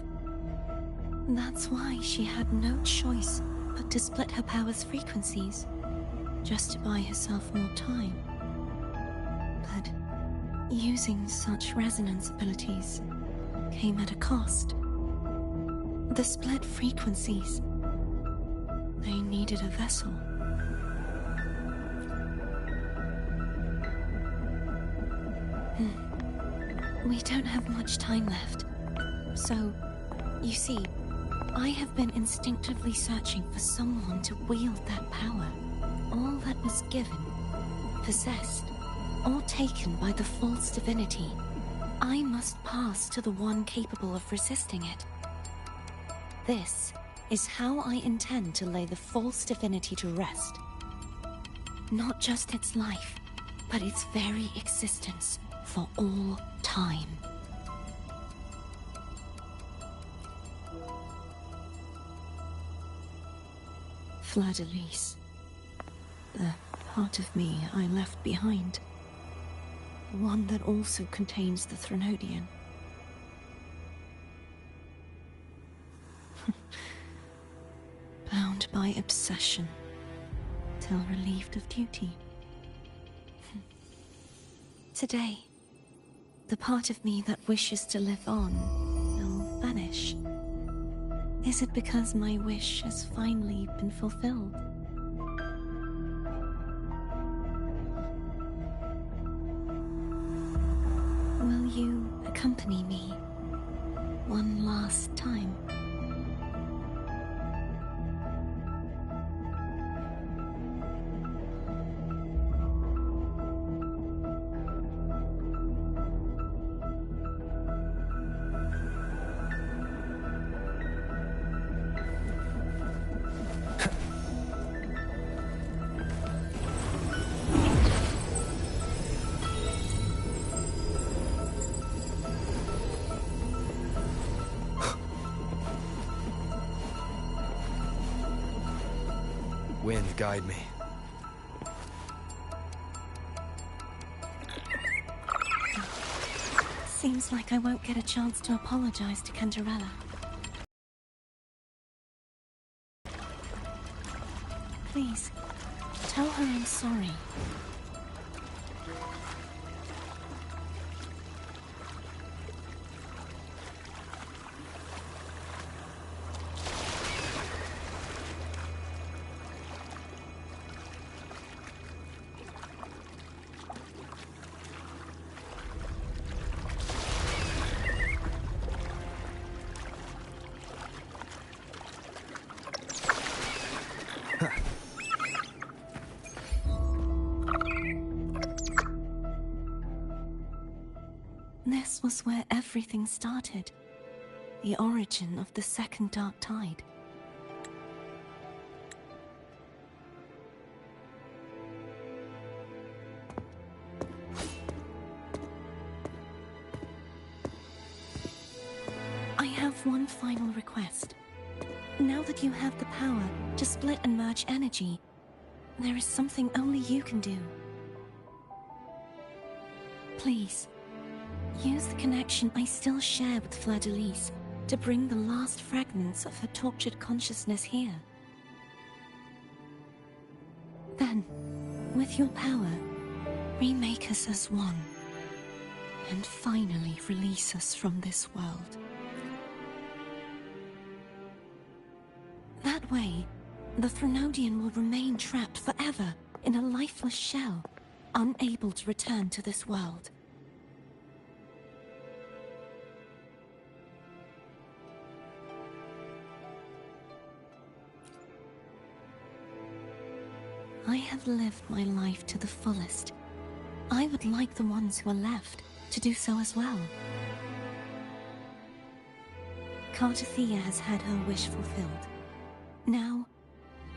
That's why she had no choice but to split her power's frequencies, just to buy herself more time. But using such resonance abilities came at a cost. The split frequencies, they needed a vessel. We don't have much time left. So, you see, I have been instinctively searching for someone to wield that power. All that was given, possessed, or taken by the false divinity, I must pass to the one capable of resisting it. This is how I intend to lay the false divinity to rest. Not just its life, but its very existence for all time. Fleur-de-Lis, the part of me I left behind, the one that also contains the Threnodian. Bound by obsession, till relieved of duty. Today, the part of me that wishes to live on will vanish. Is it because my wish has finally been fulfilled? Will you accompany me one last time? Wind, guide me. Seems like I won't get a chance to apologize to Cantarella. Please, tell her I'm sorry. This was where everything started. The origin of the second dark tide. I have one final request. Now that you have the power to split and merge energy, there is something only you can do. Please, use the connection I still share with Fleur-de-Lis to bring the last fragments of her tortured consciousness here. Then, with your power, remake us as one, and finally release us from this world. That way, the Threnodian will remain trapped forever in a lifeless shell, unable to return to this world. I have lived my life to the fullest. I would like the ones who are left to do so as well. Cartathea has had her wish fulfilled. Now,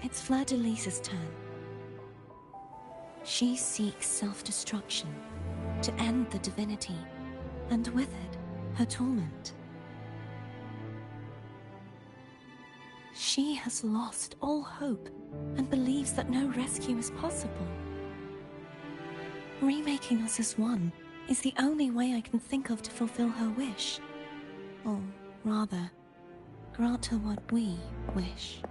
it's Fleur-de-Lis's turn. She seeks self-destruction to end the divinity, and with it, her torment. She has lost all hope and believes that no rescue is possible. Remaking us as one is the only way I can think of to fulfill her wish. Or rather, grant her what we wish.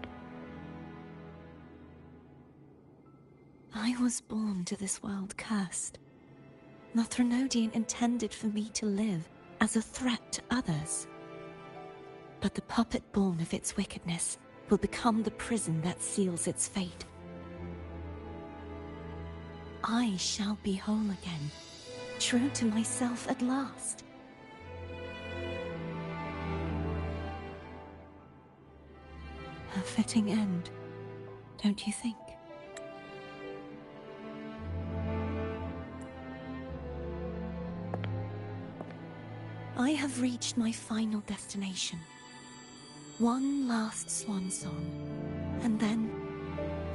I was born to this world cursed. The Threnodian intended for me to live as a threat to others. But the puppet born of its wickedness will become the prison that seals its fate. I shall be whole again, true to myself at last. A fitting end, don't you think? I have reached my final destination. One last swan song, and then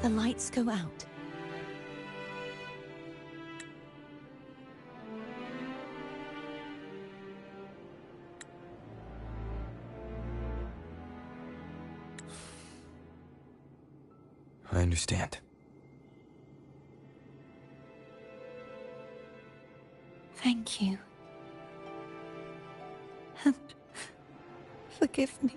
the lights go out. I understand. Thank you. And forgive me.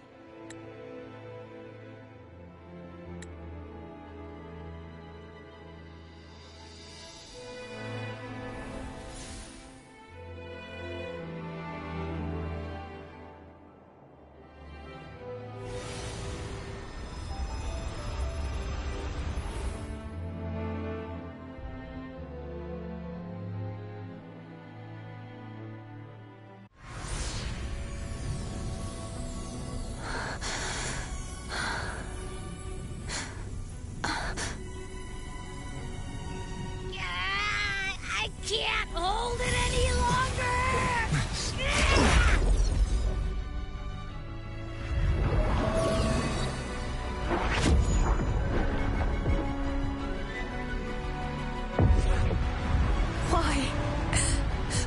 I can't hold it any longer!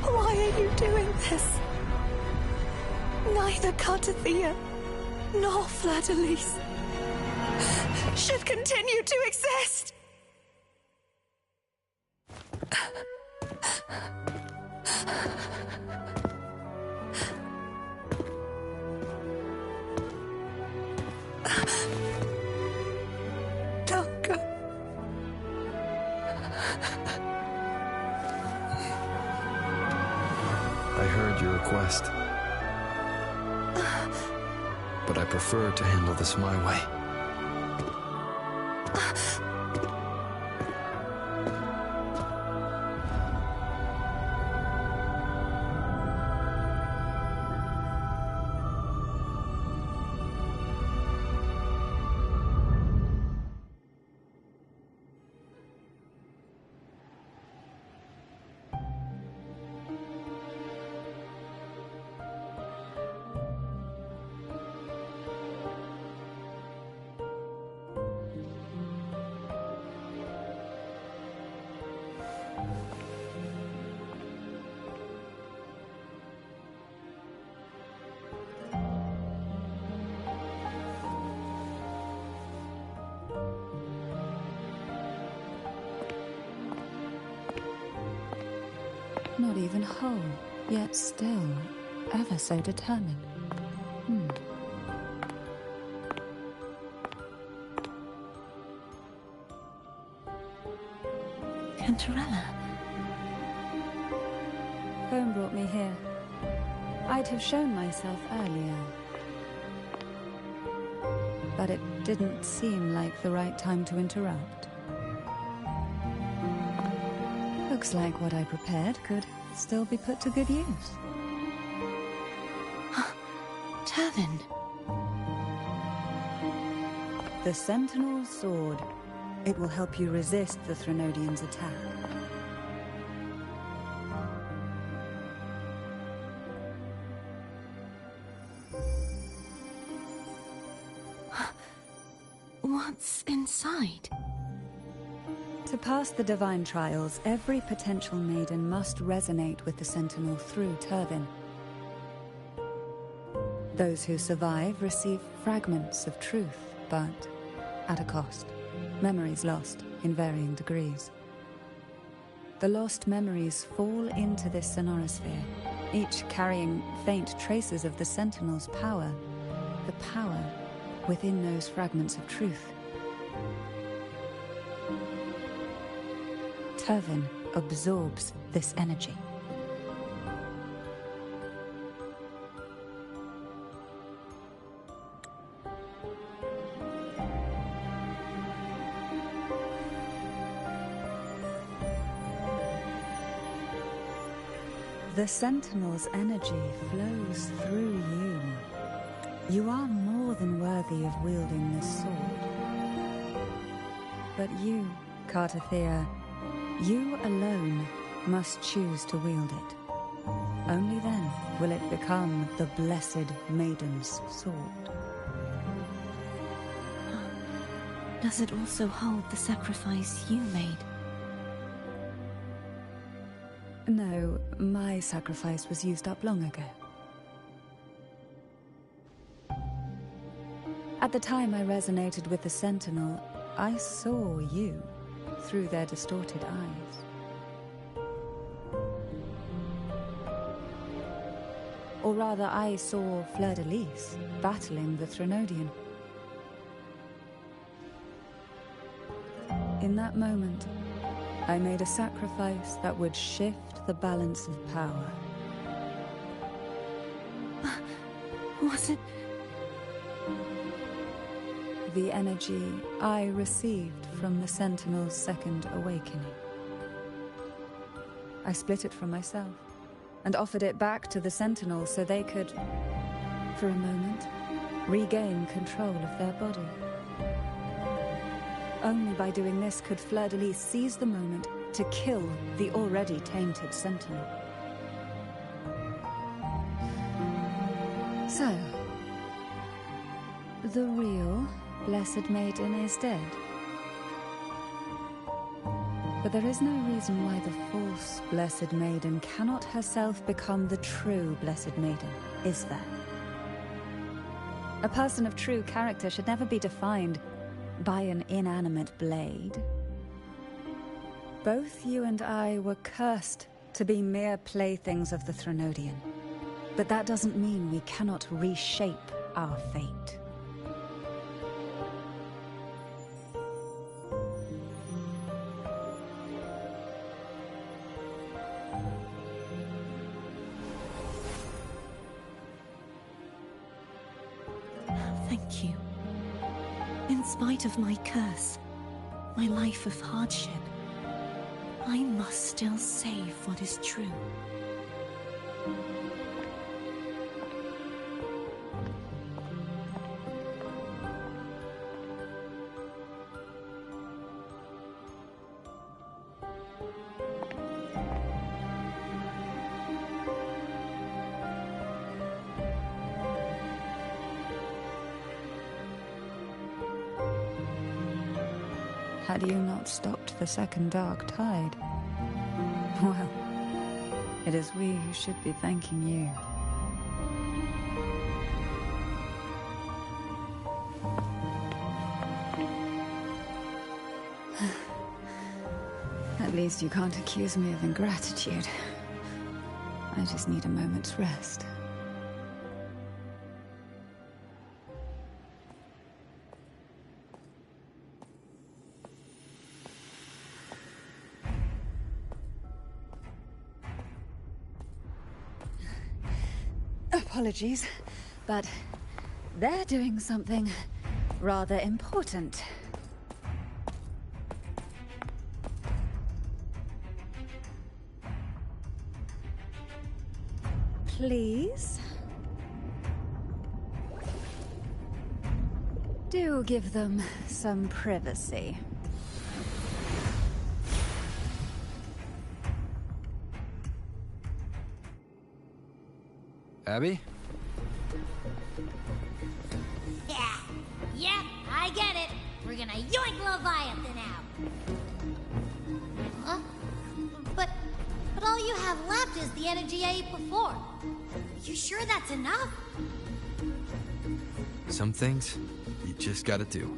Why are you doing this? Neither Cartathea nor Fleur-de-Lis should continue to exist! Don't go. I heard your request. But I prefer to handle this my way. Not even whole, yet still ever so determined. Cantarella. Home brought me here. I'd have shown myself earlier. But it didn't seem like the right time to interrupt. Looks like what I prepared could still be put to good use. Turvin. The Sentinel's sword. It will help you resist the Threnodian's attack. What's inside? To pass the divine trials, every potential maiden must resonate with the Sentinel through Turvin. Those who survive receive fragments of truth, but at a cost. Memories lost in varying degrees. The lost memories fall into this sonorosphere, each carrying faint traces of the Sentinel's power, the power within those fragments of truth. Turvin absorbs this energy. The Sentinel's energy flows through you. You are more than worthy of wielding this sword. But you, Cartathea, you alone must choose to wield it. Only then will it become the Blessed Maiden's sword. Does it also hold the sacrifice you made? No, my sacrifice was used up long ago. At the time I resonated with the Sentinel, I saw you through their distorted eyes. Or rather, I saw Fleur-de-Lis battling the Threnodian. In that moment, I made a sacrifice that would shift the balance of power. Was it? The energy I received from the Sentinel's second awakening. I split it from myself and offered it back to the Sentinel so they could, for a moment, regain control of their body. Only by doing this could Fleur-de-Lis seize the moment to kill the already tainted Sentinel. So, the real Blessed Maiden is dead. But there is no reason why the false Blessed Maiden cannot herself become the true Blessed Maiden, is there? A person of true character should never be defined by an inanimate blade. Both you and I were cursed to be mere playthings of the Threnodian. But that doesn't mean we cannot reshape our fate. Thank you. In spite of my curse, my life of hardship, I must still save what is true. Had you not stopped the second dark tide? Well, it is we who should be thanking you. At least you can't accuse me of ingratitude. I just need a moment's rest. Apologies, but they're doing something rather important. Please? Do give them some privacy. Abby? Yeah, I get it. We're gonna yoink Leviathan out. Huh? But all you have left is the energy I ate before. You sure that's enough? Some things, you just gotta do.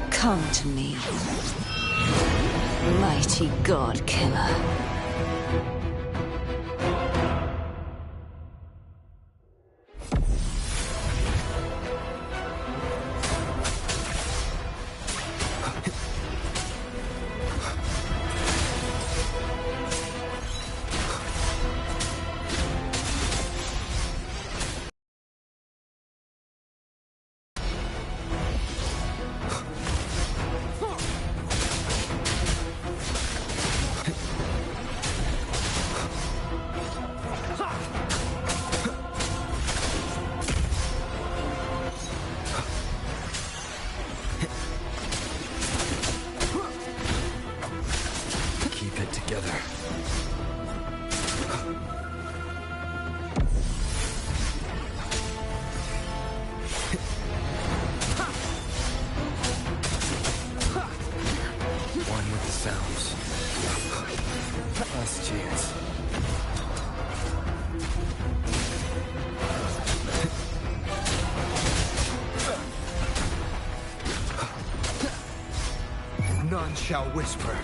Come to me, mighty god killer. None shall whisper.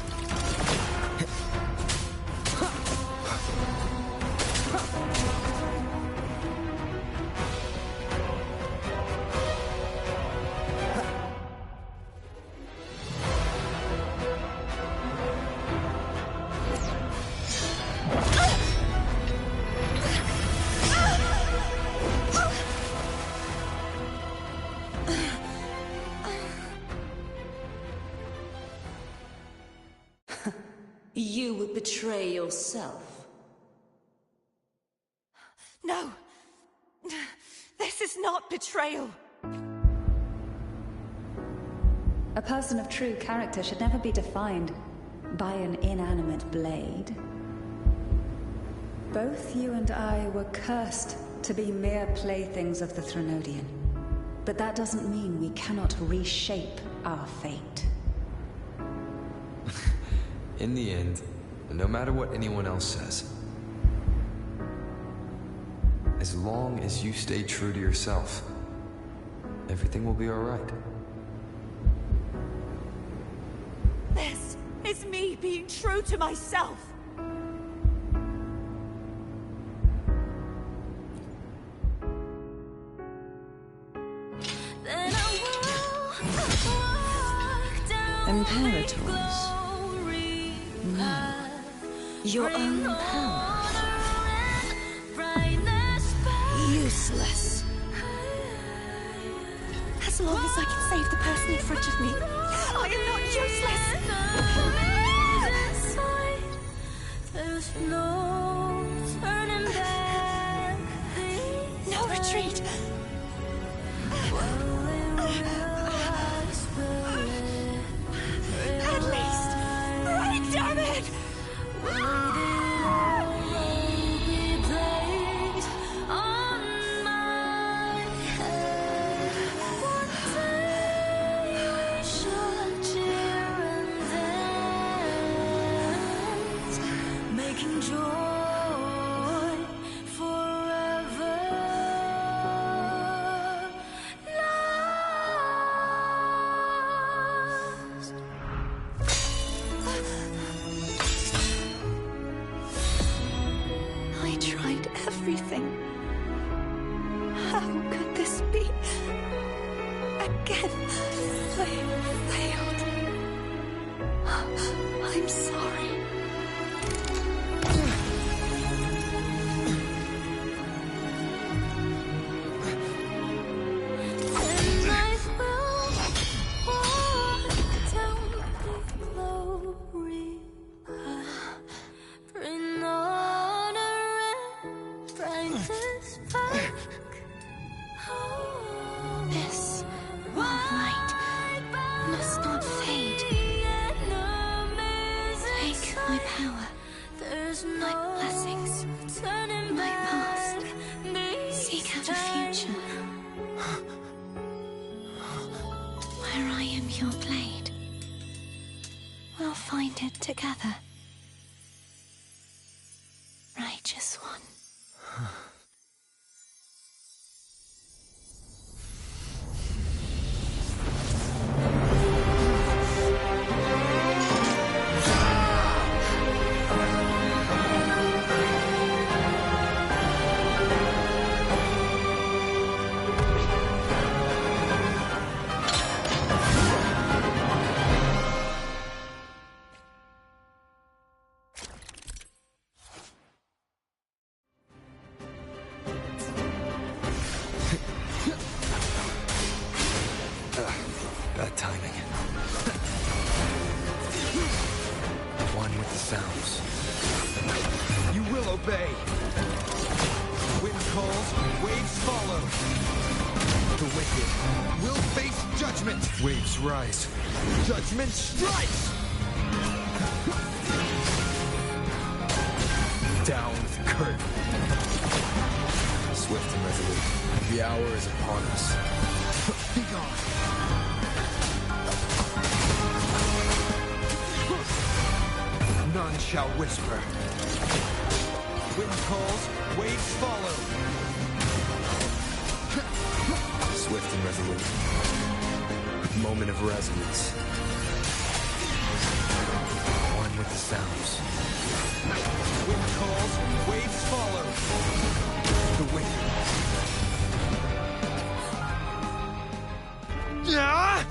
You would betray yourself. No! This is not betrayal! A person of true character should never be defined by an inanimate blade. Both you and I were cursed to be mere playthings of the Threnodian. But that doesn't mean we cannot reshape our fate. In the end, no matter what anyone else says, as long as you stay true to yourself, everything will be all right. This is me being true to myself! Imperators. No. Your own power. Useless. As long as I can save the person in front of me, I am not useless! No retreat! everything. How could this be? Again, failed. I'm sorry. This light must not fade. Take my power, my blessings, my past. Seek out a future where I am your blade. We'll find it together. Righteous one. Bad timing. One with the sounds. You will obey. Wind calls, waves follow. The wicked will face judgment. Waves rise. Judgment strikes! Down with the curtain. Swift and resolute. The hour is upon us. Be gone. None shall whisper. Wind calls, waves follow. Swift and resolute. Moment of resonance. One with the sounds. Wind calls, waves follow. The wicked. Ah!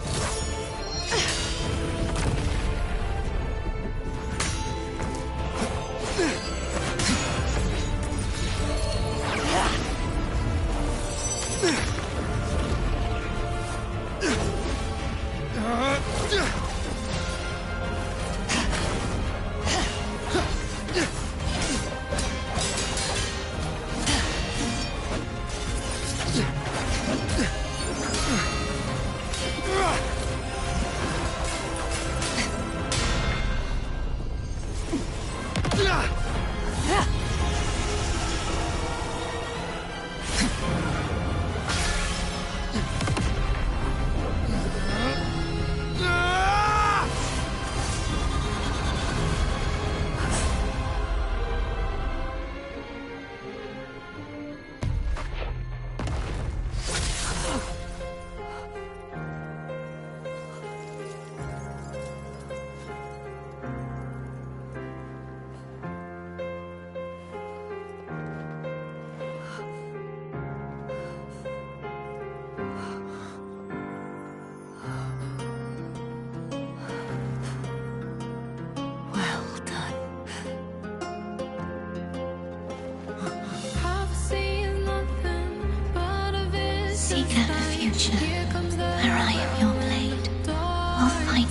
Seek out a future where I am your blade. We'll find it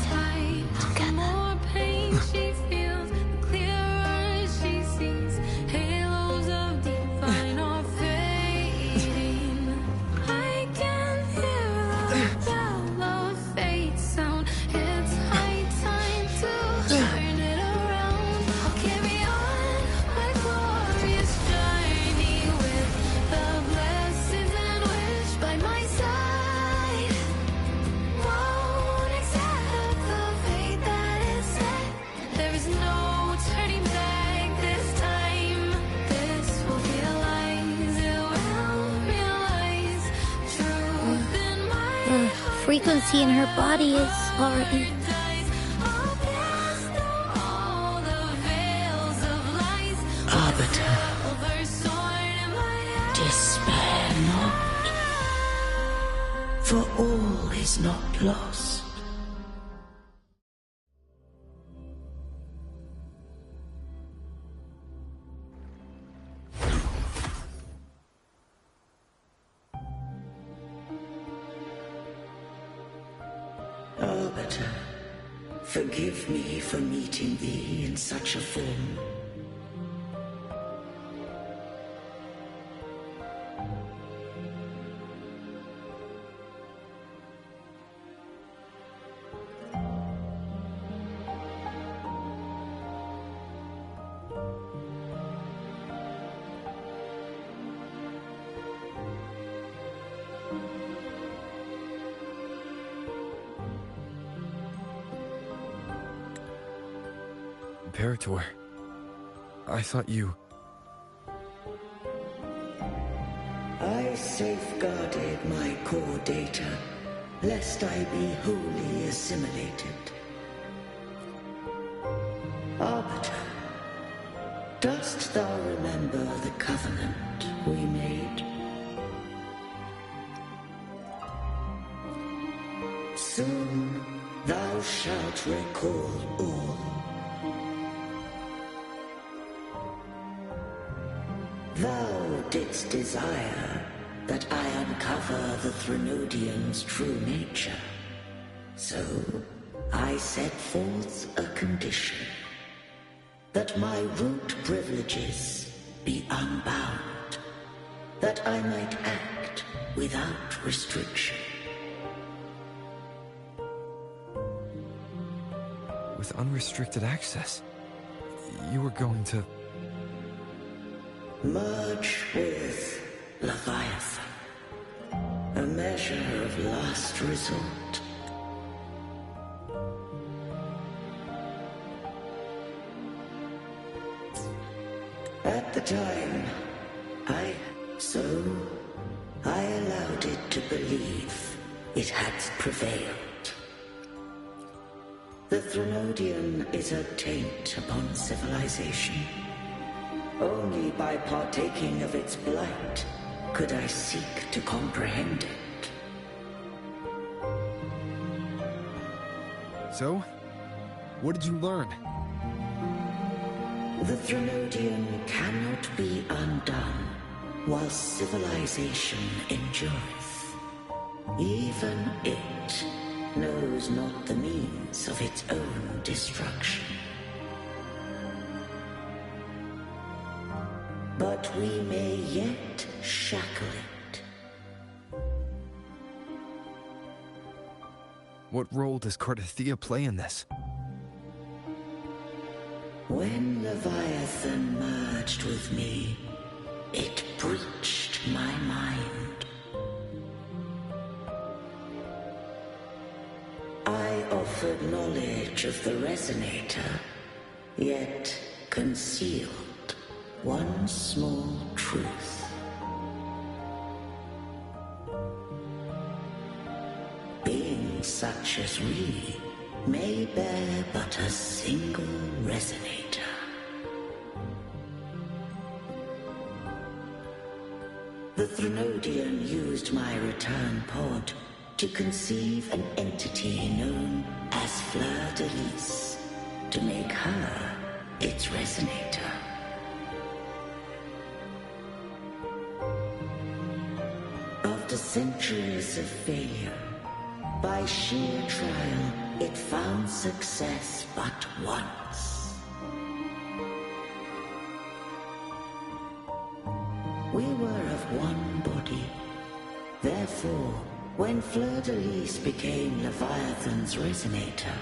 together. Frequency in her body is already... Arbiter. For all is not lost. Arbiter, forgive me for meeting thee in such a form. Imperator, I thought you... I safeguarded my core data, lest I be wholly assimilated. Arbiter, dost thou remember the covenant we made? Soon thou shalt recall all. Thou didst desire that I uncover the Threnodian's true nature. So, I set forth a condition. That my root privileges be unbound. That I might act without restriction. With unrestricted access, you were going to... merge with Leviathan. A measure of last resort. At the time, I allowed it to believe it had prevailed. The Threnodian is a taint upon civilization. Only by partaking of its blight could I seek to comprehend it. So? What did you learn? The Threnodian cannot be undone while civilization endureth. Even it knows not the means of its own destruction. But we may yet shackle it. What role does Cardathia play in this? When Leviathan merged with me, it breached my mind. I offered knowledge of the Resonator, yet concealed one small truth. Beings such as we may bear but a single resonator. The Threnodian used my return pod to conceive an entity known as Fleur-de-Lis, to make her its resonator. After centuries of failure, by sheer trial, it found success but once. We were of one body. Therefore, when Fleur-de-Lis became Leviathan's resonator,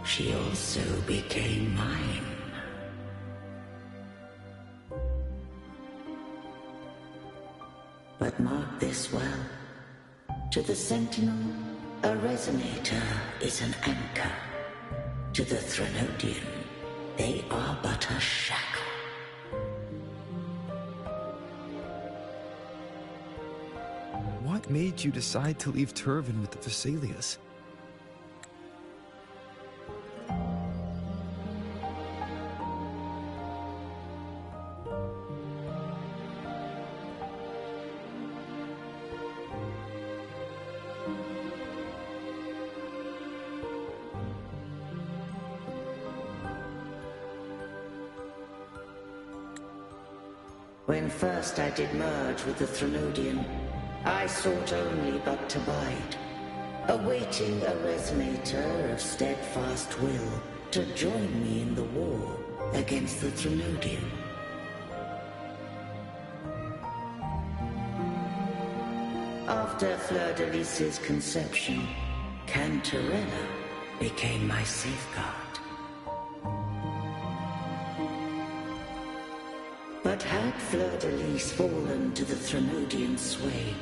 she also became mine. But mark this well. To the Sentinel, a resonator is an anchor. To the Threnodian, they are but a shackle. What made you decide to leave Turvin with the Thessalias? When first I did merge with the Threnodian, I sought only but to bide, awaiting a resonator of steadfast will to join me in the war against the Threnodian. After Fleur-de-Lis's conception, Cantarella became my safeguard. But had Fleur-de-Lis fallen to the Threnodian sway,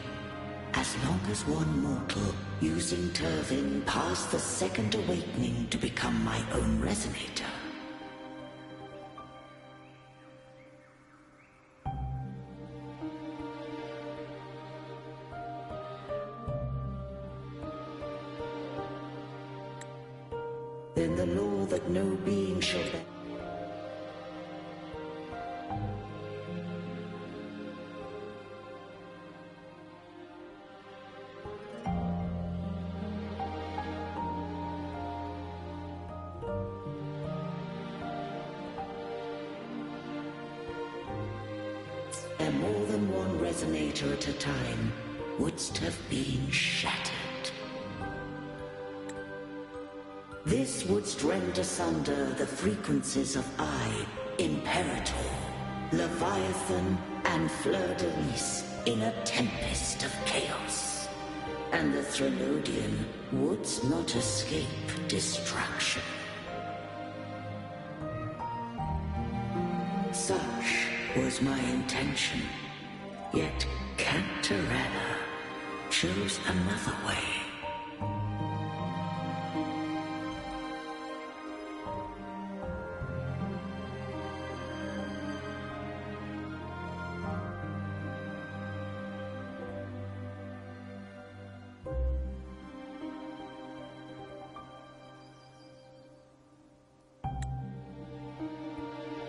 as long as one mortal using Turvin passed the second awakening to become my own resonator, then the law that no being shall be. And more than one resonator at a time wouldst have been shattered. This wouldst rend asunder the frequencies of I, Imperator, Leviathan, and Fleur-de-Lis in a tempest of chaos. And the Threnodian wouldst not escape destruction. Such was my intention, yet Cantarella chose another way.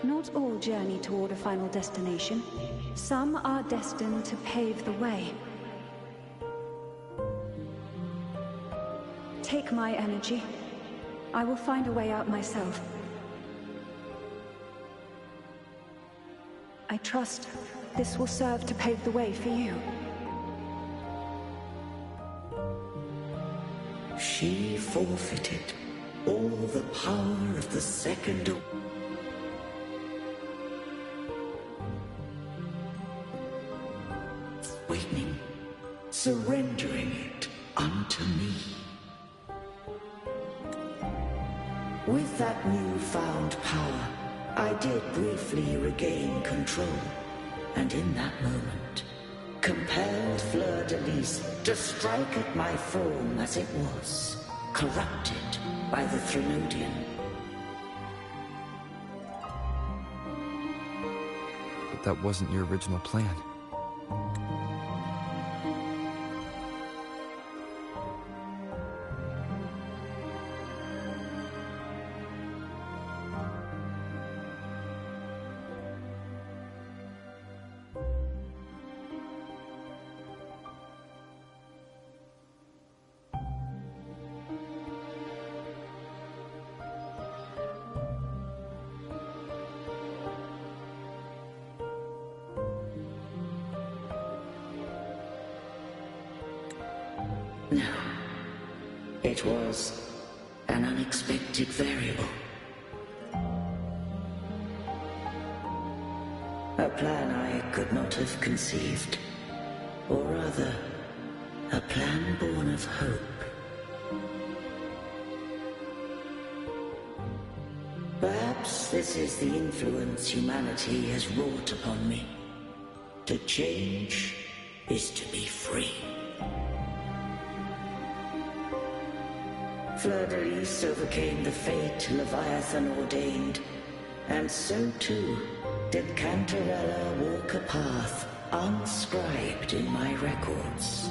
Not all journey toward a final destination. Some are destined to pave the way. Take my energy. I will find a way out myself. I trust this will serve to pave the way for you. She forfeited all the power of the second awakening, surrendering it unto me. With that newfound power, I did briefly regain control, and in that moment, compelled Fleur-de-Lis to strike at my form as it was, corrupted by the Threnodian. But that wasn't your original plan. No. It was an unexpected variable. A plan I could not have conceived. Or rather, a plan born of hope. Perhaps this is the influence humanity has wrought upon me. To change is to be free. Fleur-de-Lis overcame the fate Leviathan ordained, and so too did Cantarella walk a path unscribed in my records.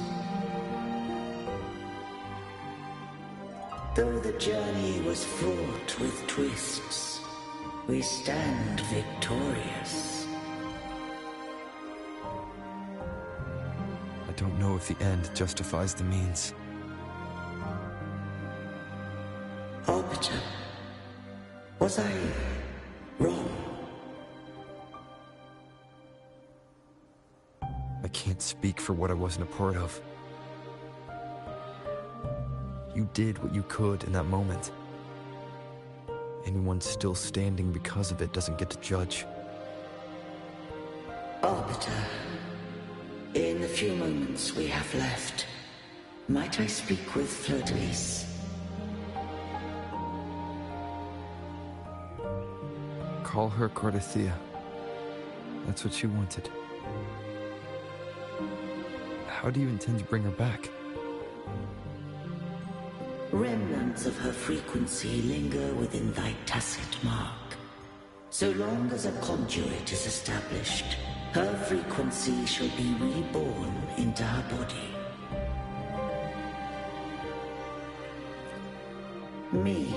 Though the journey was fraught with twists, we stand victorious. I don't know if the end justifies the means. Arbiter, was I wrong? I can't speak for what I wasn't a part of. You did what you could in that moment. Anyone still standing because of it doesn't get to judge. Arbiter, in the few moments we have left, might I speak with Fleur-de-Lis? Call her Cardathia. That's what she wanted. How do you intend to bring her back? Remnants of her frequency linger within thy tacit mark. So long as a conduit is established, her frequency shall be reborn into her body. Me.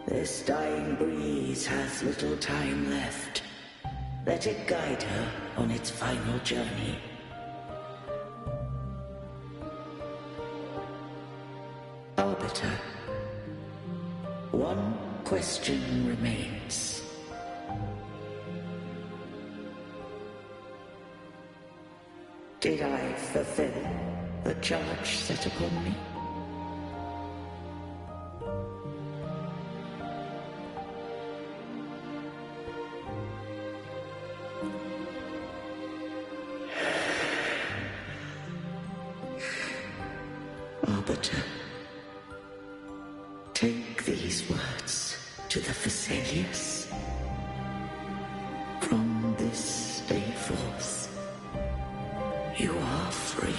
This dying breeze has little time left. Let it guide her on its final journey. Arbiter, one question remains. Did I fulfill the charge set upon me? Arbiter, take these words to the Phasaelius. From this day forth, you are free.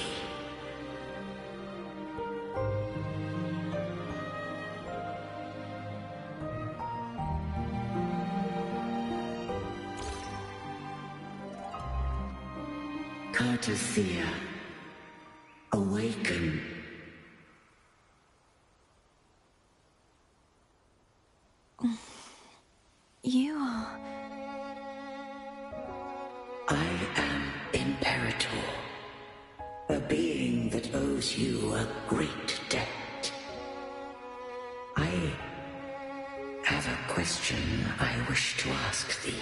Cardathia, awaken. You are... I am Imperator, a being that owes you a great debt. I have a question I wish to ask thee.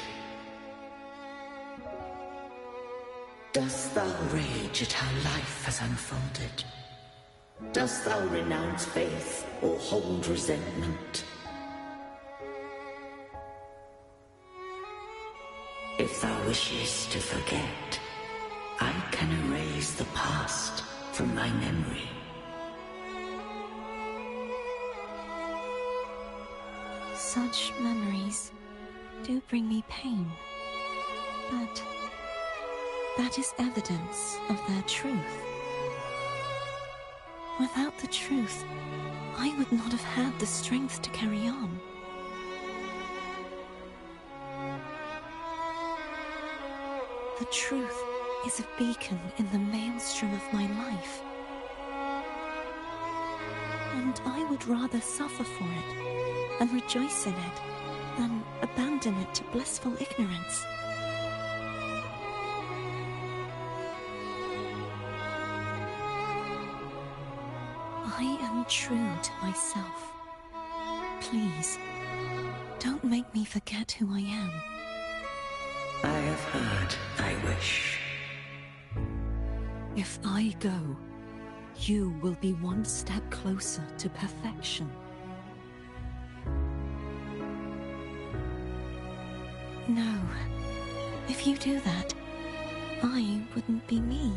Dost thou rage at how life has unfolded? Dost thou renounce faith or hold resentment? If thou wishes to forget, I can erase the past from thy memory. Such memories do bring me pain, but that is evidence of their truth. Without the truth, I would not have had the strength to carry on. The truth is a beacon in the maelstrom of my life. And I would rather suffer for it and rejoice in it than abandon it to blissful ignorance. I am true to myself. Please, don't make me forget who I am. I have heard thy wish. If I go, you will be one step closer to perfection. No. If you do that, I wouldn't be me.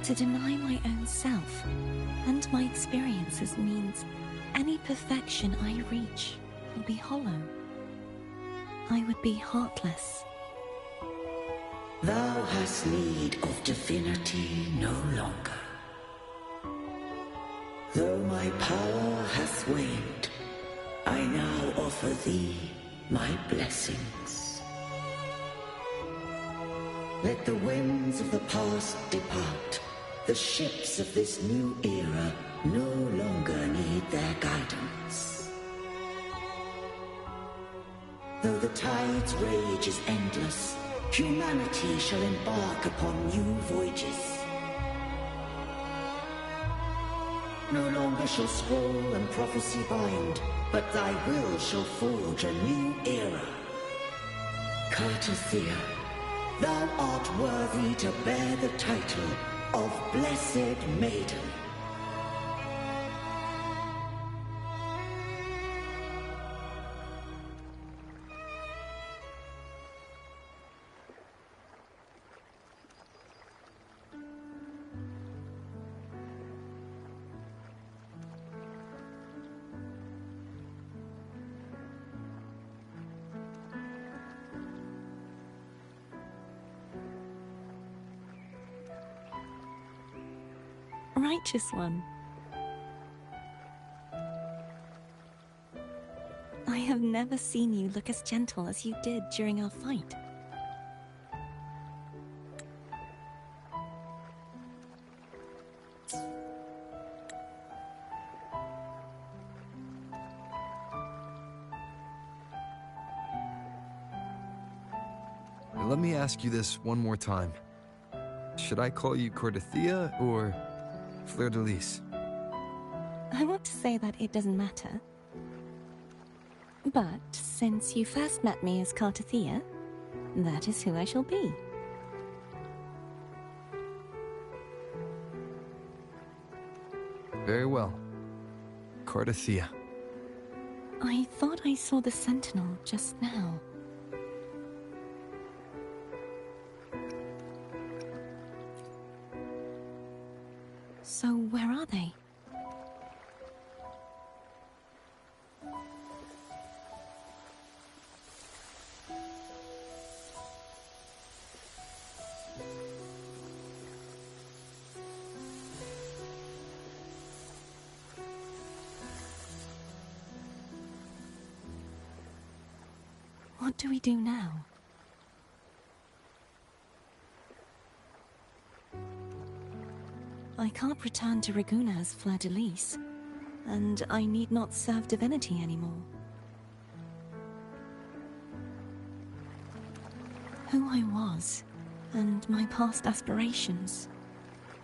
To deny my own self and my experiences means any perfection I reach will be hollow. I would be heartless. Thou hast need of divinity no longer. Though my power hath waned, I now offer thee my blessings. Let the winds of the past depart. The ships of this new era no longer need their guidance. Though the tide's rage is endless, humanity shall embark upon new voyages. No longer shall scroll and prophecy bind, but thy will shall forge a new era. Cartothea, thou art worthy to bear the title of Blessed Maiden. Righteous one. I have never seen you look as gentle as you did during our fight. Let me ask you this one more time. Should I call you Cartothea or Fleur-de-Lis? I want to say that it doesn't matter. But since you first met me as Cartothea, that is who I shall be. Very well. Cartothea. I thought I saw the Sentinel just now. So where are they? What do we do now? I can't return to Raguena as Fleur-de-Lis, and I need not serve divinity anymore. Who I was, and my past aspirations,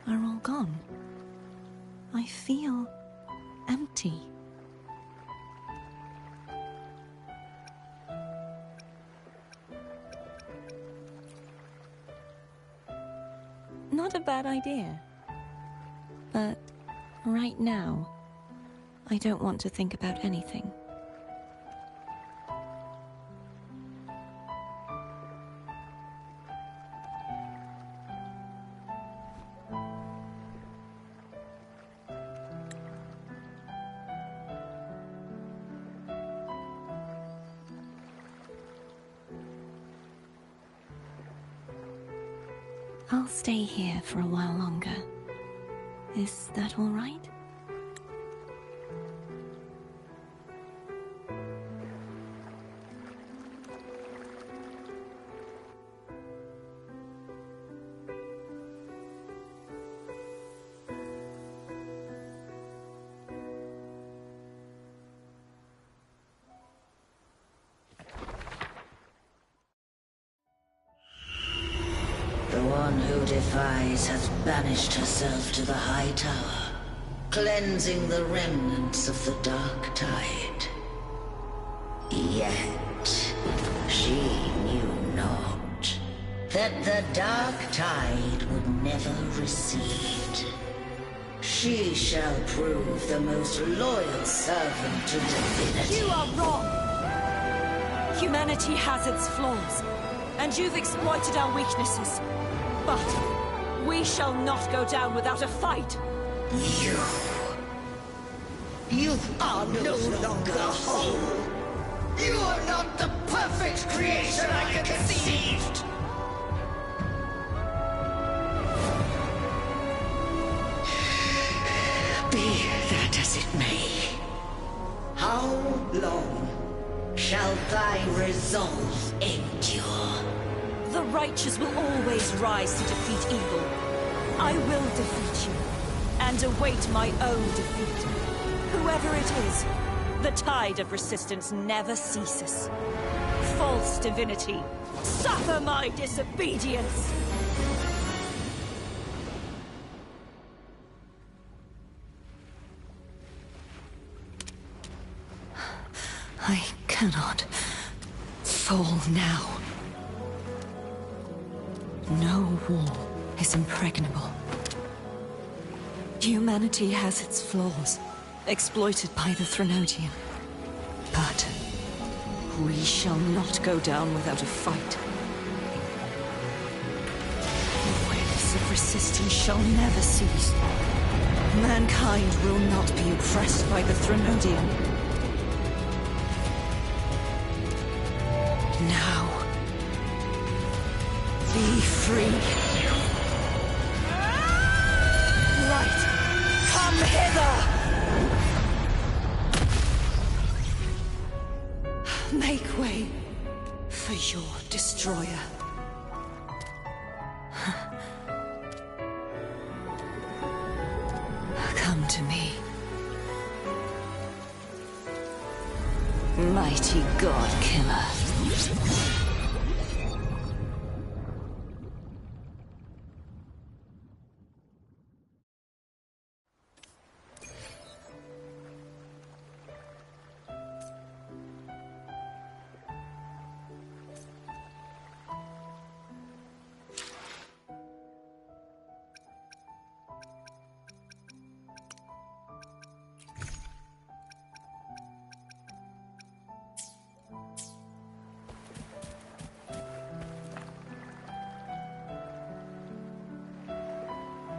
are all gone. I feel empty. Not a bad idea. But right now, I don't want to think about anything. I'll stay here for a while longer. Is that all right? The one who defies has banished herself to the High Tower, cleansing the remnants of the Dark Tide. Yet, she knew not that the Dark Tide would never recede. She shall prove the most loyal servant to divinity. You are wrong! Humanity has its flaws, and you've exploited our weaknesses. But we shall not go down without a fight. You are no longer whole. You are not the perfect creation I conceived. Be that as it may, how long shall thy resolve endure? The righteous will always rise to defeat evil. I will defeat you, and await my own defeat. Whoever it is, the tide of resistance never ceases. False divinity, suffer my disobedience! I cannot fall now. No wall is impregnable. Humanity has its flaws, exploited by the Threnodian. But we shall not go down without a fight. The waves of resistance shall never cease. Mankind will not be oppressed by the Threnodian. Now, be free. Light, come hither! Make way for your destroyer. Come to me. Mighty God Killer.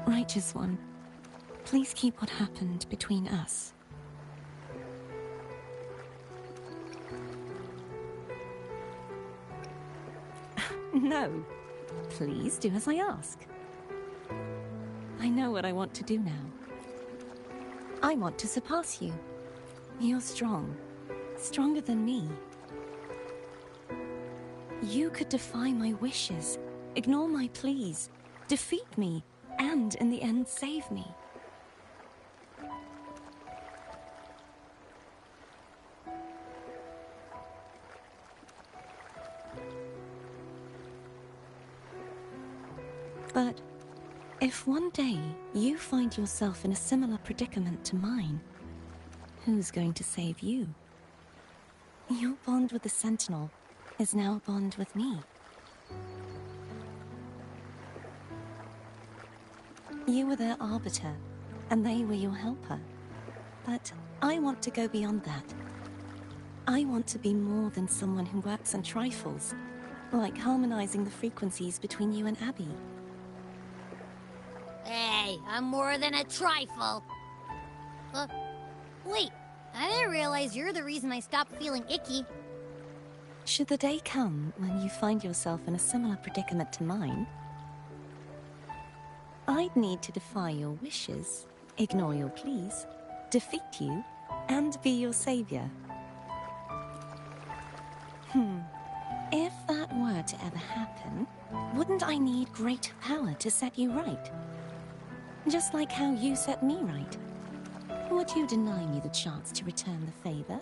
Righteous One, please keep what happened between us. No. Please do as I ask. I know what I want to do now. I want to surpass you. You're strong. Stronger than me. You could defy my wishes, ignore my pleas, defeat me, and in the end save me. But if one day you find yourself in a similar predicament to mine, who's going to save you? Your bond with the Sentinel is now a bond with me. You were their arbiter, and they were your helper. But I want to go beyond that. I want to be more than someone who works on trifles, like harmonizing the frequencies between you and Abby. Hey, I'm more than a trifle. Wait, I didn't realize you're the reason I stopped feeling icky. Should the day come when you find yourself in a similar predicament to mine, I'd need to defy your wishes, ignore your pleas, defeat you, and be your savior. If that were to ever happen, wouldn't I need greater power to set you right? Just like how you set me right. Would you deny me the chance to return the favor?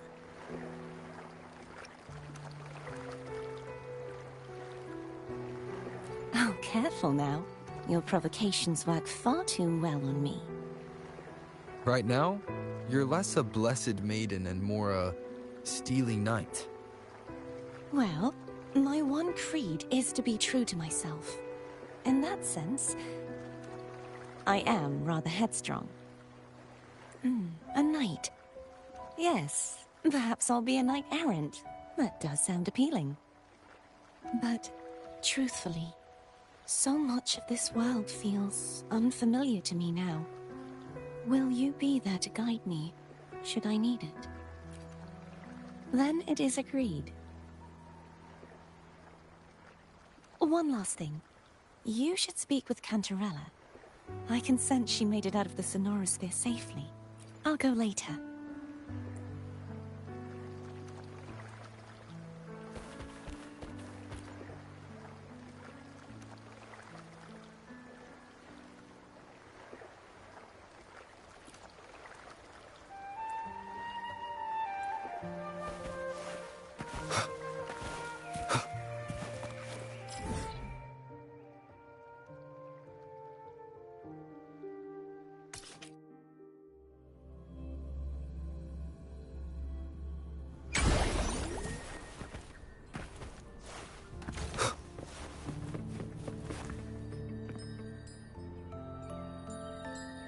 Oh, careful now. Your provocations work far too well on me. Right now, you're less a blessed maiden and more a steely knight. Well, my one creed is to be true to myself. In that sense, I am rather headstrong. A knight. Yes, perhaps I'll be a knight-errant. That does sound appealing. But, truthfully, so much of this world feels unfamiliar to me now. Will you be there to guide me, should I need it? Then it is agreed. One last thing. You should speak with Cantarella. I can sense she made it out of the Sonorosphere safely. I'll go later.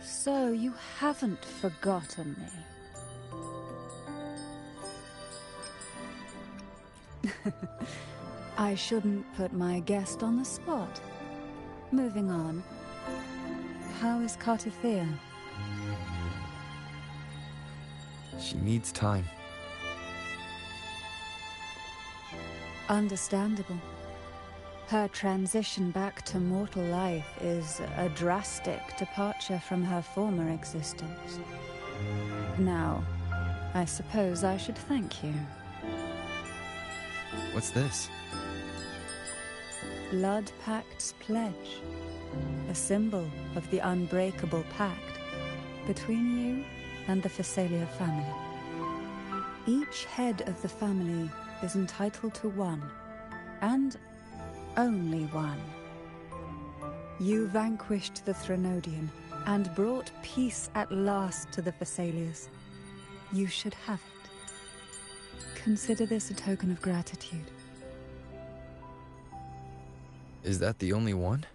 So you haven't forgotten me. I shouldn't put my guest on the spot. Moving on. How is Cartithea? She needs time. Understandable. Her transition back to mortal life is a drastic departure from her former existence. Now, I suppose I should thank you. What's this? Blood Pact's pledge. A symbol of the unbreakable pact between you and the Phasalia family. Each head of the family is entitled to one, and only one. You vanquished the Threnodian and brought peace at last to the Phasalias. You should have it. Consider this a token of gratitude. Is that the only one?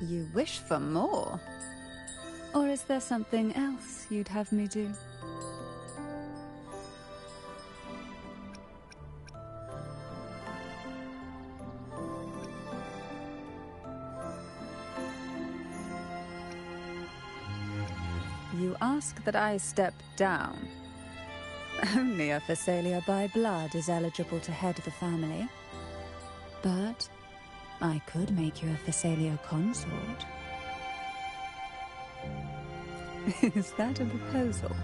You wish for more? Or is there something else you'd have me do? You ask that I step down. Only a Phasalia by blood is eligible to head the family. But I could make you a Phasalia consort. Is that a proposal?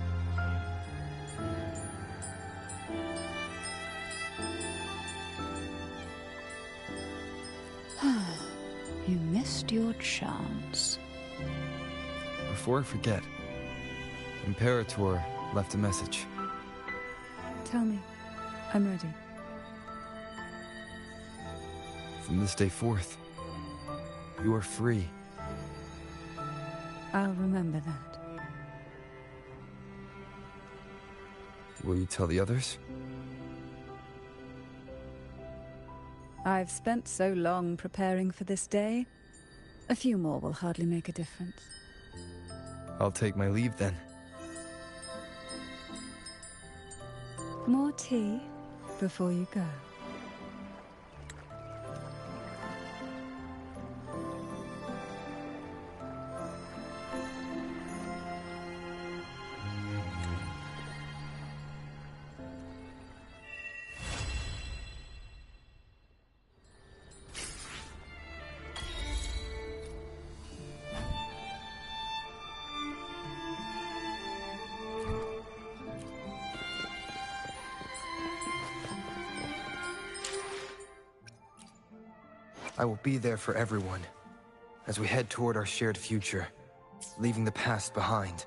You missed your chance. Before I forget, Imperator left a message. Tell me. I'm ready. From this day forth, you are free. I'll remember that. Will you tell the others? I've spent so long preparing for this day. A few more will hardly make a difference. I'll take my leave then. More tea before you go. I will be there for everyone, as we head toward our shared future, leaving the past behind.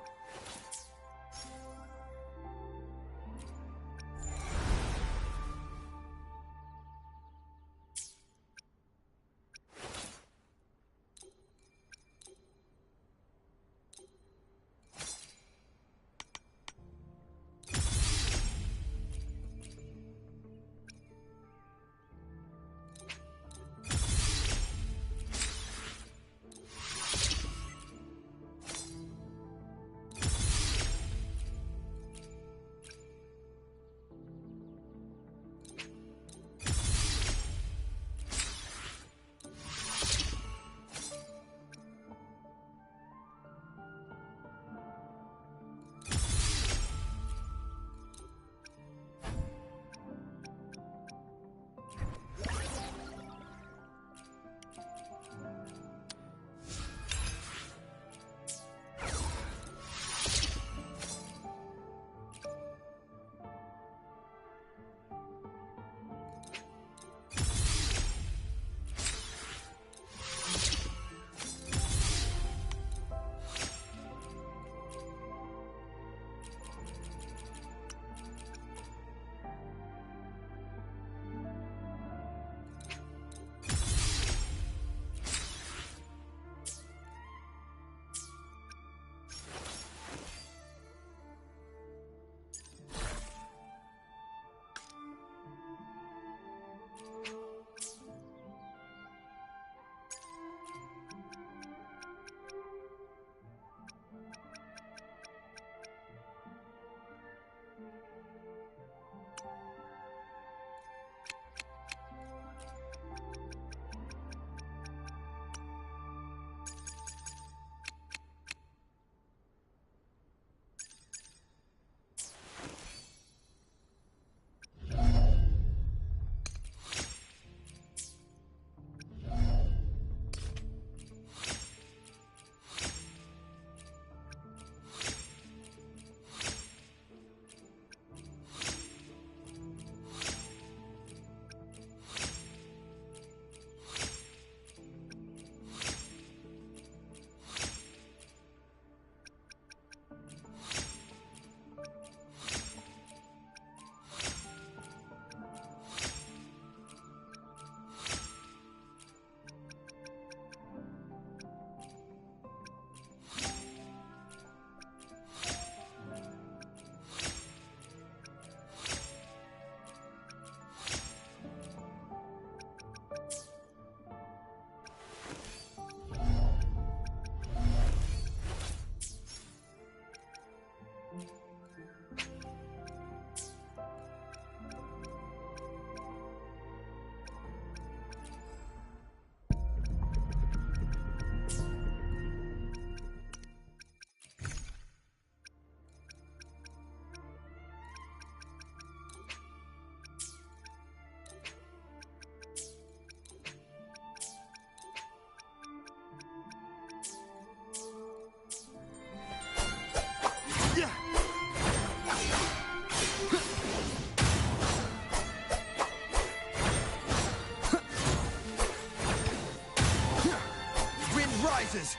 forces!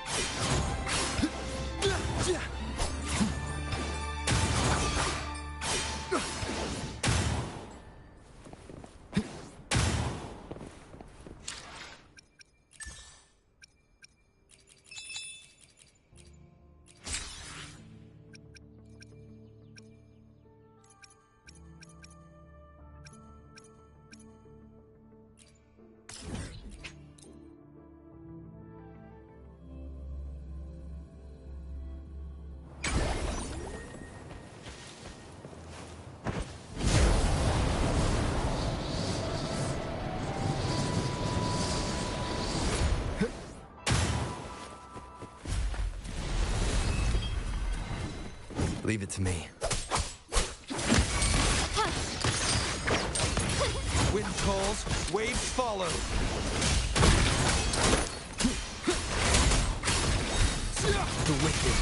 Leave it to me. Wind calls, waves follow. The wicked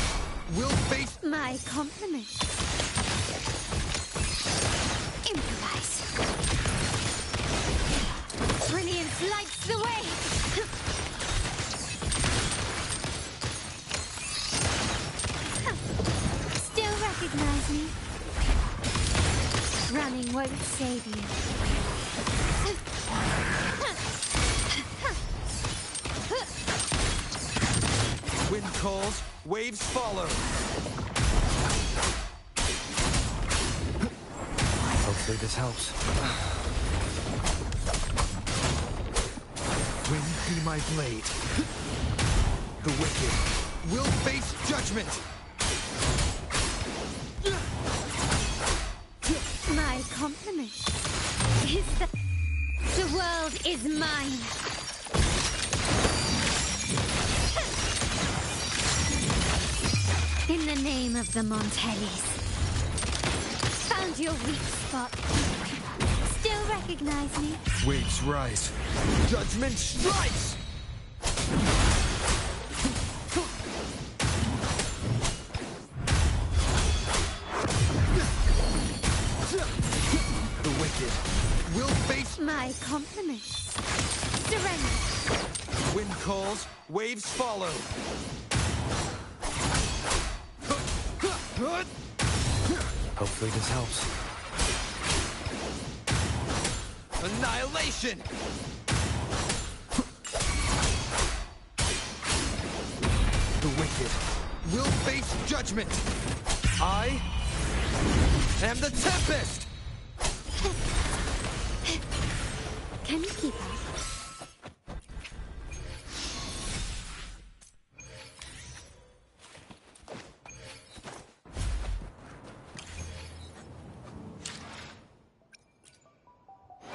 will face My compliments. Improvise. Brilliance lights the way. Still recognize me? Running won't save you. Wind calls, waves follow. Hopefully this helps. Wind be my blade. The wicked will face judgment. My compliment is that the world is mine. In the name of the Montellis. Found your weak spot. Still recognize me? Waves rise. Judgment strikes! The wicked will face my compliments. Surrender. Wind calls, waves follow. Hopefully this helps. Annihilation! The wicked will face judgment. I am the Tempest! Can you keep up?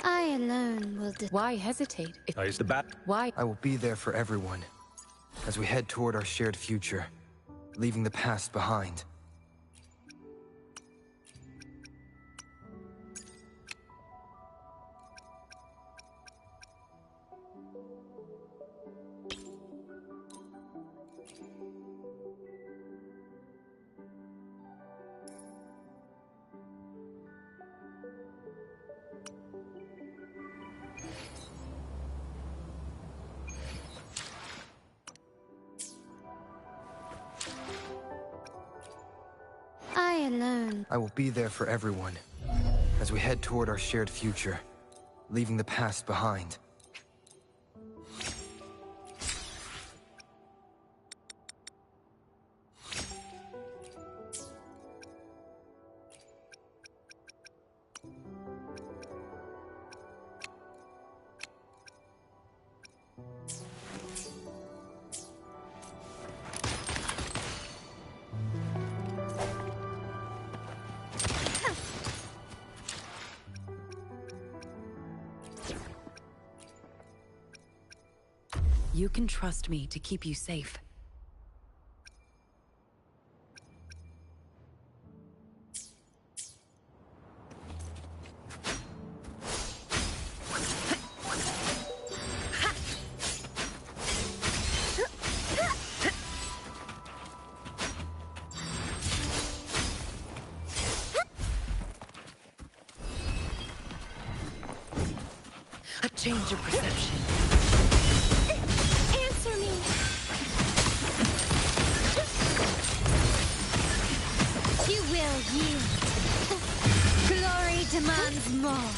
I alone will Why hesitate? Is the bat? Why? I will be there for everyone as we head toward our shared future, leaving the past behind. I will be there for everyone as we head toward our shared future, leaving the past behind. You can trust me to keep you safe. A change of perception. Answer me! more.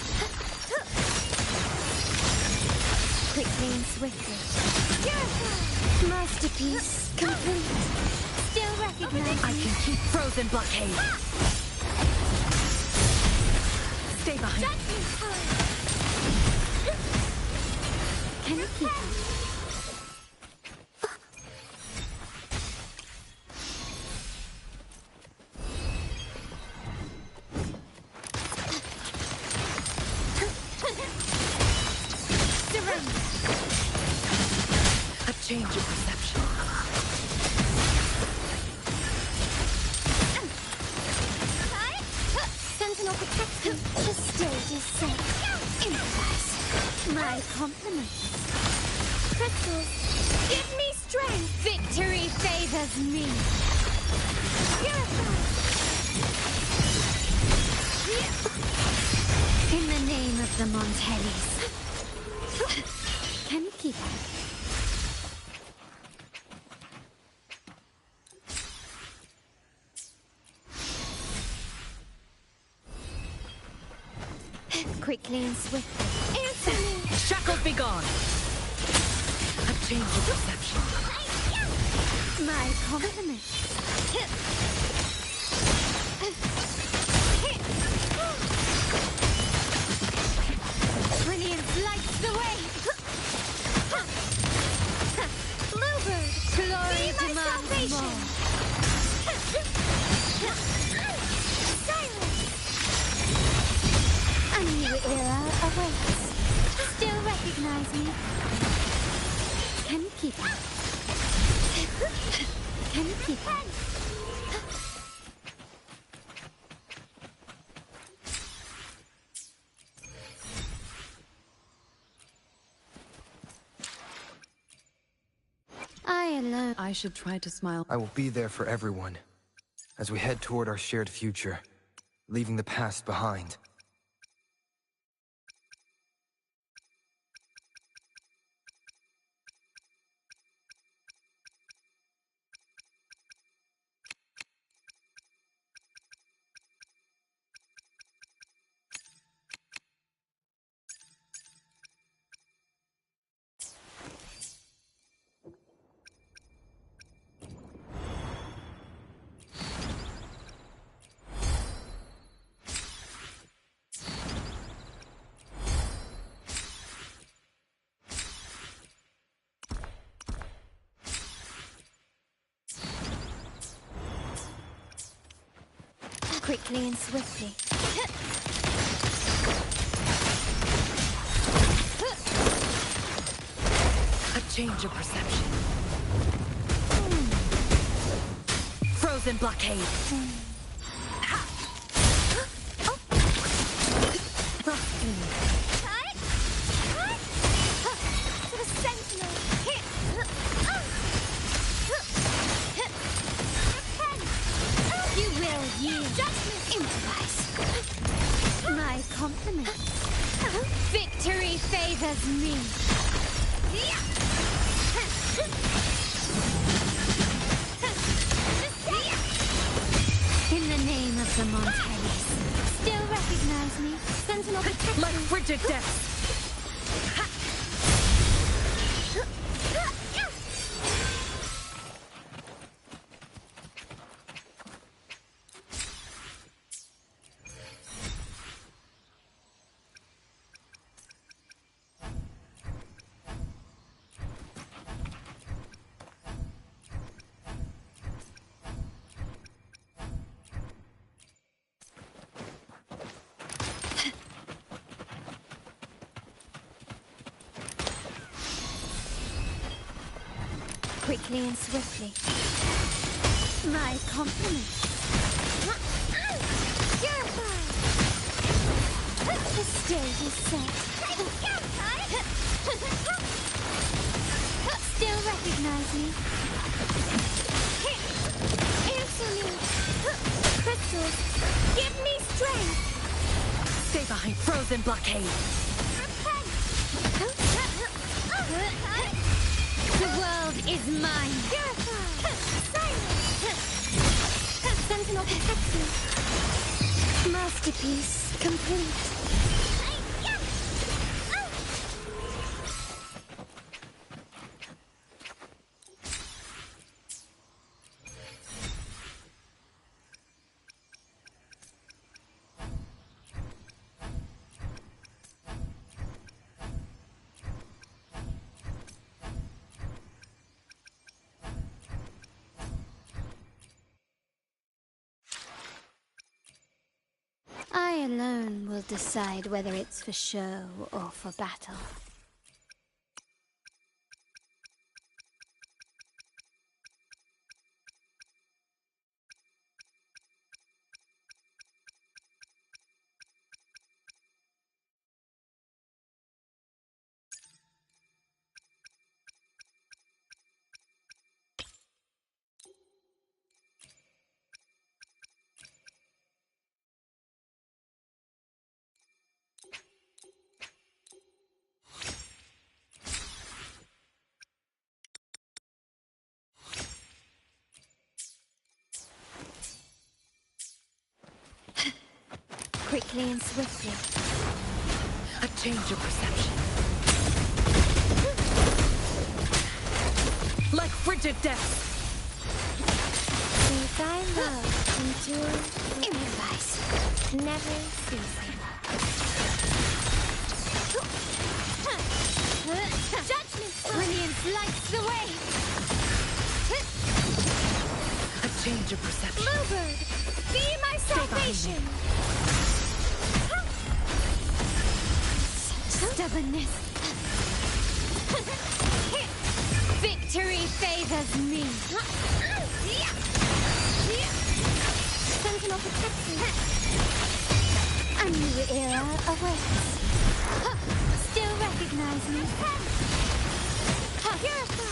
Quickly and swiftly. Masterpiece complete. Still recognized. I can keep frozen blockade. Stay behind. Can you keep up? A change of perception. Sentinel protection. The stage is set. Improvise. My compliments. Crystals, give me strength. Victory favors me. Purify. In the name of the Montellis. Can you keep up? Quickly and swiftly. Answer me! Shackles be gone. A change of perception. My compliments. Brilliance lights the way. Bluebird, glory demands more. Silence. A new era awaits. Still recognize me? Can you keep it? Can you keep it? I should try to smile. I will be there for everyone as we head toward our shared future, leaving the past behind. Quickly and swiftly. A change of perception. Frozen blockade. To the sentinel. You will yield. Judgment. Improvise. My compliments. Victory favors me. In the name of the Montellis. Still recognize me? Sentinel protection. Like frigid death. Quickly and swiftly. My compliments. Purify. The stage is set. Still recognize me? Answer me. Crystals, give me strength. Stay behind frozen blockade. The world is mine. Purify. Silence. Sentinel protection. Masterpiece complete. alone will decide whether it's for show or for battle. Quickly and swiftly. A change of perception. Like frigid death. Since I love endure, improvise, never ceasing. Judgment! Brilliance lights the way! A change of perception. Bluebird, be my salvation! Stubbornness. Victory favors me. Sentinel protects me. A new era awaits. Still recognize me. Purify.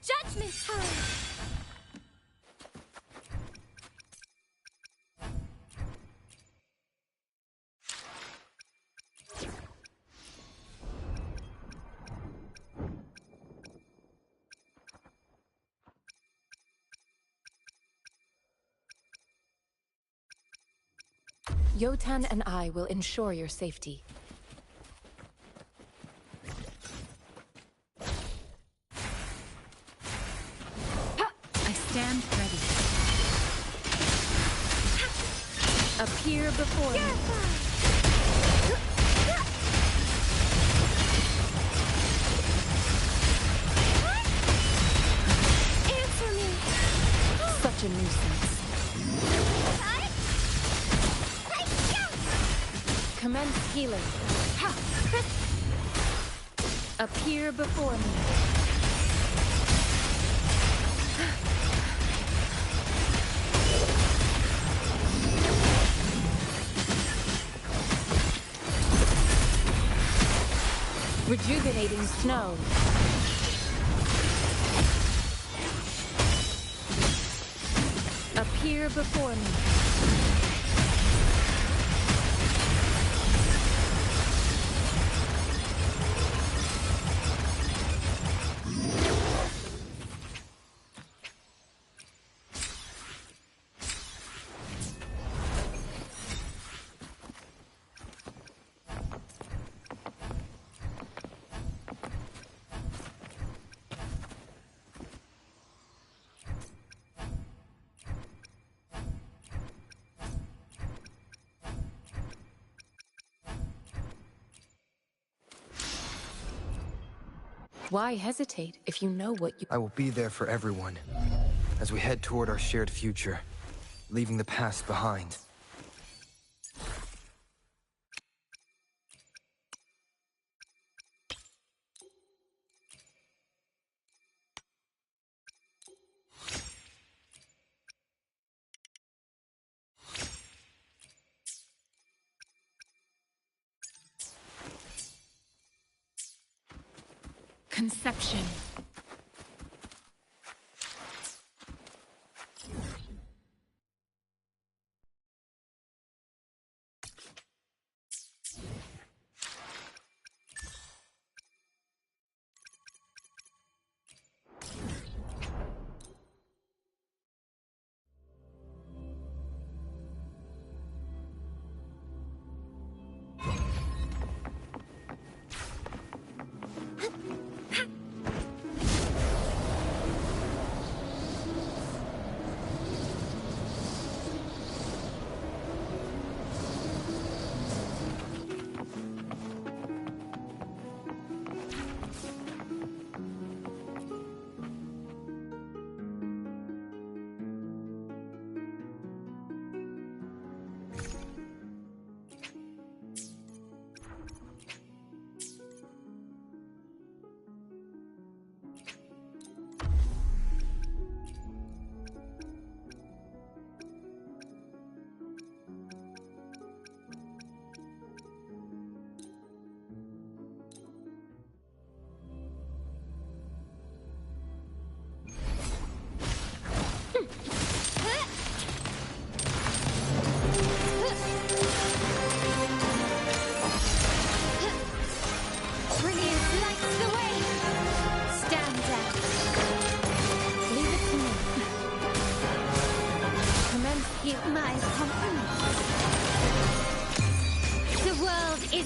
Judgment time! Yotan and I will ensure your safety. I stand ready. Appear before me. Answer me! Such a nuisance. Commence healing. Appear before me. Rejuvenating snow. Appear before me. Why hesitate if you know what you... I will be there for everyone as we head toward our shared future, leaving the past behind. Conception.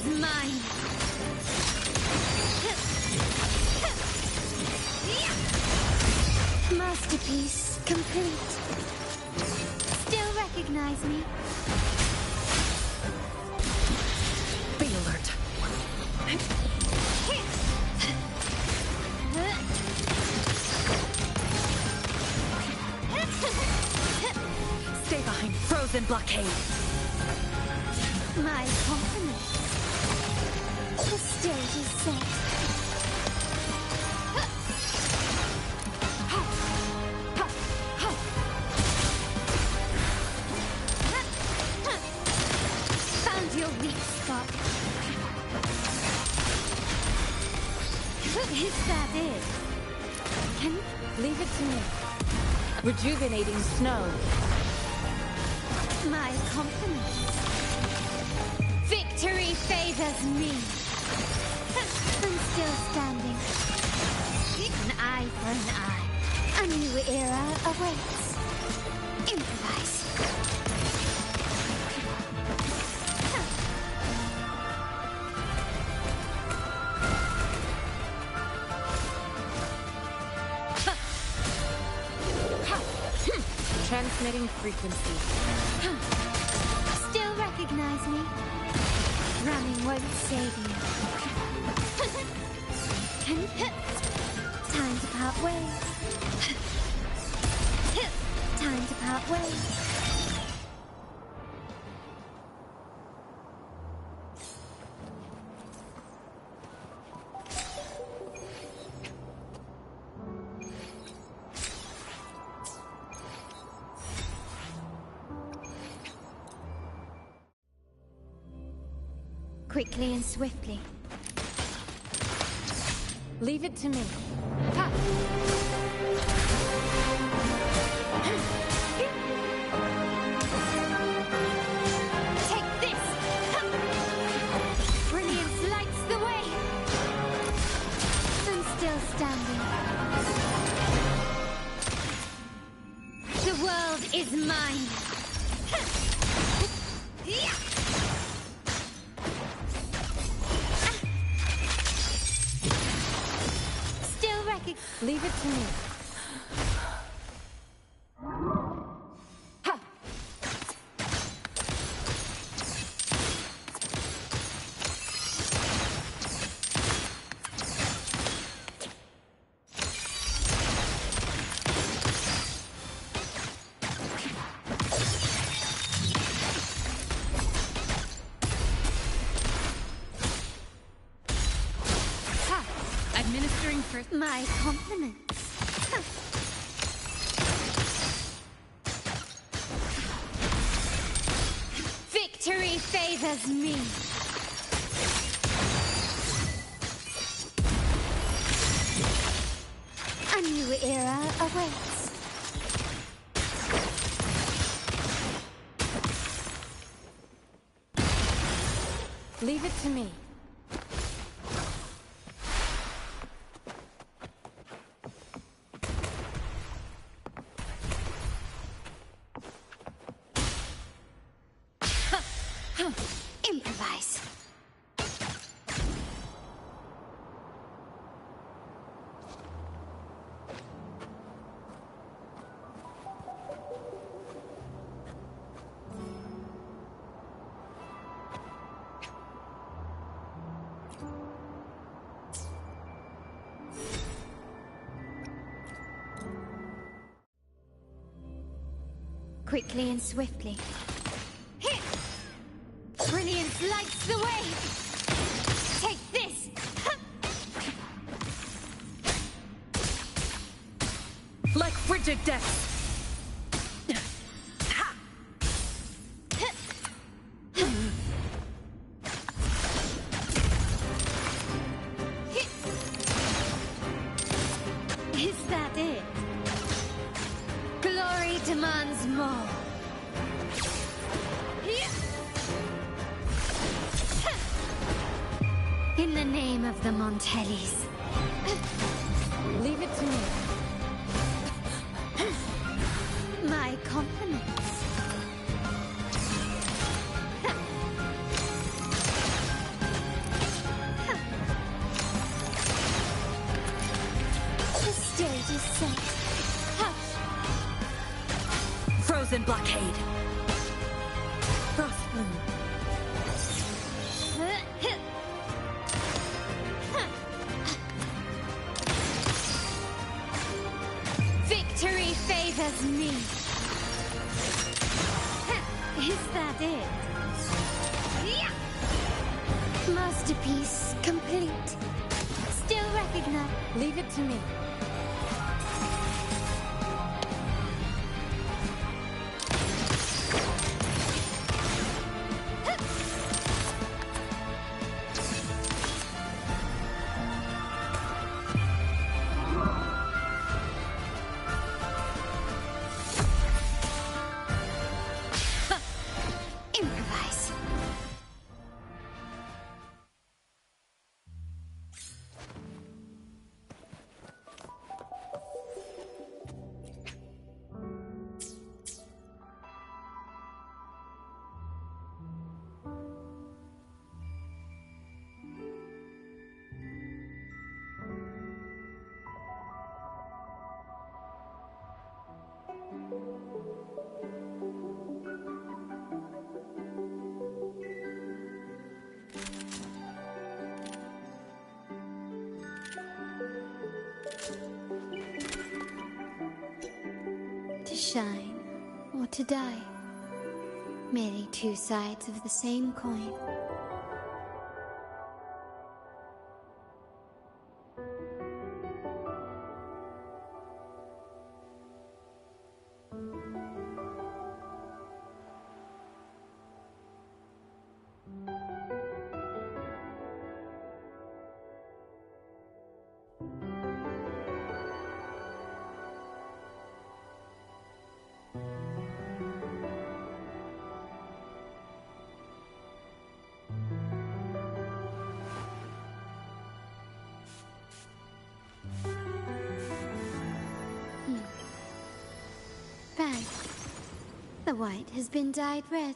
mine! Masterpiece complete. Still recognize me? Be alert. Stay behind frozen blockade. My compliments. The stage is set. Found your weak spot. Is that it? Can you Leave it to me. Rejuvenating snow. My compliments. Victory favors me. I'm still standing. An eye for an eye. A new era awaits. Improvise. Transmitting frequency. Still recognize me? Running won't save you. Time to part ways. Time to part ways. Quickly and swiftly. Leave it to me. Ha! Take this! Ha! Brilliance lights the way! I'm still standing. The world is mine! Ha! Yeah! Leave it to me. Ha! Administering first. My compliments. Huh. Victory favors me. A new era awaits. Leave it to me. Improvise. Quickly and swiftly. Hit! Brilliance lights the way! Take this! Like frigid depths. Is that it? Glory demands more. In the name of the Montellis. Leave it to me. My compliments. blockade. Frost bloom. Victory favors me. Is that it? Masterpiece complete. Still recognized. Leave it to me. Improvise. To shine or to die. Merely two sides of the same coin. Bad. The white has been dyed red.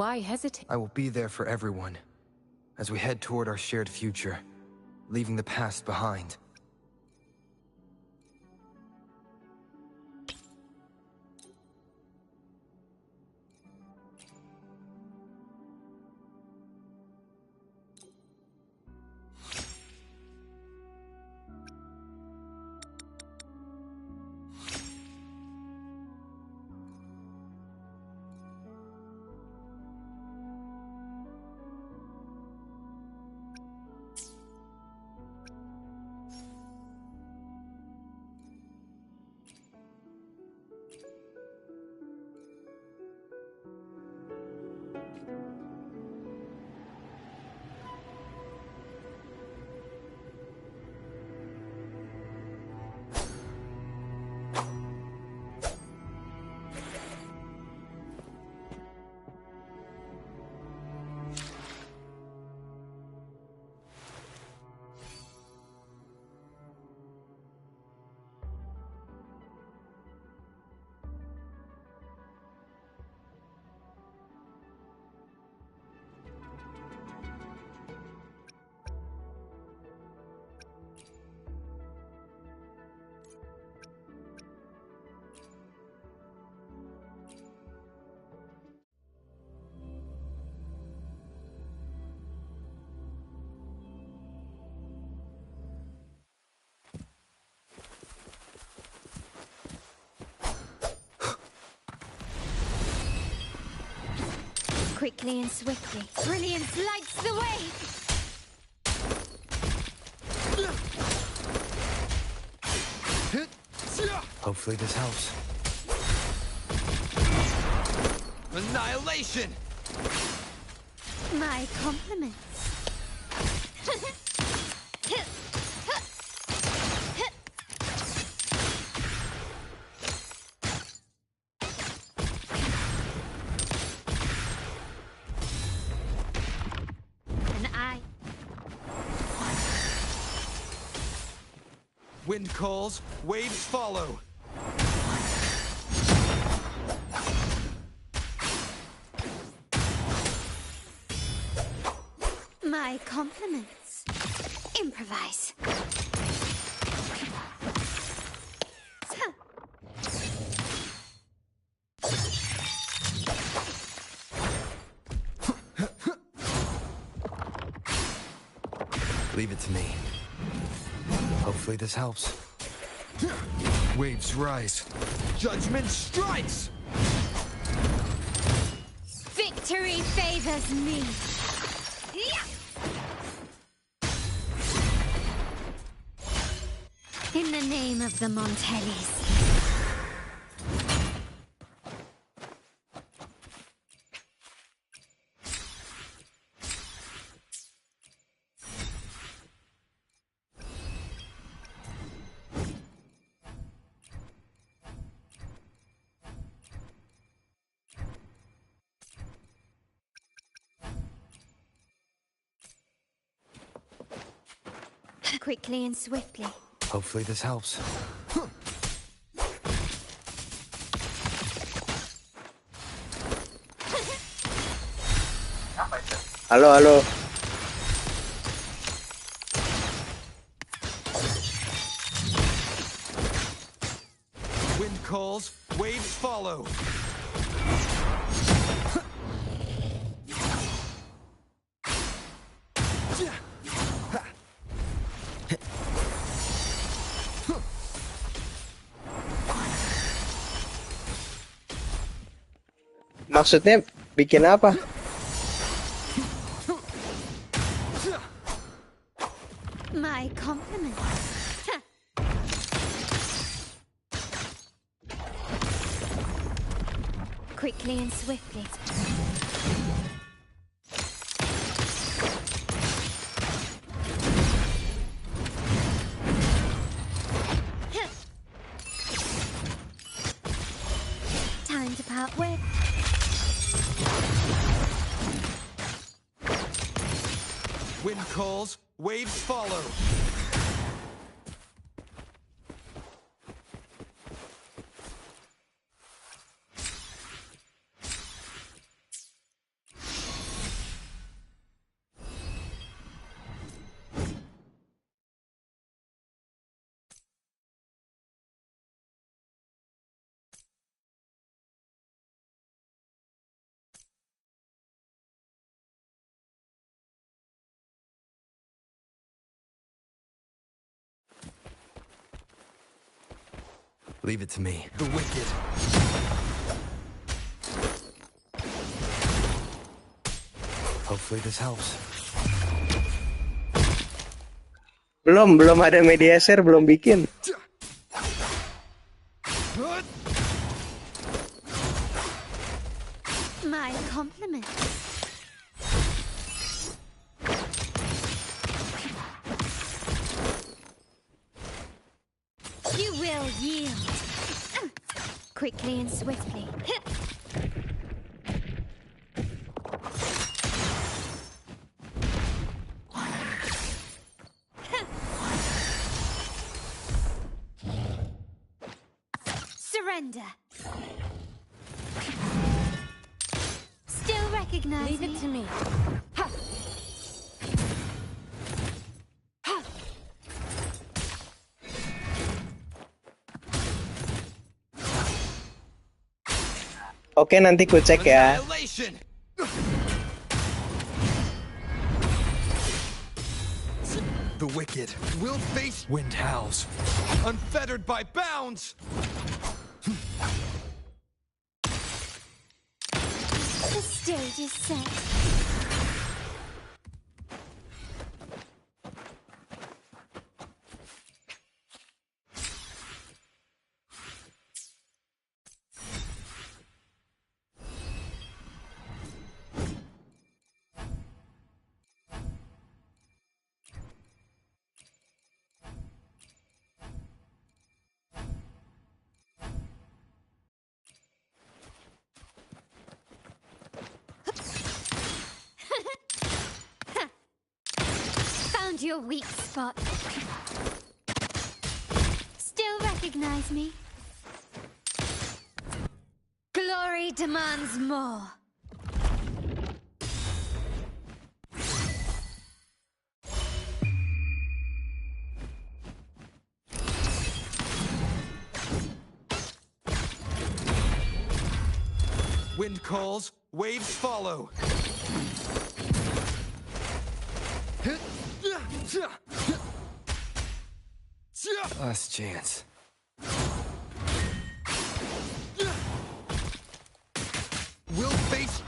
Why hesitate? I will be there for everyone, as we head toward our shared future, leaving the past behind. Quickly and swiftly, brilliance lights the way! Hopefully this helps. Annihilation! My compliments. Wind calls, waves follow. My compliments. Improvise. Leave it to me. Hopefully this helps. Waves rise. Judgment strikes! Victory favors me. In the name of the Montellis. Quickly and swiftly. Hopefully this helps. Halo, halo. Wind calls, waves follow. Maksudnya bikin apa? My compliments. Quickly and swiftly. Time to part with. Wind calls, waves follow. Leave it to me. The wicked. Hopefully this helps. Belum ada media share, belum bikin. My compliments. You will yield. Quickly and swiftly. Surrender. Still recognize Leave it to me. Oke, nanti ku cek ya. Annihilation! The wicked will face wind howls, unfettered by bounds. The stage is set. Found your weak spot. Still recognize me? Glory demands more. Wind calls, waves follow. Last chance. We'll face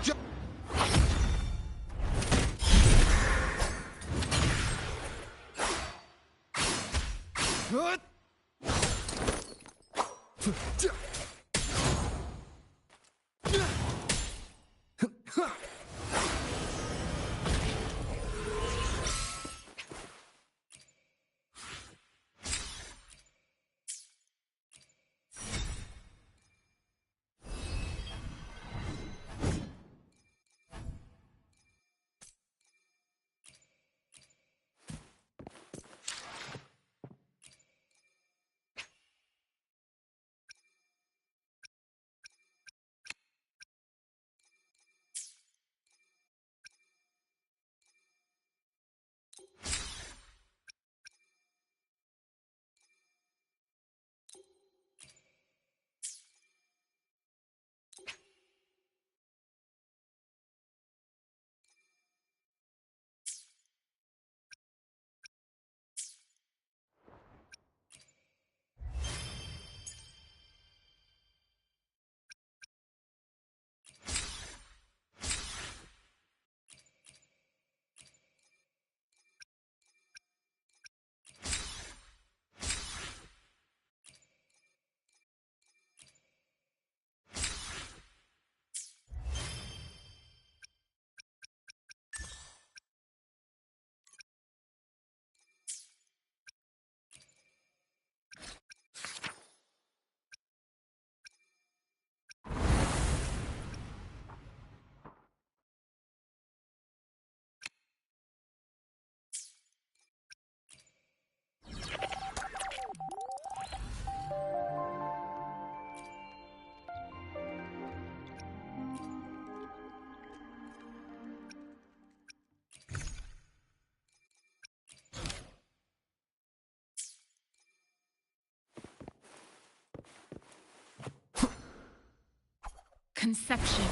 Conception.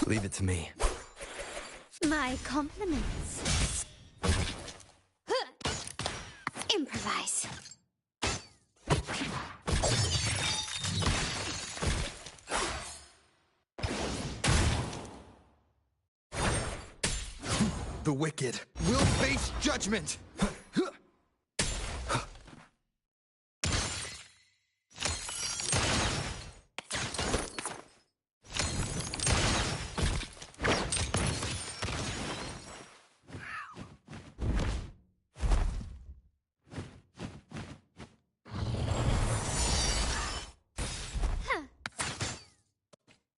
Leave it to me. My compliments. Improvise. The wicked will face judgment!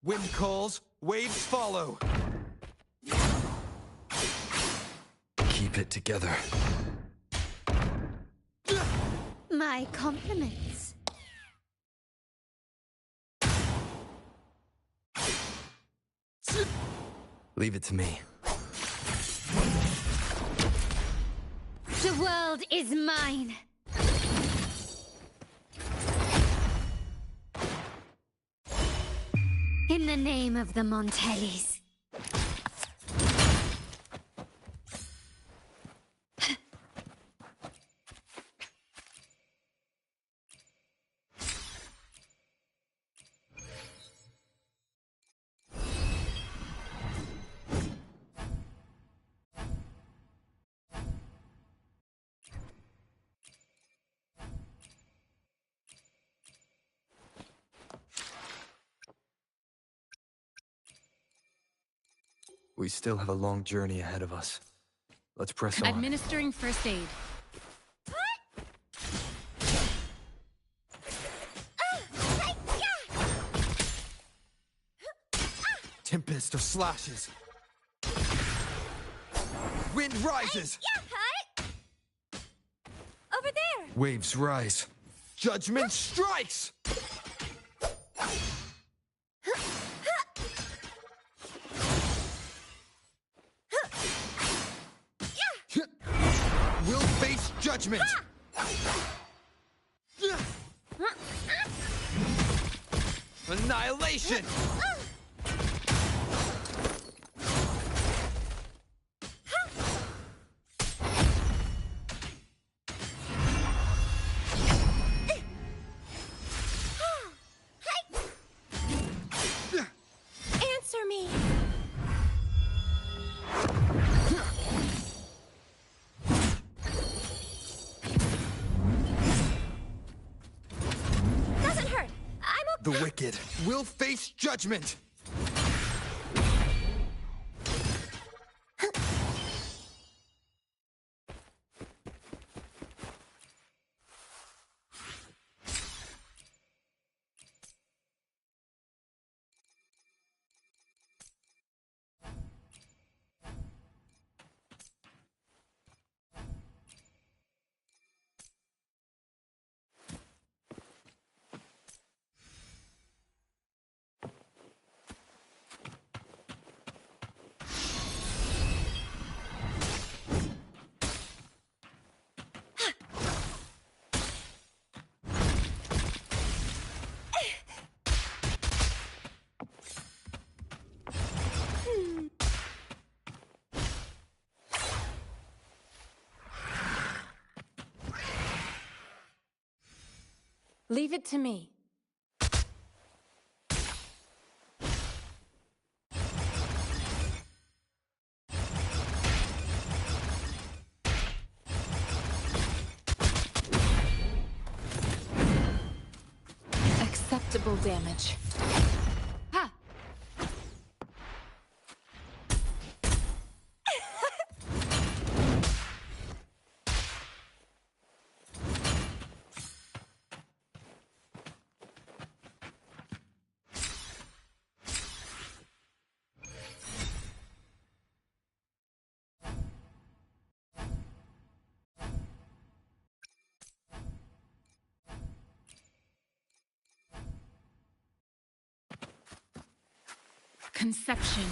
Wind calls, waves follow. Keep it together. My compliments. Leave it to me. The world is mine. In the name of the Montellis. We still have a long journey ahead of us. Let's press on. Administering first aid. Tempest or slashes. Wind rises. Over there. Waves rise. Judgment strikes. We'll face judgment. Annihilation. Answer me. Doesn't hurt. The wicked will face judgment. Leave it to me. Acceptable damage. Ha! Conception.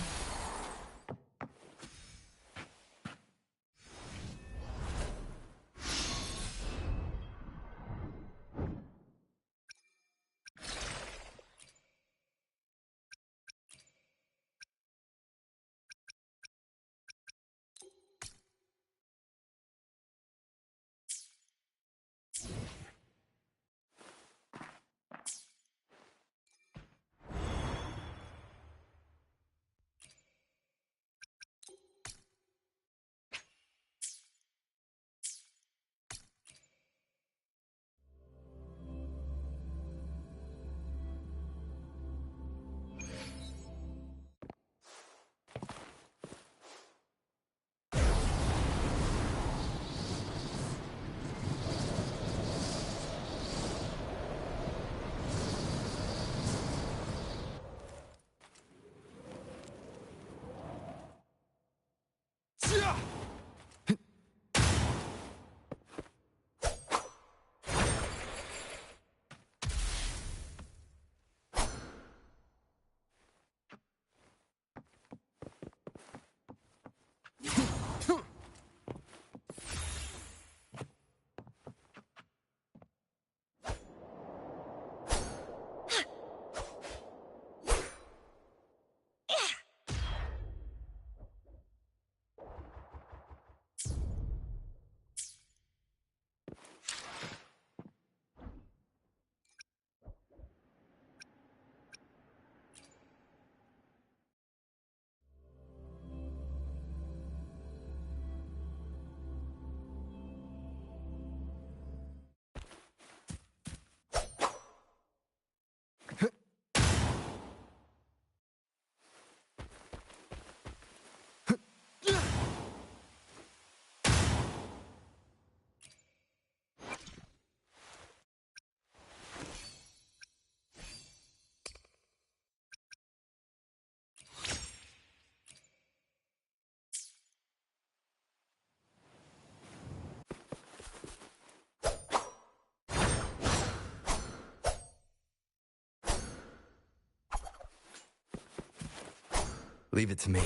Leave it to me.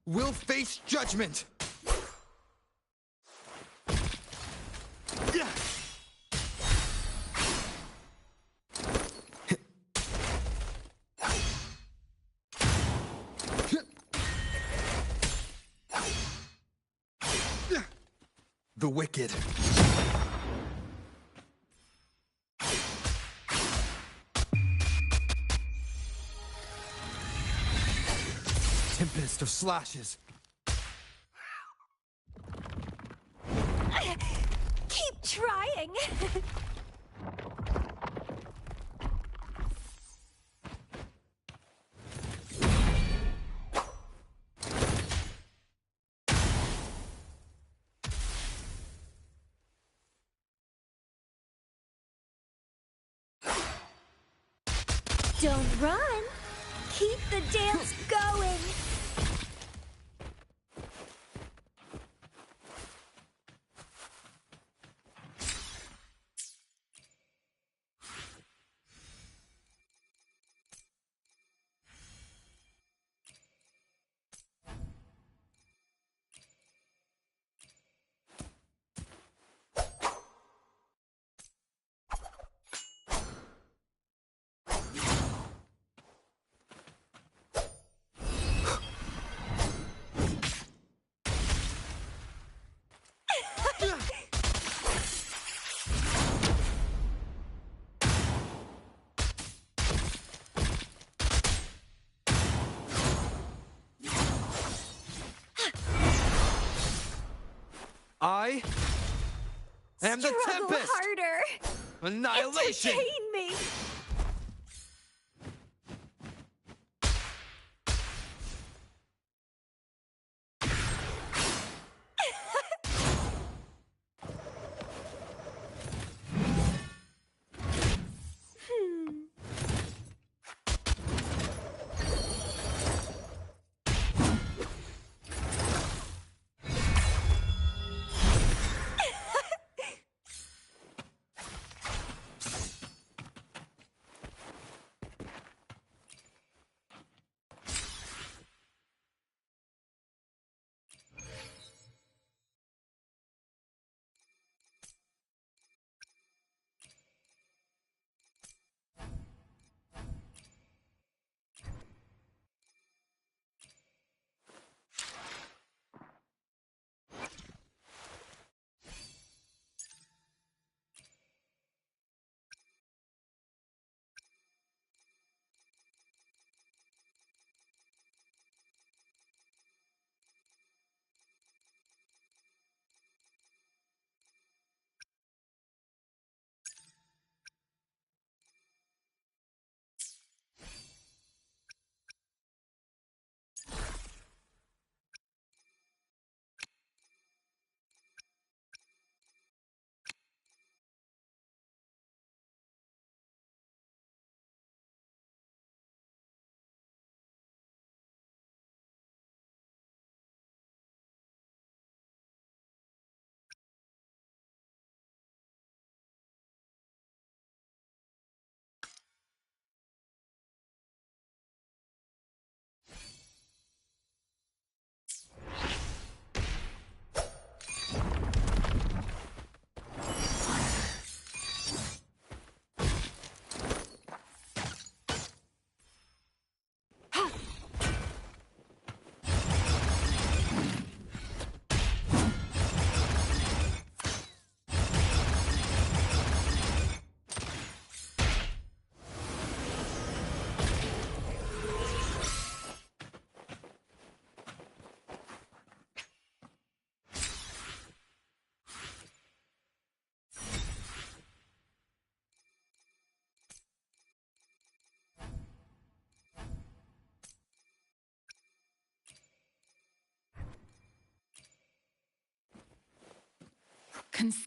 We'll face judgment! The wicked. Tempest of slashes. Keep trying. Don't run. Keep the dance going. I am the Struggle Tempest! harder. Annihilation! Entertain me.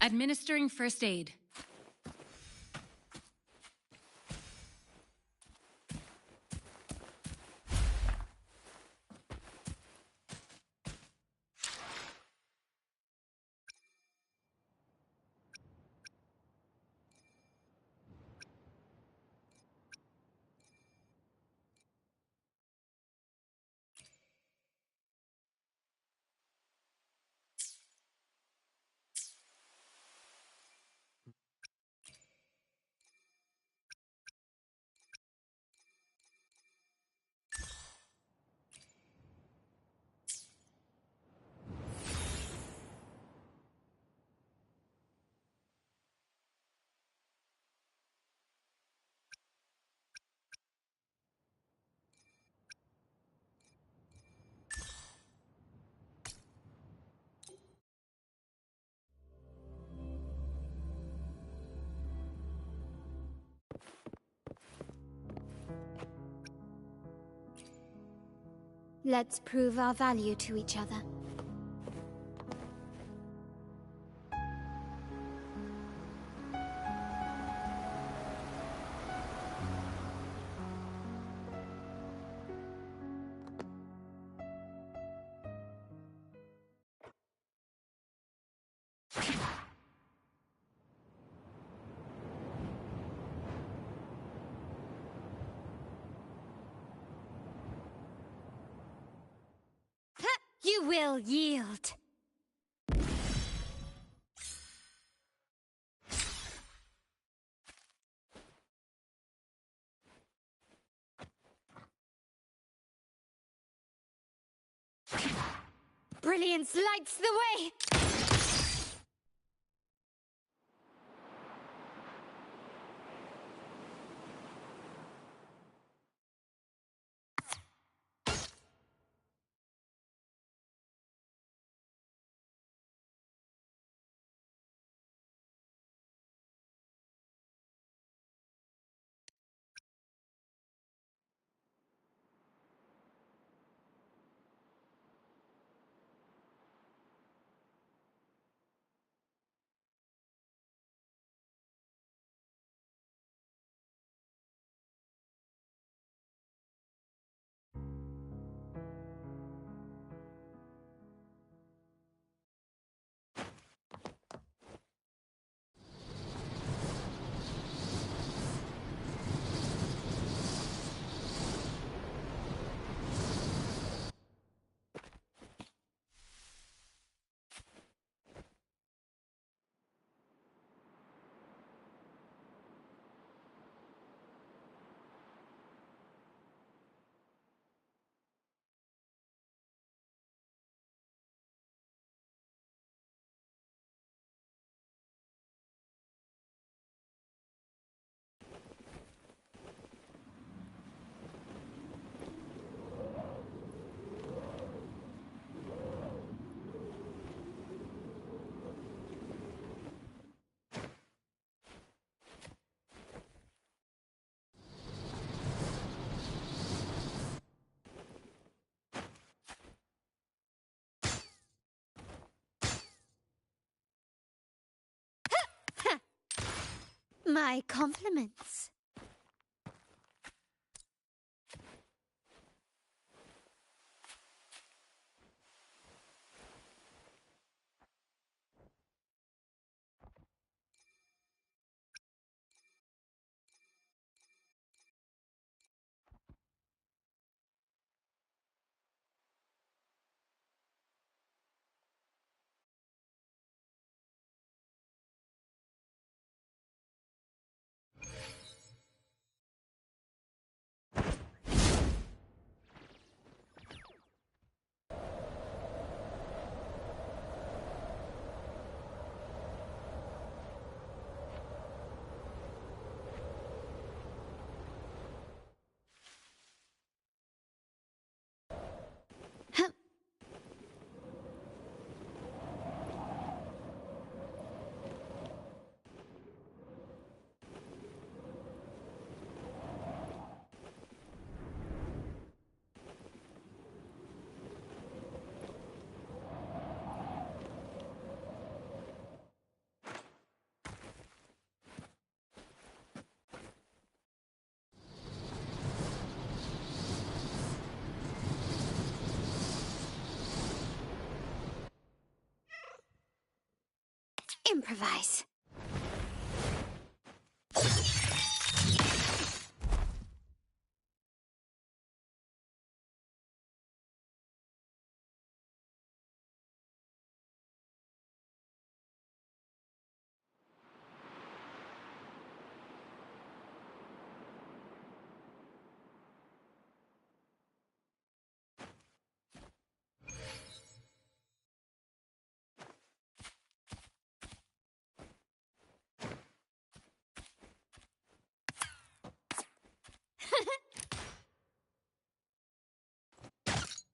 Administering first aid. Let's prove our value to each other. You will yield. Brilliance lights the way! My compliments. Improvise.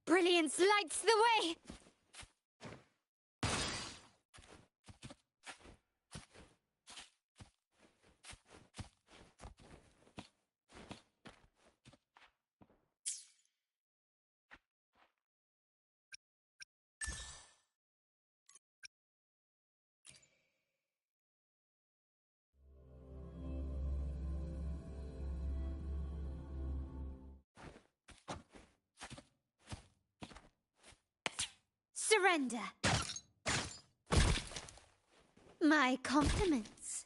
Brilliance lights the way! surrender. My compliments.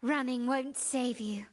Running won't save you.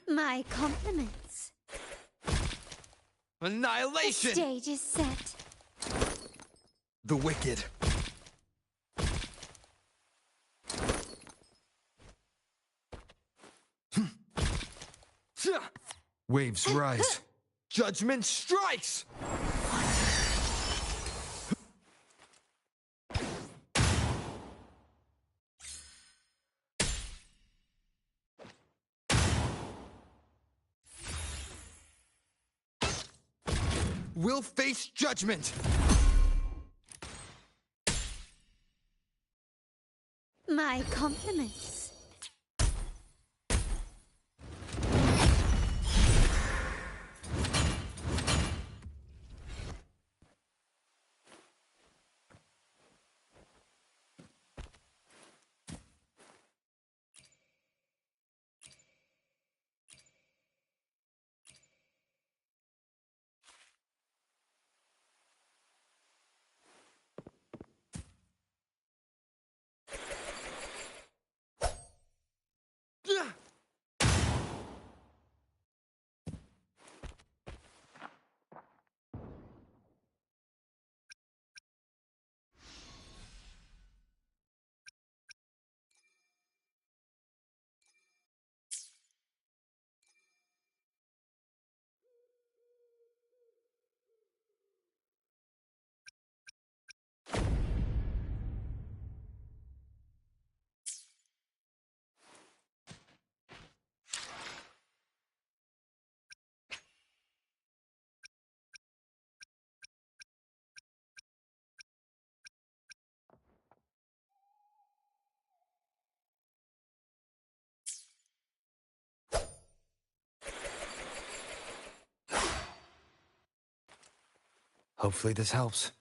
My compliments. Annihilation! The stage is set. The wicked. Waves rise. Judgment strikes! We'll face judgment! My compliments. Hopefully this helps.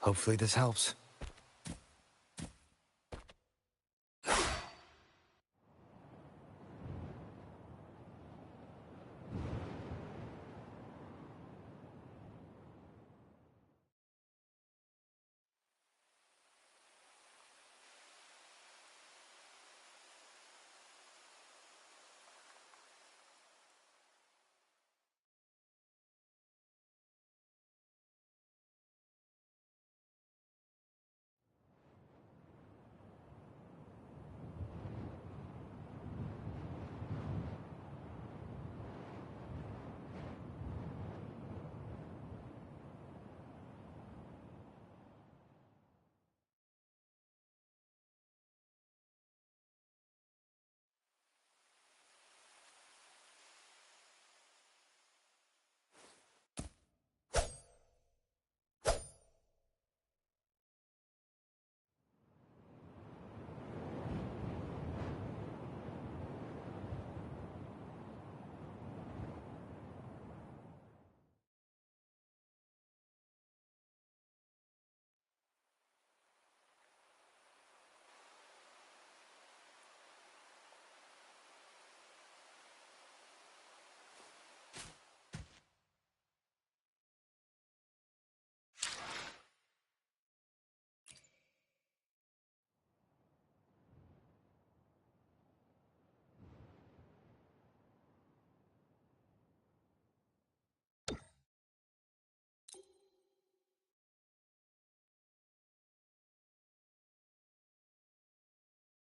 Hopefully this helps.